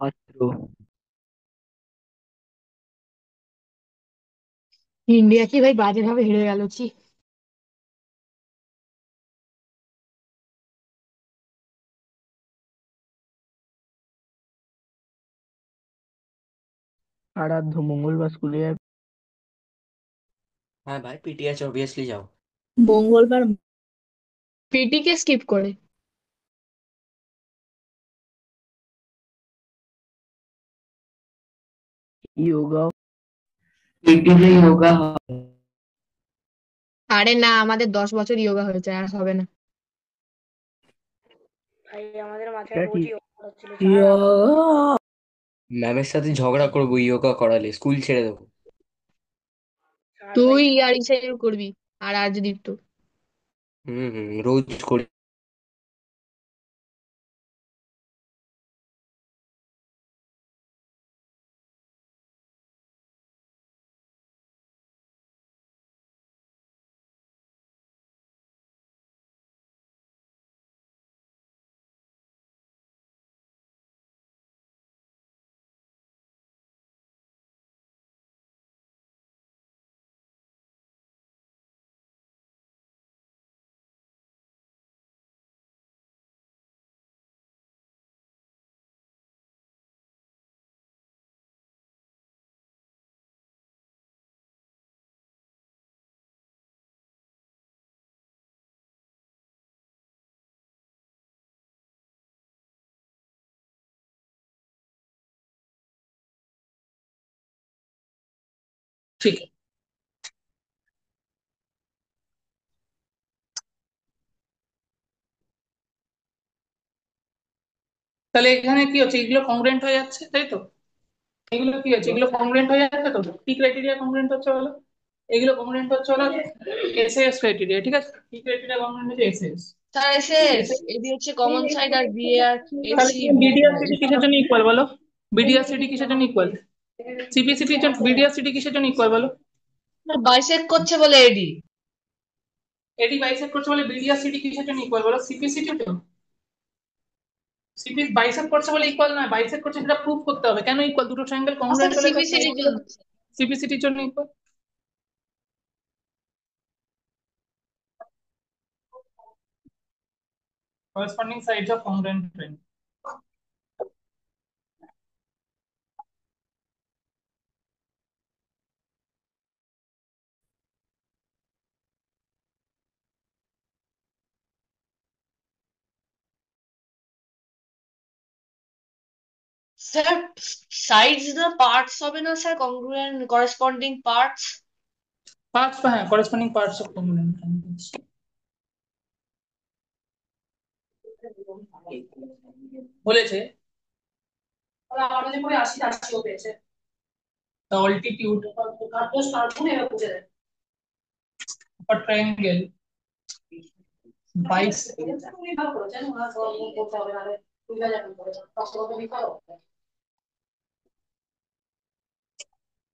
মাত্র। ইন্ডিয়া কি ভাই বাজে ভাবে হেরে গেল কি। আরাধ্য মঙ্গলবার স্কুলে যাবে। হ্যাঁ ভাই পিটি আছে অবভিয়াসলি যাও। মঙ্গলবার পিটি কে স্কিপ করে যোগা পিটিতে যোগা হবে। আরে না আমাদের 10 বছর যোগা হয়েছে আর হবে না। ভাই আমাদের মাথায় এটা রোজই ঠিক। যোগা হচ্ছিল জানো? ম্যামের সাথে ঝগড়া করবো ইয়োগা করালে, স্কুল ছেড়ে দেবো। স্যার ভাই তুই আর ইসে করবি আর আর্যদীপ্ত। রোজ করি। ঠিক আছে। তাহলে এখানে কি হচ্ছে, এগুলো কংগ্রেন্ট হয়ে যাচ্ছে, তাই তো? এগুলো কি হচ্ছে, এগুলো কংগ্রেন্ট হয়ে যাচ্ছে তো? কি ক্রাইটেরিয়া কংগ্রেন্ট হচ্ছে বলো? এগুলো কংগ্রেন্ট হচ্ছে হলো এসএস ক্রাইটেরিয়া, ঠিক আছে? কি ক্রাইটেরিয়া কংগ্রেন্ট হচ্ছে? এসএস। স্যার এসএস এডি হচ্ছে কমন সাইড আর বি আর তাহলে এসি বিডিআরসিটি কিসের জন্য ইকুয়াল বলো? বিডিআরসিটি কিসের জন্য ইকুয়াল? সিপিসিটি বিডিআরসিটি কিসের জন্য ইকুয়াল বলো? বাইসেক্ট করছে বলে এডি। এডি বাইসেক্ট করছে বলে বিডিআরসিটি কিসের জন্য ইকুয়াল বলো? সিপিসিটি তো। সিপি বাইসেক্ট করছে বলে ইকুয়াল নয়, বাইসেক্ট করছে সেটা প্রুফ করতে হবে কেন ইকুয়াল, দুটো ট্রায়াঙ্গেল স্যার কংগ্রুয়েন্ট হলে সিবিসিটির জন্য। সিপিসিটির জন্য equal. corresponding sides of congruent triangle. Sir sides না পার্টস হবে না স্যার, কংগ্রুয়েন্ট করেসপন্ডিং পার্টস। Parts, হ্যাঁ, corresponding parts of congruent triangles. বলেছে the altitude of a triangle bisects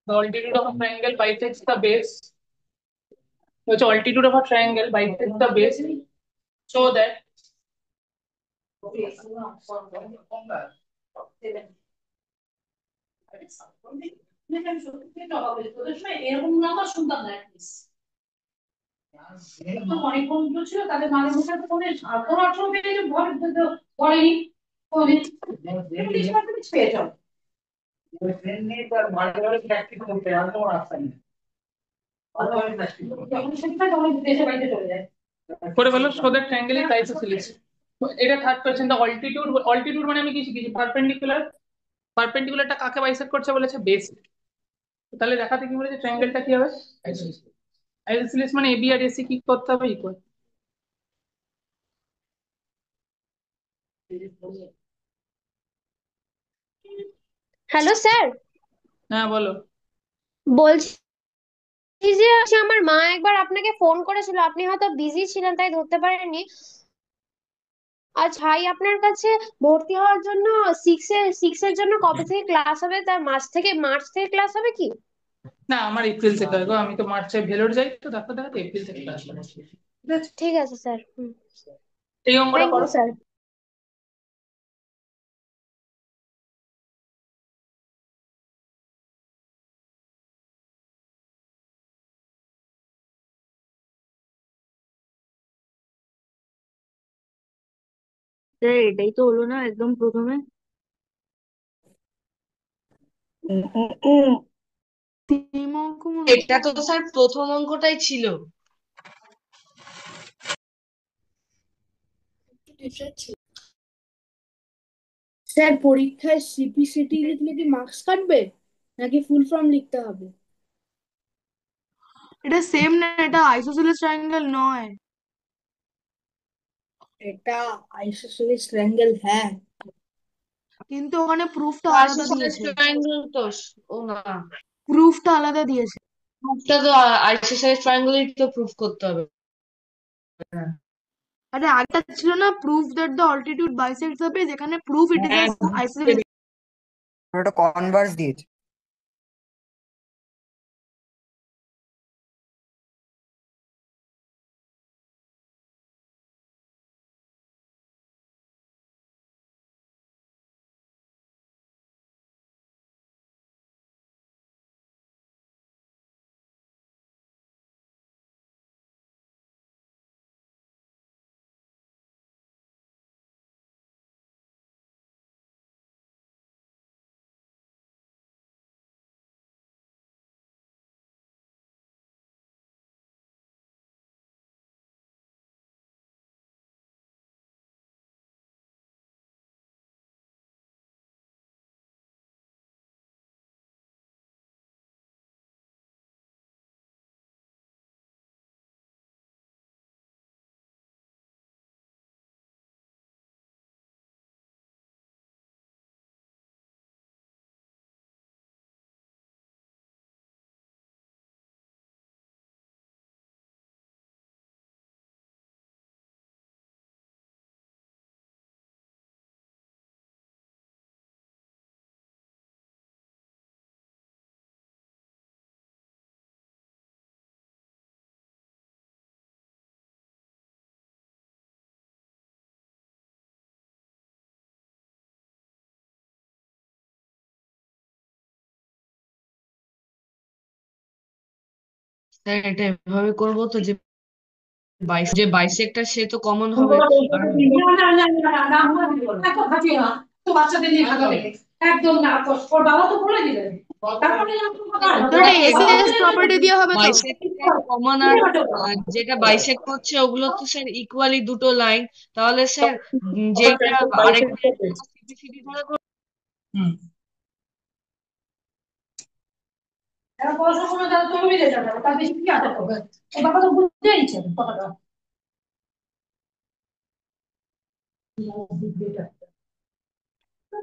the altitude of a triangle bisects the base. Which altitude of a triangle bisects the base so that এরকম number শুনতাম না অনেকক্ষণ ছিল তাদের মাঝে মুখে ফোনে কোনো অর্থ পেয়ে পড়েনি পেয়ে যাও করে বলো সো দ্যাট ট্রায়াঙ্গেল ইজ আইসোসেলিস। এটা থার্ড কোশ্চেন, দা অল্টিটিউড। অল্টিটিউড মানে আমি কি শিখেছি? পারপেন্ডিকুলার। পারপেন্ডিকুলারটা কাকে বাইসেক্ট করছে বলেছে? বেস। তাহলে দেখাতে কি বলেছে, ট্রায়াঙ্গেলটা কি হবে? আইসোসেলিস মানে এবি আর এসি কি করতে হবে? ইকুয়াল। হ্যালো স্যার, হ্যাঁ বলো। বলছি যে আমার মা একবার আপনাকে ফোন করেছিল, আপনি হয়তো বিজি ছিলেন তাই ধরতে পারেননি। আজ ভাই আপনার কাছে ভর্তি হওয়ার জন্য সিক্স এর জন্য কবে থেকে ক্লাস হবে, তার মার্চ থেকে ক্লাস হবে কি? না, আমার এপ্রিল থেকে হয় গো, আমি তো মার্চে ভেলোর যাই তো, দেখো দেখো এপ্রিল থেকে ক্লাস হবে। ঠিক আছে স্যার। এই অঙ্কটা থ্যাংক ইউ করো। স্যার। এটাই তো হলো না একদম প্রথমে। এটা তো স্যার প্রথম অঙ্কটাই ছিল। স্যার পরীক্ষায় সিপিসিটি লিখলে কি মার্কস কাটবে নাকি ফুল ফর্ম লিখতে হবে? এটা সেম না, এটা আইসোসেলিস ট্রায়াঙ্গেল নয়। এটা আইসোসেলিস ট্রায়াঙ্গেল, হ্যাঁ, কিন্তু ওখানে প্রুফটা আলাদা আইসোসেলিস দিয়েছে। ট্রায়াঙ্গেল তো ও না, প্রুফটা আলাদা দিয়েছে। প্রুফটা তো আইসোসেলিস ট্রায়াঙ্গেলই তো প্রুফ করতে হবে। আরে আগেটা ছিল না, proof that the altitude bisects the base, এখানে প্রুফ ইট ইজ আইসোসেলিস। ওটা কনভার্স দিয়েছে। স্যার এটা এভাবে করবো তো যে বাইসেক্টর সে তো কমন হবে আর তো বাচ্চাদের নিয়ে খাতা লেগে একদম না ওর বাবা তো বলে দিলেন তারপরে ধরে এসএস প্রপার্টি দিয়ে হবে তো? বাইসেক্টর কমন আর যেটা বাইসেক্ট করছে ওগুলো তো স্যার ইকুয়ালি দুটো লাইন, তাহলে স্যার যেটা আরেকটা সিপিসিডি ধরে হুম এরা পড়াশোনা করে তারা তো মিলে যাবে তার বেশি কি আশা করবে এই বাবা তো বুঝতে দিচ্ছে কথাটা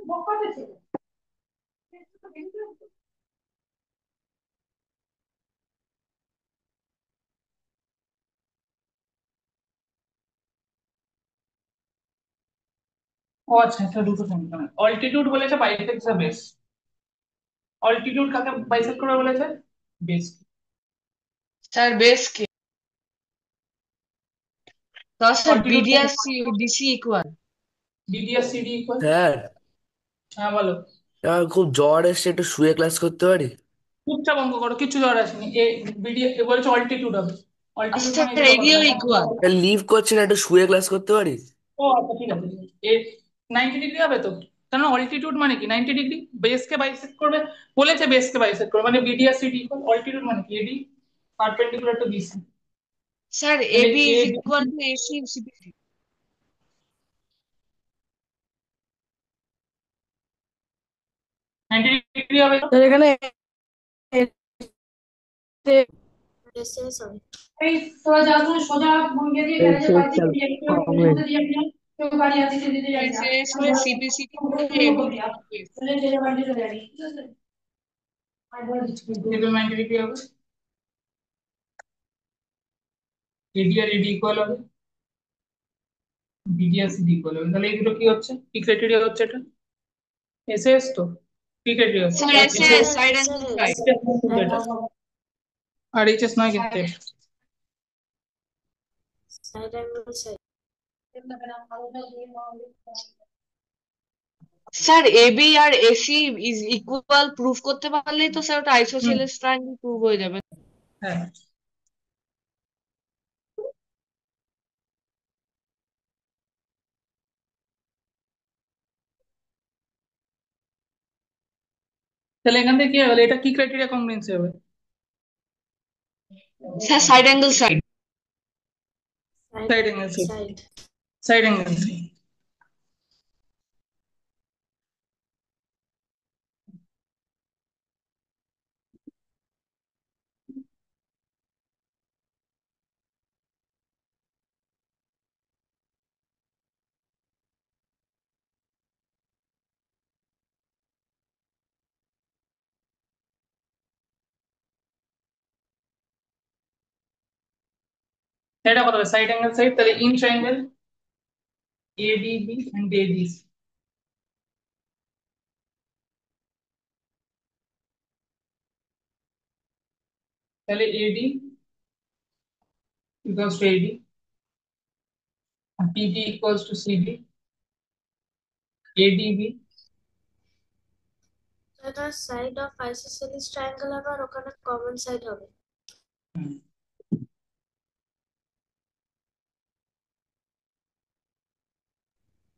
বকাতে ছিল ও আচ্ছা এটা দুটো সমীকরণ অল্টিটিউড বলেছে বাইসেক্টস দ্য বেস অল্টিটিউড কাকে বাইসেক্ট করে বলেছে বেস স্যার বেস কি তাহলে sir altitude BDR DC equal BDS CD equal sir হ্যাঁ বলো আমার খুব জ্বর এসছে, একটু শুয়ে ক্লাস করতে পারি? চুপচাপ অঙ্ক করো কিছু জ্বর আসেনি এ বিডিএস এ বলেছে অল্টিটিউড হবে অল্টিটিউড স্যার মানে এই দুটো এডিও কথা ইকুয়াল লিভ করছে না, একটু শুয়ে ক্লাস করতে পারি? ও আচ্ছা ঠিক আছে এ 90 ডিগ্রি হবে তো কেন অল্টিটিউড মানে কি 90 ডিগ্রি বেসকে বাইসেক্ট করবে বলেছে বেসকে বাইসেক্ট করবে মানে বিডিএস সিডি ইকুয়াল অল্টিটিউড মানে কি AD perpendicular to BC sir তাহলে এবি এ is equal to AC CPC 90 degree হবে তো স্যার এখানে এসএস হবে এই তোরা যা তুমি সোজা মঙ্গে দিয়ে গেলে যে বাড়ি থেকে একটু মধ্যে দিয়ে নিয়ে কেউ গাড়ি আছে দিতে যাই না এস হয়ে সিপিসি এবি চলে যে বাড়ি চলে যাবি ঠিক আছে আর বল দিচ্ছি 90 ডিগ্রি হবে এডি আর এডি ইকুয়াল হবে বিডি আর সিডি ইকুয়াল হবে তাহলে এগুলো কি হচ্ছে কি ক্রাইটেরিয়া হচ্ছে এটা এসএস তো কি ক্রাইটেরিয়া হচ্ছে sir SS side angle side আর এইচএস নয় কিন্তু side angle side sir AB আর এসি ইজ ইকুয়াল প্রুফ করতে পারলেই তো স্যার ওটা আইসোসেলেস ট্রায়াঙ্গেল প্রুভ হয়ে যাবে। হ্যাঁ তাহলে এখান থেকে কি হলো এটা কি ক্রাইটেরিয়া কংগ্রুয়েন্সি হবে sir side angle side side angle side side angle এটা কত হবে সাইড অ্যাঙ্গেল সাইড তাহলে in triangle ADB and ADC তাহলে AD equals to AD and PD equals to CD ADB এটা সাইড অফ আইসোসেলিস ট্রায়াঙ্গেল হবে আর ওখানে common side হবে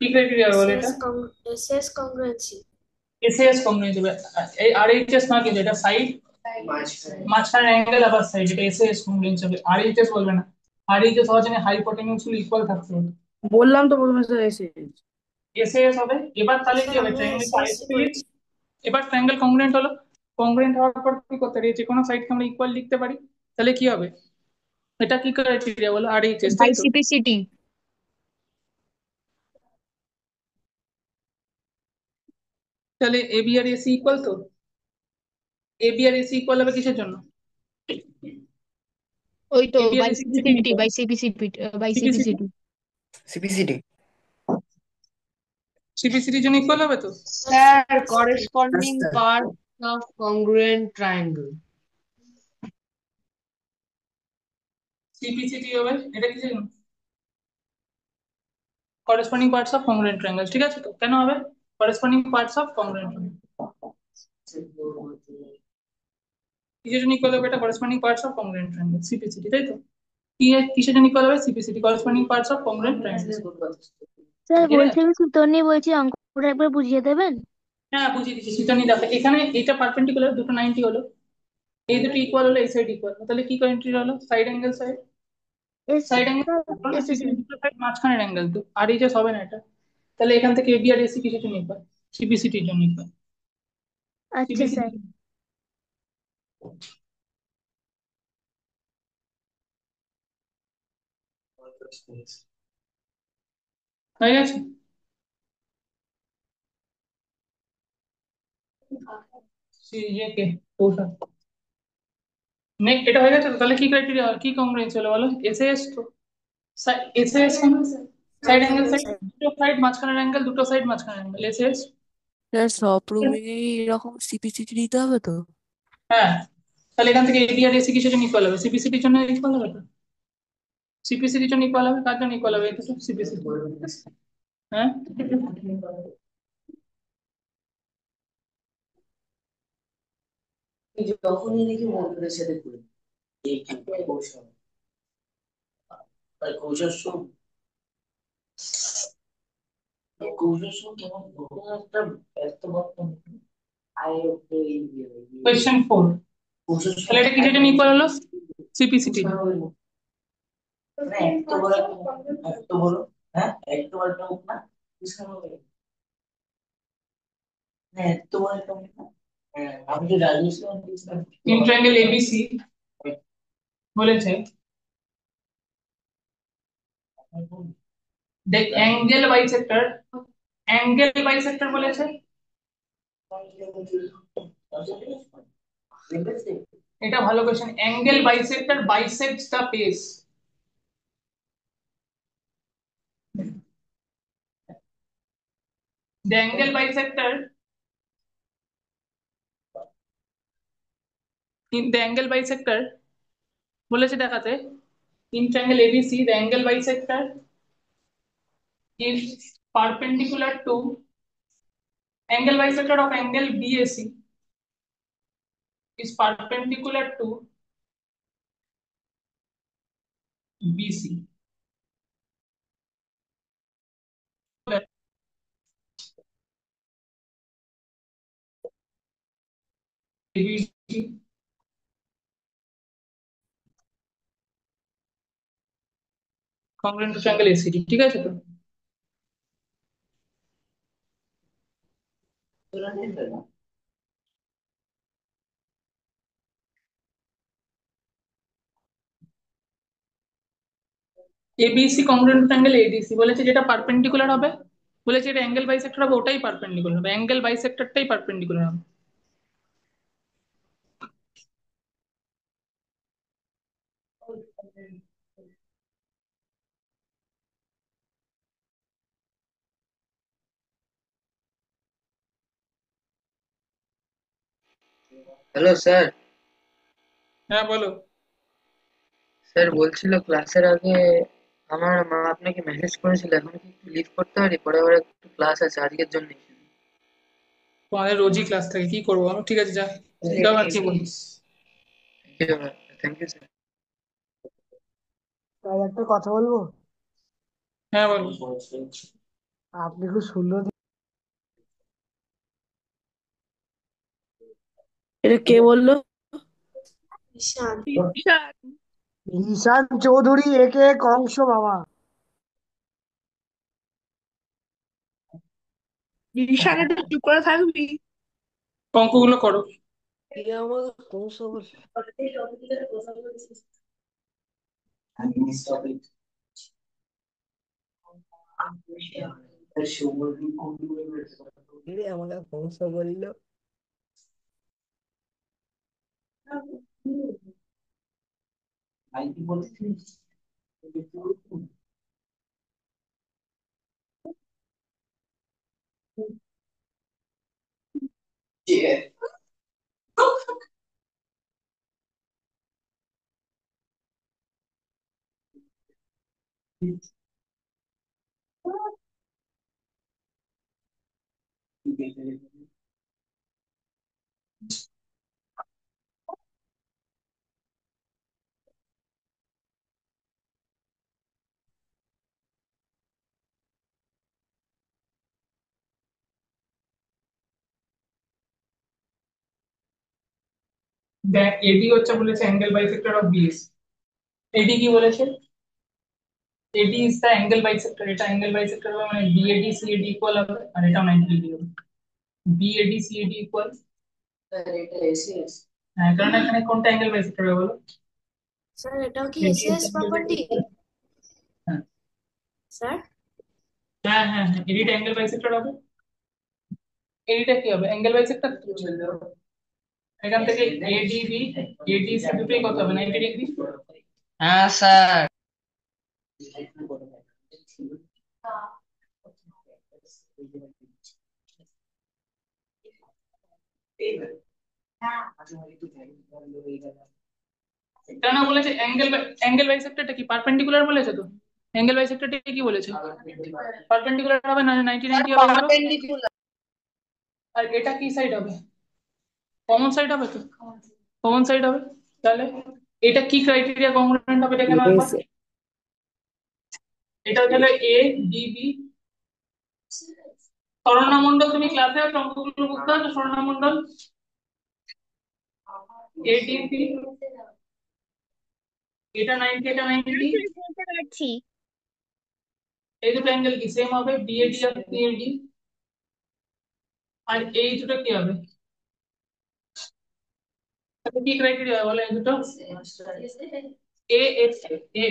কি ক্রাইটেরিয়া বলে এটা এসএস কংগ্রুয়েন্সি এসএস কংগ্রুয়েন্সি এই আরএইচএস না কিন্তু এটা সাইড মাঝখানে অ্যাঙ্গেল আবার সাইড এটা এসএস কংগ্রুয়েন্সি হবে আরএইচএস বলবে না আরএইচএস হওয়ার জন্য হাইপোটেনিউজ গুলো ইকুয়াল থাকতে হবে বললাম তো প্রথমে স্যার এসে এসএস হবে এবার তাহলে কি হবে ট্রায়াঙ্গেল আইসোসেলিস এবার ট্রায়াঙ্গেল কংগ্রুয়েন্ট হলো কংগ্রুয়েন্ট হওয়ার পর কি করতে পারি যে কোনো সাইডকে আমরা ইকুয়াল লিখতে পারি তাহলে কি হবে এটা কি ক্রাইটেরিয়া বলো আরএইচএস তাই তো বাইসিপিসিটি তাহলে এবি আর এসি ইকুয়াল তো এবি আর এসি ইকুয়াল হবে কিসের জন্য ওই তো এবি আর এসি বাইসিপিসিটি বাইসিপিসিটি সিপিসিডি সিপিসিটির জন্য ইকুয়াল হবে তো sir corresponding part of congruent triangle CPCT হবে এটা কিসের জন্য corresponding parts of congruent triangle ঠিক আছে তো কেন হবে করেসপন্ডিং পার্টস অফ কংগ্রুয়েন্ট কিসের জন্য ইকুয়াল হবে? এটা corresponding parts of congruent triangle, CPCT, তাই তো? কিসের জন্য ইকুয়াল হবে? CPCT, corresponding parts of congruent triangle. Sir ঠিক বলছি আছে? আমি সুতন্নি বলছি, অঙ্কটা একবার বুঝিয়ে দেবেন? হ্যাঁ, বুঝিয়ে দিচ্ছি। সিটনি দেখো, এখানে এটা পারপেন্ডিকুলার, দুটো 90 হলো, এই দুটো ইকুয়াল হলো, এই সাইড ইকুয়াল, তাহলে কি কোয়ান্টিটি হলো? Side angle side, S side angle S S দুটো সাইড মাঝখানের অ্যাঙ্গেল তো, আর এই যে হবে না এটা। তাহলে এখান থেকে এবি আর এসি কিসের জন্য ইকুয়াল? সিপিসিটির জন্য ইকুয়াল। আচ্ছা স্যার। সিপিসিটি হয়ে গেছে। সিজেকে কৌশল নেক্সট, এটা হয়ে গেছে তো। তাহলে কি ক্রাইটেরিয়া, কি কংগ্রুয়েন্স হলো বলো? এসএস তো, এসএস সাইড অ্যাঙ্গেল সাইড, দুটো সাইড মাঝখানের অ্যাঙ্গেল, দুটো সাইড মাঝখানের অ্যাঙ্গেল, এসএস। স্যার সব রুমেই এরকম সিপিসিটি দিতে হবে তো? হ্যাঁ, তাহলে এখান থেকে এবি আর এসি কিসের জন্য ইকুয়াল হবে? সিপিসিটির জন্য ইকুয়াল হবে তো। সিপিসিটির জন্য ইকুয়াল হবে, কার জন্য ইকুয়াল হবে? এটা তো সিপিসিটি। হ্যাঁ, যখনই দেখি বন্ধুদের সাথে ঘুরি এই কৌশল তাই কৌশল শুন কৌশল শুন কেমন একটা ব্যস্ত বর্তমান কোয়েশ্চেন 4, তাহলে এটা কিসের জন্য ইকুয়াল হলো? সিপিসিটি। এত বড় এত বড়, হ্যাঁ এত বড় একটা মুখ না, এত বড় একটা মুখ না। হ্যাঁ, আমি তো রাজমিস্ত্রি দিয়েছিলাম। তিন ট্রায়াঙ্গেল এবিসি বলেছে the অ্যাঙ্গেল বাইসেক্টর বলেছে, এটা ভালো question. Angle bisector bisects the base. The angle bisector in the angle bisector বলেছে দেখাতে, in triangle ABC the angle bisector is perpendicular to angle bisector of angle BAC is perpendicular to BC. ABC congruent to triangle ACD, ঠিক আছে তো? ABC congruent to triangle ADC বলেছে, যেটা perpendicular হবে, বলেছে এটা অ্যাঙ্গেল বাইসেক্টর হবে, ওটাই পারপেন্ডিকুলার হবে, অ্যাঙ্গেল বাইসেক্টরটাই পারপেন্ডিকুলার হবে। Hello sir. হ্যাঁ বলো। স্যার বলছিল ক্লাসের আগে আমার মা আপনাকে মেসেজ করেছিল, এখন কি একটু লিভ করতে পারি? পরে আবার একটু ক্লাস আছে আজকের জন্য। তোমাদের রোজই ক্লাস থাকে, কি করবো আমি? ঠিক আছে, যা যাও, আর কি বলিস। Thank you sir. তাই একটা কথা বলবো? হ্যাঁ বলো। আপনি খুব সুন্দর। এটা কে বললো? ঈশান চৌধুরী একে কংস বাবা। ঈশান একটু চুপ করে থাকবি? অঙ্কগুলো করো। কে আমাকে কংস বলছে? কে আমাকে কংস বললো? দেখ এডি হচ্ছে বলেছে অ্যাঙ্গেল বাইসেক্টর অফ বিএস। এডি কি বলেছে? এডি ইজ দ্য অ্যাঙ্গেল বাইসেক্টর, এটা অ্যাঙ্গেল বাইসেক্টর হবে মানে বিএডি সিএডি ইকুয়াল হবে, আর এটাও 90 ডিগ্রি হবে। বিএডি সিএডি ইকুয়াল, হ্যাঁ কারণ এখানে কোনটা অ্যাঙ্গেল বাইসেক্টর হবে বলো? স্যার এটাও কি এডি এসএস প্রপার্টি হ্যাঁ স্যার? হ্যাঁ হ্যাঁ হ্যাঁ, এডিটা অ্যাঙ্গেল বাইসেক্টর হবে। এডিটা কি হবে? Angle bisector. এখান থেকে এডিবি এডিসি দুটোই কত হবে? 90 ডিগ্রি। হ্যাঁ স্যার। কেন বলেছে অ্যাঙ্গেল বাইসেক্টরটা কি পারপেন্ডিকুলার বলেছে তো? অ্যাঙ্গেল বাইসেক্টরটা কি বলেছে? পারপেন্ডিকুলার হবে না 90 90 হবে ধরো। আর এটা কি সাইড হবে? কমন সাইড হবে তো, কমন সাইড হবে। তাহলে এটা কি ক্রাইটেরিয়া কংগ্রুয়েন্ট হবে দেখে নাও একবার। Yes. এটা হচ্ছে এ ডিবি। সরলনা মণ্ডল তুমি ক্লাসে আছো, অঙ্কগুলো বুঝতে পারছো? সরলনা মণ্ডল এডিবি, এটা 90 এটা 90, বলতে পারছি। এই দুটো অ্যাঙ্গেল কি সেম হবে? বিএডি আর সিএডি। আর এই দুটো কি হবে? তাহলে কি ক্রাইটেরিয়া বলে এই দুটো? A S A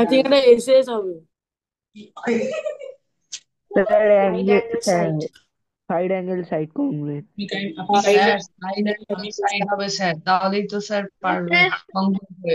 I think এটা এসএস হবে। Sir angle sir side angle side congruent. Sir side side হবে স্যার, তাহলেই তো স্যার পারবে অঙ্ক হবে।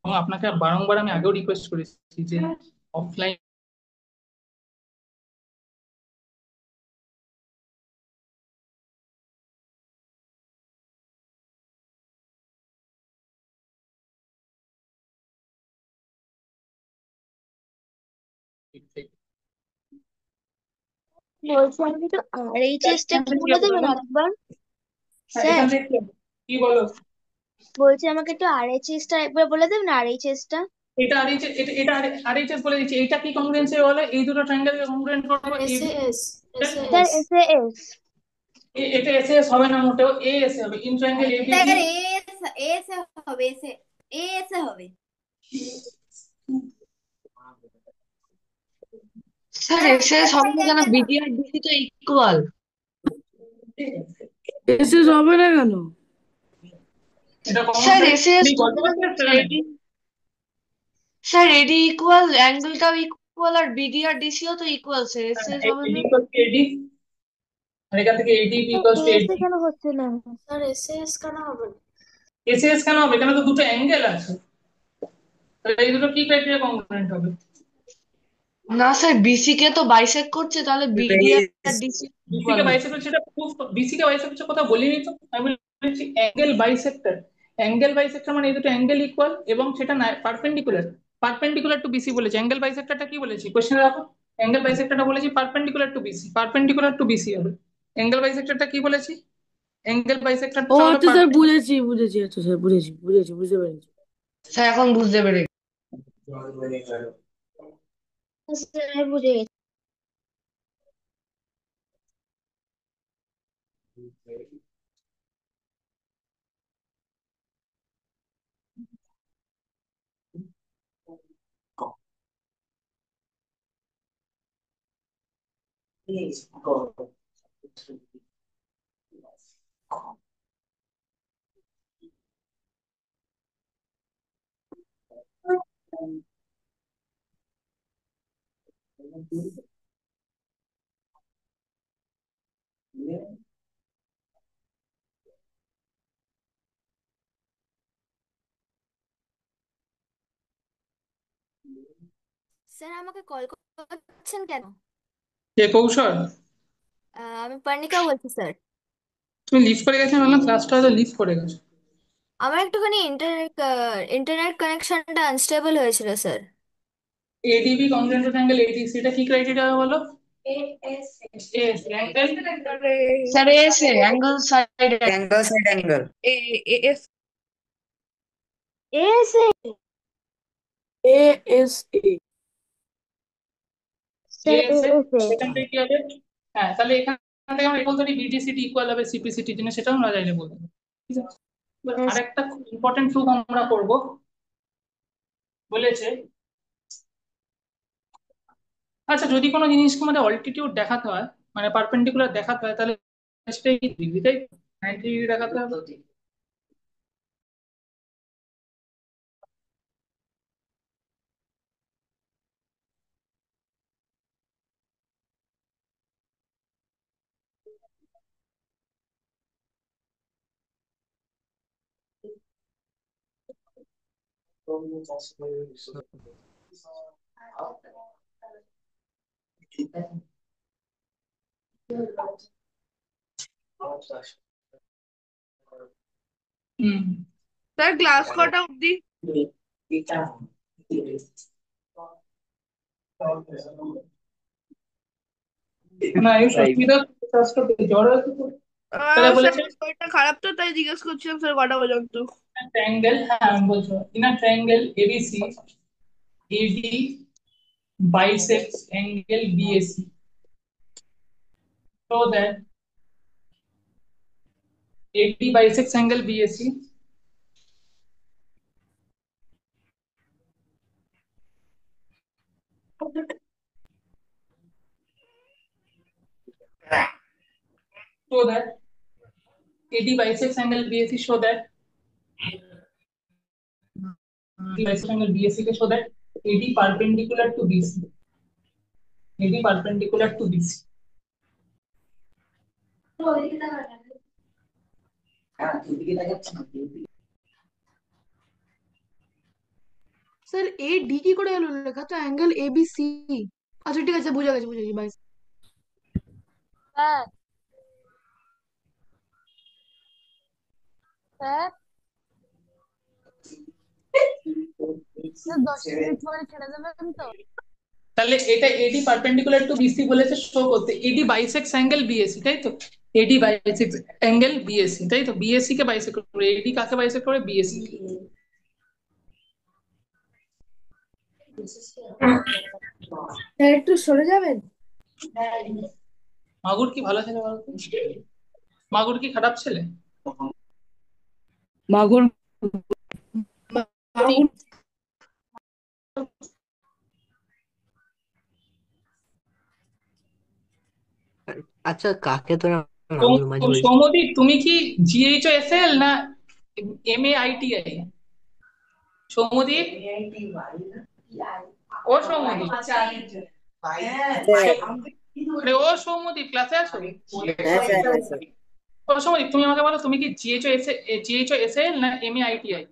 এবং আপনাকে বারংবার আমি আগেও রিকোয়েস্ট করেছি যে অফলাইন বলছি আমাকে একটু আরএইচএস টা একটু বলে দেবেন আরেকবার স্যার? এখান থেকে কি বলো? বলছি আমাকে একটু আরএইচএস টা একবার বলে দেবেন আরএইচএস টা। এটা আরএইচএস, এটা আরএইচএস বলে দিচ্ছি। এটা কি কংগ্রুয়েন্সি বলে? এই দুটো ট্রায়াঙ্গেলকে কংগ্রুয়েন্ট করবো। SS sir SAS. এটা এসএস হবে না মোটেও, এএস হবে। In triangle ABC sir S হবে এস হবে। স্যার এসএস হবে না কেন? বিডি আর ডিসি তো ইকুয়াল। এসএস হবে না কেন? এটা কমন স্যার সাইড এসএস তুমি গল্প হবে না করতে কেন? এডি স্যার এডি ইকুয়াল, অ্যাঙ্গেলটাও ইকুয়াল, আর বিডি আর ডিসিও তো ইকুয়াল স্যার, এসএস হবে এডি না। ইকুয়াল টু এডি, আর এখান থেকে এডি ইকুয়াল টু এস এডি। কেন হচ্ছে না? স্যার এসএস কেন হবে না? এসএস কেন হবে? এখানে তো দুটো অ্যাঙ্গেল আছে, তাহলে এই দুটো কি ক্রাইটেরিয়া কংগ্রুয়েন্ট হবে? না স্যার বিসি কে তো বাইসেক্ট করছে, তাহলে বিডি আর ডিসি বিসি ইকুয়াল কে হবে। বাইসেক্টর, সেটা প্রুফ। বিসি কে বাইসেক্টর কথা বলিনি তো আমি, বলেছি অ্যাঙ্গেল বাইসেক্টর। অ্যাঙ্গেল বাইসেক্টর মানে এই দুটো অ্যাঙ্গেল ইকুয়াল এবং সেটা পারপেন্ডিকুলার। পারপেন্ডিকুলার টু বিসি বলেছে। অ্যাঙ্গেল বাইসেক্টরটা কি বলেছি কোশ্চেনে রাখো। অ্যাঙ্গেল বাইসেক্টরটা বলেছি perpendicular to BC, perpendicular to BC হবে। অ্যাঙ্গেল বাইসেক্টরটা কি বলেছি? অ্যাঙ্গেল ও বাইসেক্টরটা হলো আচ্ছা স্যার বুঝেছি আচ্ছা স্যার বুঝতে পেরেছি। স্যার এখন বুঝতে পেরেছি। স্যার বুঝে গেছি। স্যার আমাকে কল করছেন কেন? কে কৌশল? আমি পর্ণিকা বলছি স্যার। তুমি লিভ করে গেছো, বললাম ক্লাসটা হয়তো লিভ করে গেছো। আমার একটুখানি ইন্টারনেট কানেকশনটা আনস্টেবল হয়েছিল sir. ADB congruent angle ADC, এটা কি ক্রাইটেরিয়া বলো? এএস অ্যাঙ্গেল স্যার এসে angle side angle side angle as AESA AESA sir AESA AESA সেখান থেকে কি হবে? হ্যাঁ, তাহলে এখান থেকে আমরা বলতে পারি বিটিসিটি ইকুয়াল হবে সিপিসিটি, জন্য সেটাও আমরা চাইলে বলতে পারি। ঠিক আছে, এবার আরেকটা খুব ইম্পর্টেন্ট প্রুফ আমরা করব। বলেছে আচ্ছা, যদি কোনো জিনিসকে মানে অল্টিটিউড দেখাতে হয়, মানে পারপেন্ডিকুলার দেখাতে হয়, তাহলে সেটা কি ডিগ্রি, তাই 90 ডিগ্রি দেখাতে হবে। স্যার ক্লাস কটা অবধি? না, এই অসুবিধা জ্বর আছে তো, তাহলে স্যার বলেছে শরীরটা খারাপ তো, তাই জিজ্ঞেস করছিলাম স্যার কটা পর্যন্ত। ট্রায়াঙ্গেল, হ্যাঁ আমি বলছো, in a triangle ABC AD bisects angle BAC, so that AD bisects angle BAC so that AD bisects angle BAC, so that AD bisects angle BAC so that AD perpendicular to BC, AD perpendicular to BC. Sir A D কি করে এলো লেখা তো angle ABC. আচ্ছা ঠিক আছে, বুঝে গেছি বাই। স্যার স্যার 10 মিনিট পরে ছেড়ে দেবেন তো? তাহলে এটা এডি পারপেন্ডিকুলার টু বিসি বলেছে শো করতে, এডি বাইসেক্স অ্যাঙ্গেল বিএসি, তাই তো? এডি বাইসেক্স অ্যাঙ্গেল বিএসি, তাই তো? বিএসি কে বাইসেক্ট করে, এডি কাকে বাইসেক্ট করে? বিএসি। স্যার একটু সরে যাবেন। মাগুর কি ভালো ছেলে বলতো? মাগুর কি খারাপ ছেলে? মাগুর আচ্ছা কাকে তোরা মাগুর মাঝি বলছিস? সৌমদীপ, তুমি কি জিএইচএসএল না এমএআইটিআই? সৌমদীপ, ও সৌমদীপ, আরে ও সৌমদীপ, ক্লাসে আছো? ও সৌমদীপ, তুমি আমাকে বলো, তুমি কি জিএইচএসএল না এমএআইটিআই?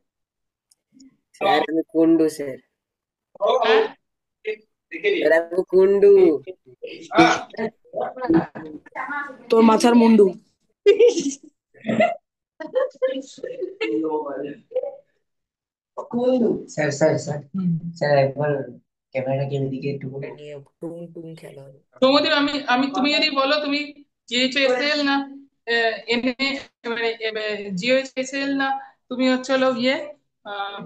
স্যার আমি কুন্ডু স্যার। স্যার আমি কুন্ডু। তোর মাথার মুন্ডু। স্যার স্যার স্যার স্যার একবার ক্যামেরাটাকে এদিকে একটু নিয়ে টুং টুং খেলা হবে। সৌমদীপ, তুমি যদি বলো তুমি জিএইচএসএল না এমএ, মানে জিএইচএসএল না তুমি হচ্ছে হলো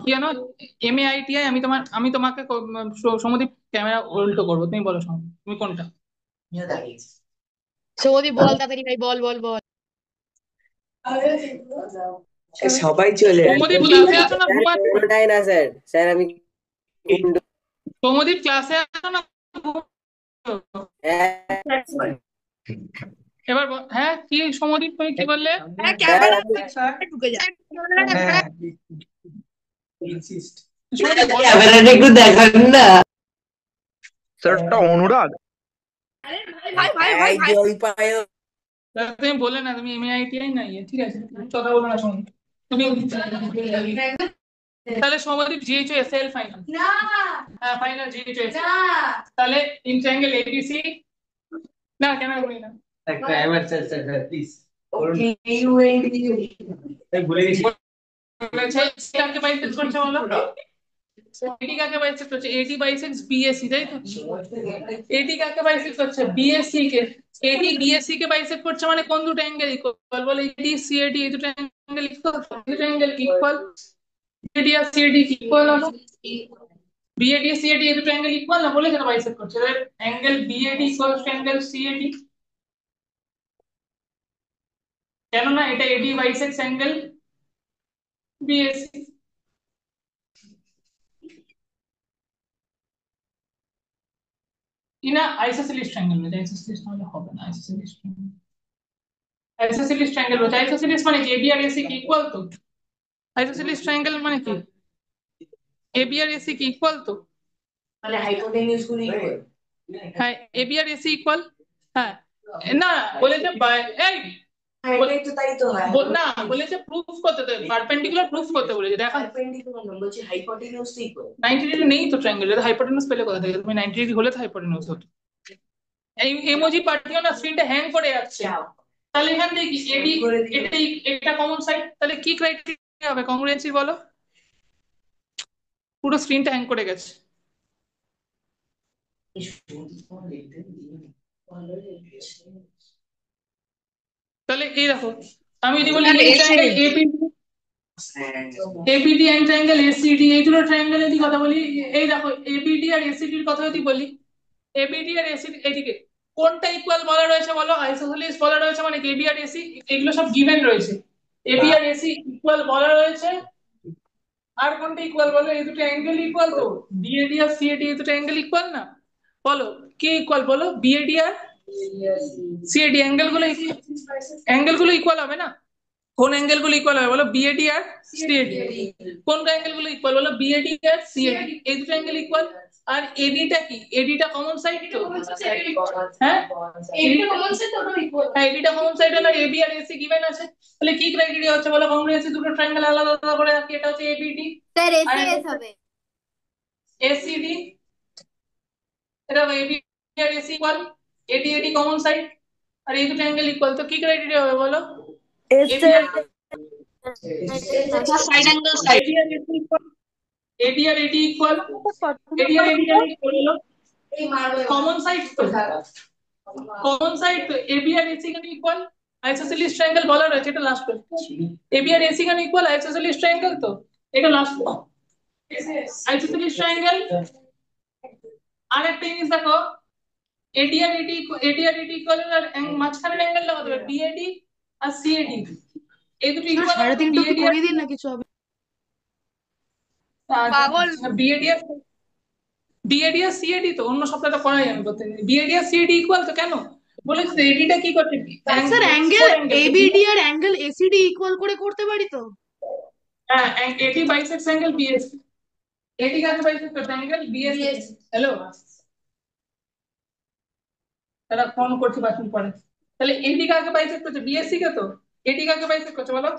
কি জানো এমএআইটিআই, আমি তোমাকে সৌমদীপ ক্যামেরা উল্টো করবো, তুমি বলো সৌমদীপ তুমি কোনটা? সৌদি বল তাড়াতাড়ি ভাই, বল বল বল। সবাই চলে সৌমদীপ ক্লাসে আছো না ঘুমাচ্ছো? কোনটাই না স্যার। স্যার আমি কুন্ডু। সৌমদীপ ক্লাসে আছো না এবার হ্যাঁ কি সমদীপ তুমি কি বললে? ঢুকে যায়। ক্যামেরাটা একটু দেখান না। স্যারটা অনুরাগ। তুমি বলে না তুমি MAITI না ইয়ে, ঠিক আছে কথা বলো না সমদীপ তুমি। তাহলে সমদীপ GHOSL ফাইনাল। হ্যাঁ ফাইনাল GHOSL। তাহলে ইন ট্রায়াঙ্গেল ABC না ক্যামেরা করি না প্লিজ ভুলে গেছি। কাকে বাইসেক্ট করছে বলো? এটি কাকে বাইসেক্ট করছে? AD বাইসেক্টস BAC, তাই তো? AD কাকে বাইসেক্ট করছে? BAC কে। AD BAC কে বাইসেক্ট করছে মানে কোন দুটো অ্যাঙ্গেল ইকুয়াল বলো? AD CAD এই দুটো অ্যাঙ্গেল ইকুয়াল, দুটো অ্যাঙ্গেল ইকুয়াল। BAD আর CAD ইকুয়াল হলো, BAD আর CAD এই দুটো অ্যাঙ্গেল ইকুয়াল না, বলে কেন বাইসেক্ট করছে? Angle BAD equals to angle CAD, কেননা এটা AD বাইসেক্টস অ্যাঙ্গেল BAC। ইনা আইসোসেলিস ট্রায়াঙ্গেল রয়েছে, আইসোসেলিস মানে হবে না, আইসোসেলিস ট্রায়াঙ্গেল, আইসোসেলিস ট্রায়াঙ্গেল রয়েছে। আইসোসেলিস মানে কি? AB আর AC কি ইকুয়াল তো? আইসোসেলিস ট্রায়াঙ্গেল মানে কি? AB আর AC কি ইকুয়াল তো? মানে হাইপোটেনিউস গুলো ইকুয়াল। হ্যাঁ AB আর AC ইকুয়াল। হ্যাঁ না বলেছে এই তো তাই তো হয় না, বলেছে প্রুফ করতে, তো পারপেন্ডিকুলার প্রুফ করতে বলেছে। দেখা পারপেন্ডিকুলার না, বলছি হাইপোটেনিউস তো ইকুয়াল। 90 ডিগ্রি নেই তো ট্রায়াঙ্গেল, হাইপোটেনিউস পেলে কোথা থেকে? তুমি 90 ডিগ্রি হলে তো হাইপোটেনিউস হতো। এই ইমোজি পাঠিও না, স্ক্রিনটা হ্যাং করে যাচ্ছে। তাহলে এখান থেকে কি এডি এটা কমন সাইড, তাহলে কি ক্রাইটেরিয়া হবে কংগ্রুয়েন্সি বলো? পুরো স্ক্রিনটা হ্যাং করে গেছে। তাহলে এই দেখো আমি যদি বলি APD এন্ড ট্রায়াঙ্গেল ACD এই দুটো ট্রায়াঙ্গেলের কথা বলি, এই দেখো APD আর ACD এর কথা যদি বলি, APD আর ACD এদিকে কোনটা ইকুয়াল বলা রয়েছে বলো? আইসোসেলিস বলা রয়েছে, মানে AB আর AC এগুলো সব গিভেন রয়েছে। AB আর AC ইকুয়াল বলা রয়েছে, আর কোনটা ইকুয়াল বলো? এই দুটো অ্যাঙ্গেল ইকুয়াল তো, BAD আর CAD এই দুটো অ্যাঙ্গেল ইকুয়াল না? বলো কে ইকুয়াল বলো? BAD আর CAD অ্যাঙ্গেল গুলো ইকুয়াল হবে না? কোন অ্যাঙ্গেল গুলো ইকুয়াল হবে বলো? BAD আর CAD। কোন অ্যাঙ্গেল গুলো ইকুয়াল বলো? BAD আর CAD এই দুটো অ্যাঙ্গেল ইকুয়াল। আর ADটা কি? ADটা কমন সাইড তো, হ্যাঁ ADটা কমন সাইড তো ইকুয়াল। হ্যাঁ ADটা কমন সাইড হলো, AB আর AC গিভেন আছে। তাহলে কি ক্রাইটেরিয়া হচ্ছে বলো কংগ্রুয়েন্সি দুটো ট্রায়াঙ্গেল আলাদা আলাদা করে রাখি? এটা হচ্ছে ABD স্যার ACS হবে, ACD এটা AB আর AC ইকুয়াল, AD কমন সাইড আর এই দুটো অ্যাঙ্গেল ইকুয়াল। তো কি ক্রাইটেরিয়া হবে বলো? সাইড অ্যাঙ্গেল সাইড AD আর AD ইকুয়াল, AD আর AD কেন ইকুয়াল হলো? কমন সাইড তো, কমন সাইড তো। AB আর AC কেন ইকুয়াল? আইসোসেলিস ট্রায়াঙ্গেল বলা রয়েছে, এটা লাস্ট কোশ্চেন। AB আর AC কেন ইকুয়াল? আইসোসেলিস ট্রায়াঙ্গেল তো, এটা লাস্ট আইসোসেলিস ট্রায়াঙ্গেল। আর একটা জিনিস দেখো, AD আর AD ইকুয়াল, আর মাঝখানের অ্যাঙ্গেলটা কত হবে? BAD আর CAD এই দুটো ইকুয়াল। 3.5 করিয়ে দিন না কিছু হবে। পাগল। BAD আর CAD তো অন্য সপ্তাহে তো করাই আমি করতে। BAD আর CAD ইকুয়াল তো, কেন বলেছি তো? ADটা কি করছে? স্যার অ্যাঙ্গেল ABD আর অ্যাঙ্গেল ACD ইকুয়াল করে করতে পারি তো? হ্যাঁ AD বাইসেক্টস অ্যাঙ্গেল BAC। AD কাকে বাইসেক্ট করছে? Angle BAC। হ্যালো তারা ফোন করছে বাকি পরে। তাহলে AD কাকে বাইসেক্ট করছে? BAC কে তো। AD কাকে বাইসেক্ট করছে বলো?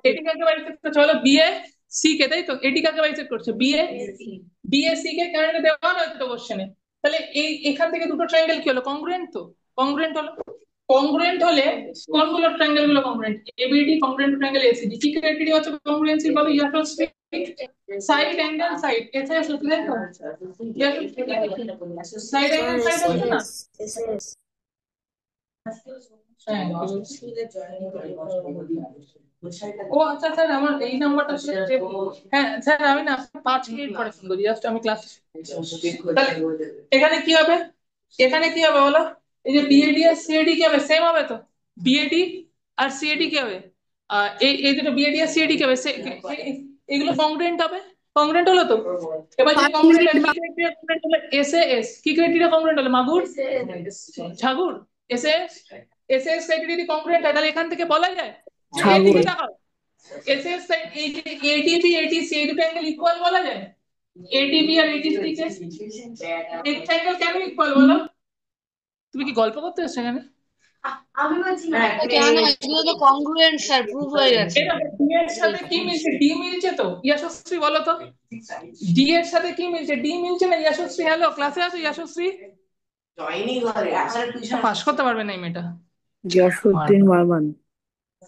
AD কাকে বাইসেক্ট করছে বলো? BAC কে, তাই তো? AD কাকে বাইসেক্ট করছে? BAC কে, কারণ এটা দেওয়া হয়েছে তো কোশ্চেনে। তাহলে এই এখান থেকে দুটো ট্রায়াঙ্গেল কি হলো? কংগ্রুয়েন্ট তো, কংগ্রুয়েন্ট হলো। কংগ্রুয়েন্ট হলে কোনগুলো ট্রায়াঙ্গেল গুলো congruent? ABD congruent to triangle ACD। কি ক্রাইটেরিয়া হচ্ছে কংগ্রুয়েন্সি বলো? You have to speak side angle side. এসে আসলে কি দেখো সাইড অ্যাঙ্গেল সাইড হচ্ছে না? ও আচ্ছা স্যার আমার এই নাম্বারটা, হ্যাঁ স্যার আমি না 5 মিনিট পরে ফোন করি, জাস্ট আমি ক্লাস। এখানে কি হবে? এখানে কি হবে বলো? এই যে BAD আর CAD কি হবে? সেম হবে তো? BAD আর CAD কি হবে? এই দুটো BAD আর CAD কি হবে? এগুলো কংগ্রুয়েন্ট হবে। কংগ্রেন্ট হলো তো। এবার যদি 5 কংগ্রেন্ট মিনিট কি ক্রাইটেরিয়া কংগ্রেন্ট হলো? এসএএস কি ক্রাইটেরিয়া কংগ্রেন্ট হলো? মাগুর ঝাগুর এসএএস এসএএস ক্রাইটেরিয়া যদি কংগ্রেন্ট হয় তাহলে এখান থেকে বলা যায় যে এই দিকে তাকাও, এসএএস এই যে এডিবি এডিসি এই দুটো অ্যাঙ্গেল ইকুয়াল বলা যায়? এডিবি আর এডিসি কে এক অ্যাঙ্গেল কেন ইকুয়াল বলো? তুমি কি গল্প করতে এসছো এখানে? আমি বলছি না কেন এগুলো তো কংগ্রুয়েন্ট স্যার, প্রুভ হয়ে গেছে। ডি এর সাথে কি মিলছে? ডি মিলছে তো। ইয়াশশ্রী বলো তো ডি এর সাথে কি মিলছে? ডি মিলছে না? ইয়াশশ্রী হ্যালো, ক্লাসে আছো ইয়াশশ্রী? জয়েনই করে আসলে টিউশন পাস করতে পারবে না এই মেয়েটা। গিয়াসউদ্দিন মারমান।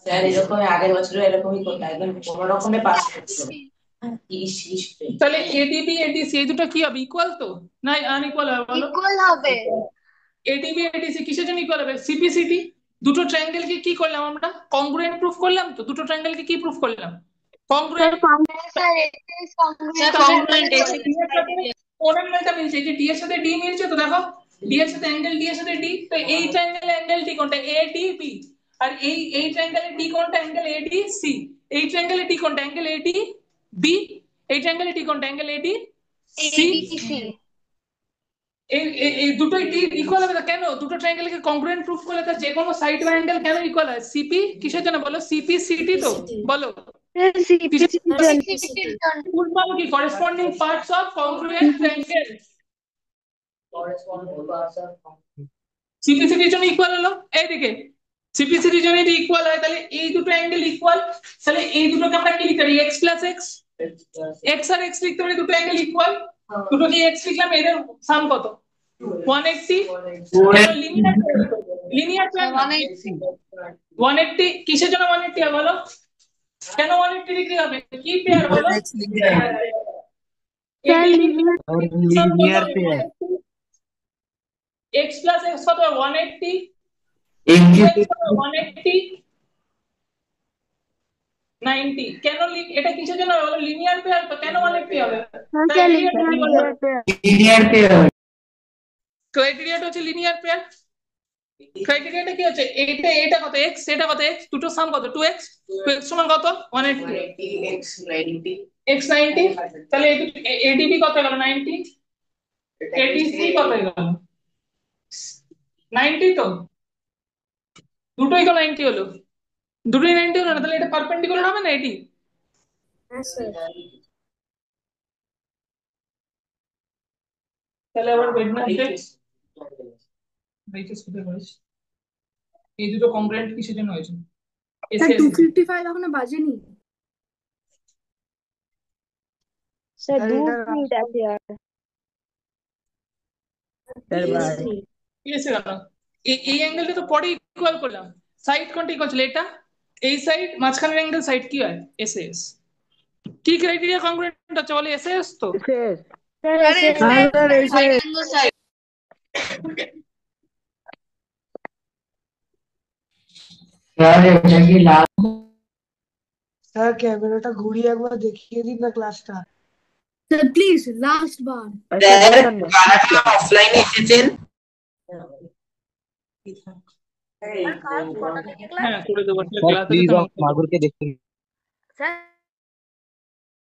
স্যার এরকম আগের বছর এরকমই করতে একদম কোনো রকমে পাস করছিল 30 তাহলে এডিবি এডিসি এই দুটো কি হবে? ইকুয়াল তো না আনইকুয়াল হবে বলো? ইকুয়াল হবে। এডিবি এডিসি কিসের জন্য ইকুয়াল হবে? সিপিসিটি। দুটো ট্রায়াঙ্গেলকে কি করলাম আমরা? কংগ্রুয়েন্ট প্রুফ করলাম তো। দুটো ট্রায়াঙ্গেলকে কি প্রুফ করলাম? কংগ্রুয়েন্ট। স্যার এসএস স্যার কংগ্রুয়েন্ট কংগ্রুয়েন্ট কোন অ্যাঙ্গেলটা মিলছে? এই যে ডি এর সাথে ডি মিলছে তো, দেখো ডি এর সাথে অ্যাঙ্গেল ডি এর সাথে ডি, তো এই ট্রায়াঙ্গেলের অ্যাঙ্গেল ডি কোনটা? এডিবি। আর এই ট্রায়াঙ্গেলের ডি কোনটা? Angle ADC. এই ট্রায়াঙ্গেলের ডি কোনটা? Angle ADB. এই ট্রায়াঙ্গেলের ডি কোনটা? Angle ADC. এই দুটোই ডি ইকুয়াল হবে কেন? দুটো ট্রায়াঙ্গেলকে কংগ্রুয়েন্ট প্রুফ করলে তার যে কোনো সাইড বা অ্যাঙ্গেল কেন ইকুয়াল হয়? সিপি কিসের জন্য বলো? সিপি সিটি তো বলো। ফুল ফর্ম কি? Corresponding parts of congruent triangle. সিপিসিটির জন্য ইকুয়াল হলো এইদিকে। সিপিসিটির জন্য যদি ইকুয়াল হয় তাহলে এই দুটো অ্যাঙ্গেল ইকুয়াল, তাহলে এই দুটোকে আমরা কি লিখতে পারি? X plus x. এক্স আর এক্স লিখতে পারি, দুটো অ্যাঙ্গেল ইকুয়াল। দুটোকে এক্স লিখলাম, এদের সাম কত? 180। লিনিয়ার পেয়ার 180 কিসের জন্য 180 হবে বলো? কেন 180 ডিগ্রি হবে? কি পেয়ার বলো? Linear pair. x plus x কত? 180। x কত? 180 90। কেন এটা কিসের জন্য হবে বলো? লিনিয়ার পেয়ার তো, কেন 180 হবে? Linear pair. ক্রাইটেরিয়াটা হচ্ছে লিনিয়ার পেয়ার। ক্রাইটেরিয়াটা কি হচ্ছে? এটা কত? x, এটা কত? x, দুটো সাম কত? 2x। 2x সমান কত? 180। x 90। তাহলে এডিবি কত গেল? 90। এডিসি কত গেল? 90 তো। দুটোই তো 90 হলো। দুটোই 90 হলো না? তাহলে এটা পারপেন্ডিকুলার হবে না এটি? তাহলে আবার এই দুটো কংগ্রুয়েন্ট কিসের জন্য হয়েছে? 255 এখনো বাজেনি। স্যার 2 মিনিট আছে আর। কি এসে গেল? এই অ্যাঙ্গেলটা তো পরে ইকুয়াল করলাম। সাইড কোনটা ইকুয়াল ছিল? এটা। এই সাইড মাঝখানের অ্যাঙ্গেল সাইড কি হয়? এসএস। কি ক্রাইটেরিয়া কংগ্রুয়েন্ট হচ্ছে বলে? এসএস তো। স্যার ক্যামেরাটা ঘুরিয়ে একবার দেখিয়ে দিন না ক্লাসটা। স্যার প্লিজ লাস্ট বার। অফলাইনে এসেছেন? হ্যাঁ করে দেবো। প্লিজ মাগুরকে দেখুন। স্যার